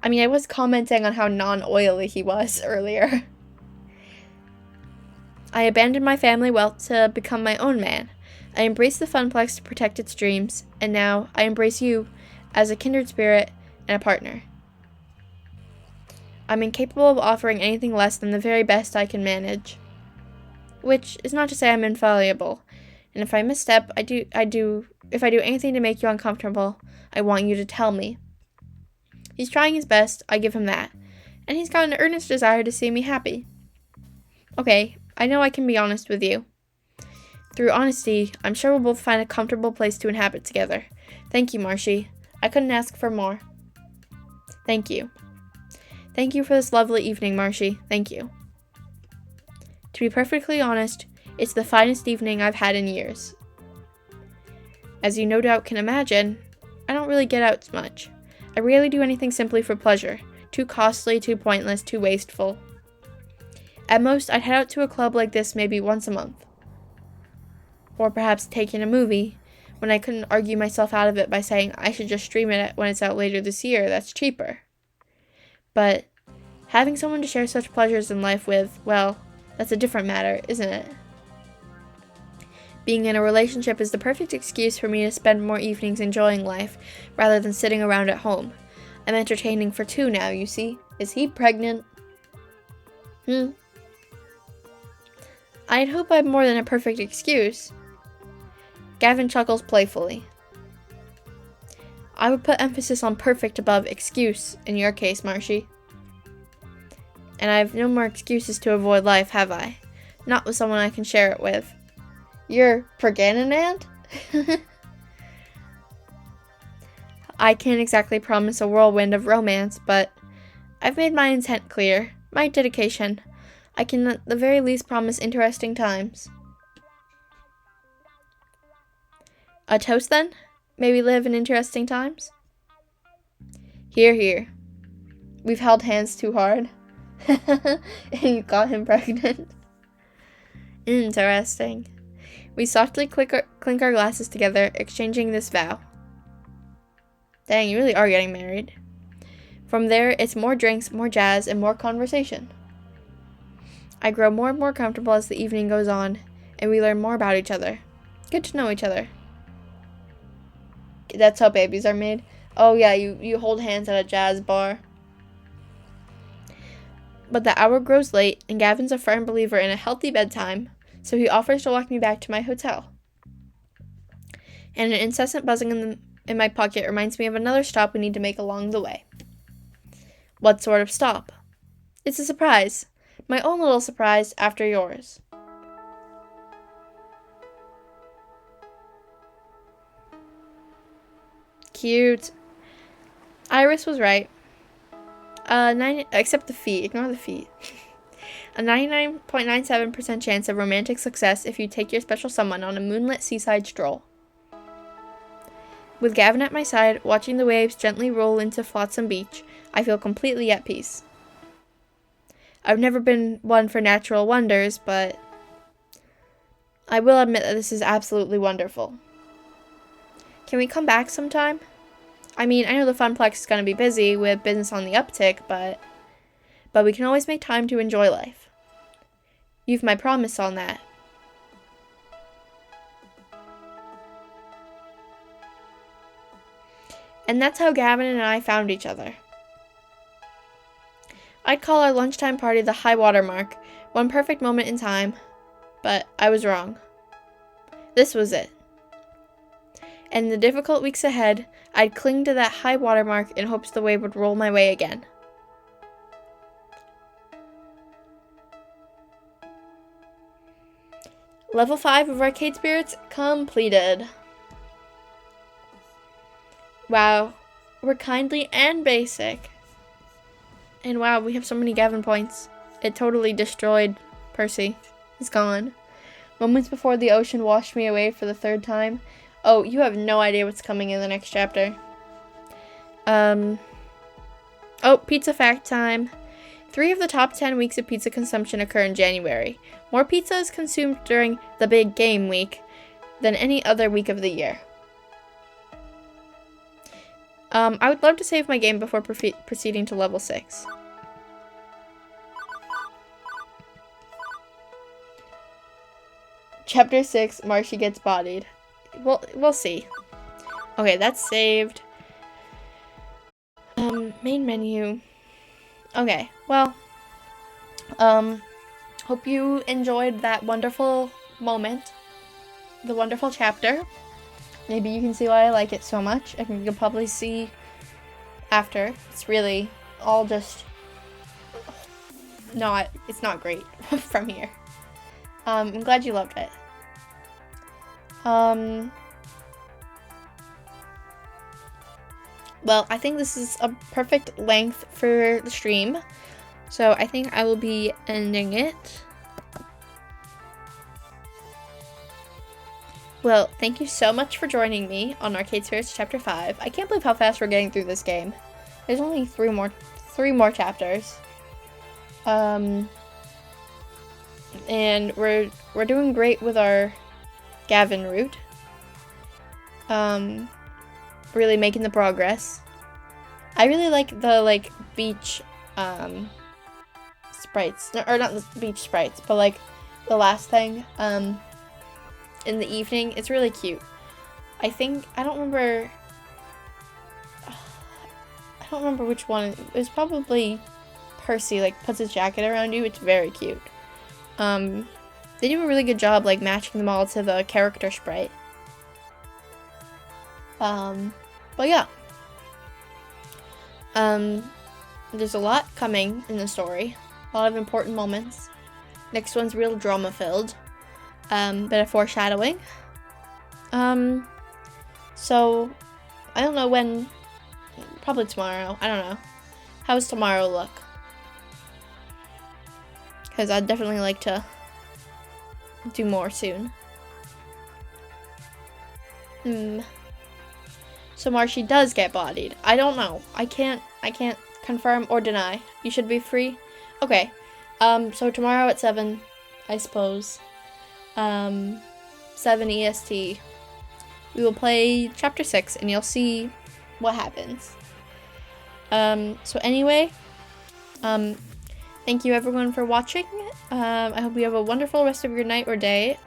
mean, I was commenting on how non-oily he was earlier. I abandoned my family wealth to become my own man. I embraced the Funplex to protect its dreams, and now I embrace you as a kindred spirit and a partner. I'm incapable of offering anything less than the very best I can manage. Which is not to say I'm infallible. And if I misstep, if I do anything to make you uncomfortable, I want you to tell me. He's trying his best, I give him that. And he's got an earnest desire to see me happy. Okay, I know I can be honest with you. Through honesty, I'm sure we'll both find a comfortable place to inhabit together. Thank you, Marshy. I couldn't ask for more. Thank you. Thank you for this lovely evening, Marshy. Thank you. To be perfectly honest, it's the finest evening I've had in years. As you no doubt can imagine, I don't really get out much. I rarely do anything simply for pleasure. Too costly, too pointless, too wasteful. At most, I'd head out to a club like this maybe once a month. Or perhaps take in a movie, when I couldn't argue myself out of it by saying I should just stream it when it's out later this year, that's cheaper. But having someone to share such pleasures in life with, well, that's a different matter, isn't it? Being in a relationship is the perfect excuse for me to spend more evenings enjoying life, rather than sitting around at home. I'm entertaining for two now, you see. Is he pregnant? I'd hope I'm more than a perfect excuse. Gavin chuckles playfully. I would put emphasis on perfect above excuse in your case, Marshy. And I've no more excuses to avoid life, have I? Not with someone I can share it with. You're pregnant? I can't exactly promise a whirlwind of romance, but I've made my intent clear, my dedication. I can at the very least promise interesting times. A toast then? May we live in interesting times? Hear, hear. We've held hands too hard. And you got him pregnant. Interesting. We softly clink our glasses together, exchanging this vow. Dang, you really are getting married. From there, it's more drinks, more jazz, and more conversation. I grow more and more comfortable as the evening goes on, and we learn more about each other. Get to know each other. That's how babies are made. Oh yeah, you hold hands at a jazz bar. But the hour grows late, and Gavin's a firm believer in a healthy bedtime, so he offers to walk me back to my hotel. And an incessant buzzing in my pocket reminds me of another stop we need to make along the way. What sort of stop? It's a surprise. My own little surprise after yours. Cute. Iris was right. Except the feet. Ignore the feet. A 99.97% chance of romantic success if you take your special someone on a moonlit seaside stroll. With Gavin at my side, watching the waves gently roll into Flotsam Beach, I feel completely at peace. I've never been one for natural wonders, but I will admit that this is absolutely wonderful. Can we come back sometime? I mean, I know the Funplex is going to be busy with business on the uptick, but we can always make time to enjoy life. You've my promise on that. And that's how Gavin and I found each other. I'd call our lunchtime party the high water mark, one perfect moment in time, but I was wrong. This was it. And in the difficult weeks ahead, I'd cling to that high water mark in hopes the wave would roll my way again. Level 5 of Arcade Spirits completed. Wow, we're kindly and basic. And wow, we have so many Gavin points. It totally destroyed Percy. He's gone. Moments before the ocean washed me away for the third time. Oh, you have no idea what's coming in the next chapter. Oh, pizza fact time. 3 of the top 10 weeks of pizza consumption occur in January. More pizza is consumed during the big game week than any other week of the year. I would love to save my game before proceeding to level 6. Chapter 6, Marshy gets bodied. We'll see. Okay, that's saved. Main menu. Okay, well, hope you enjoyed that wonderful moment. The wonderful chapter. Maybe you can see why I like it so much. I think you'll probably see after. It's really all just it's not great from here. I'm glad you loved it. Well, I think this is a perfect length for the stream, so I think I will be ending it. Well, thank you so much for joining me on Arcade Spirits Chapter 5. I can't believe how fast we're getting through this game. There's only three more chapters. And we're doing great with our Gavin route. Really making the progress. I really like the beach sprites, or not the beach sprites, but like the last thing in the evening. It's really cute. I don't remember which one. It was probably Percy, like puts his jacket around you. It's very cute. They do a really good job like matching them all to the character sprite. But yeah. There's a lot coming in the story. A lot of important moments. Next one's real drama filled. Bit of foreshadowing. So I don't know when. Probably tomorrow. I don't know. How does tomorrow look? Because I'd definitely like to do more soon. So Marshy does get bodied. I don't know. I can't confirm or deny. You should be free. Okay. So tomorrow at 7, I suppose. 7 EST. We will play chapter 6 and you'll see what happens. So anyway, thank you everyone for watching. I hope you have a wonderful rest of your night or day.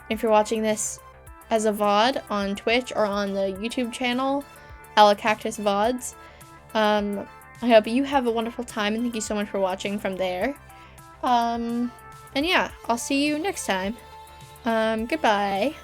If you're watching this as a VOD on Twitch or on the YouTube channel, Cactus VODs, I hope you have a wonderful time and thank you so much for watching from there. And yeah, I'll see you next time. Goodbye.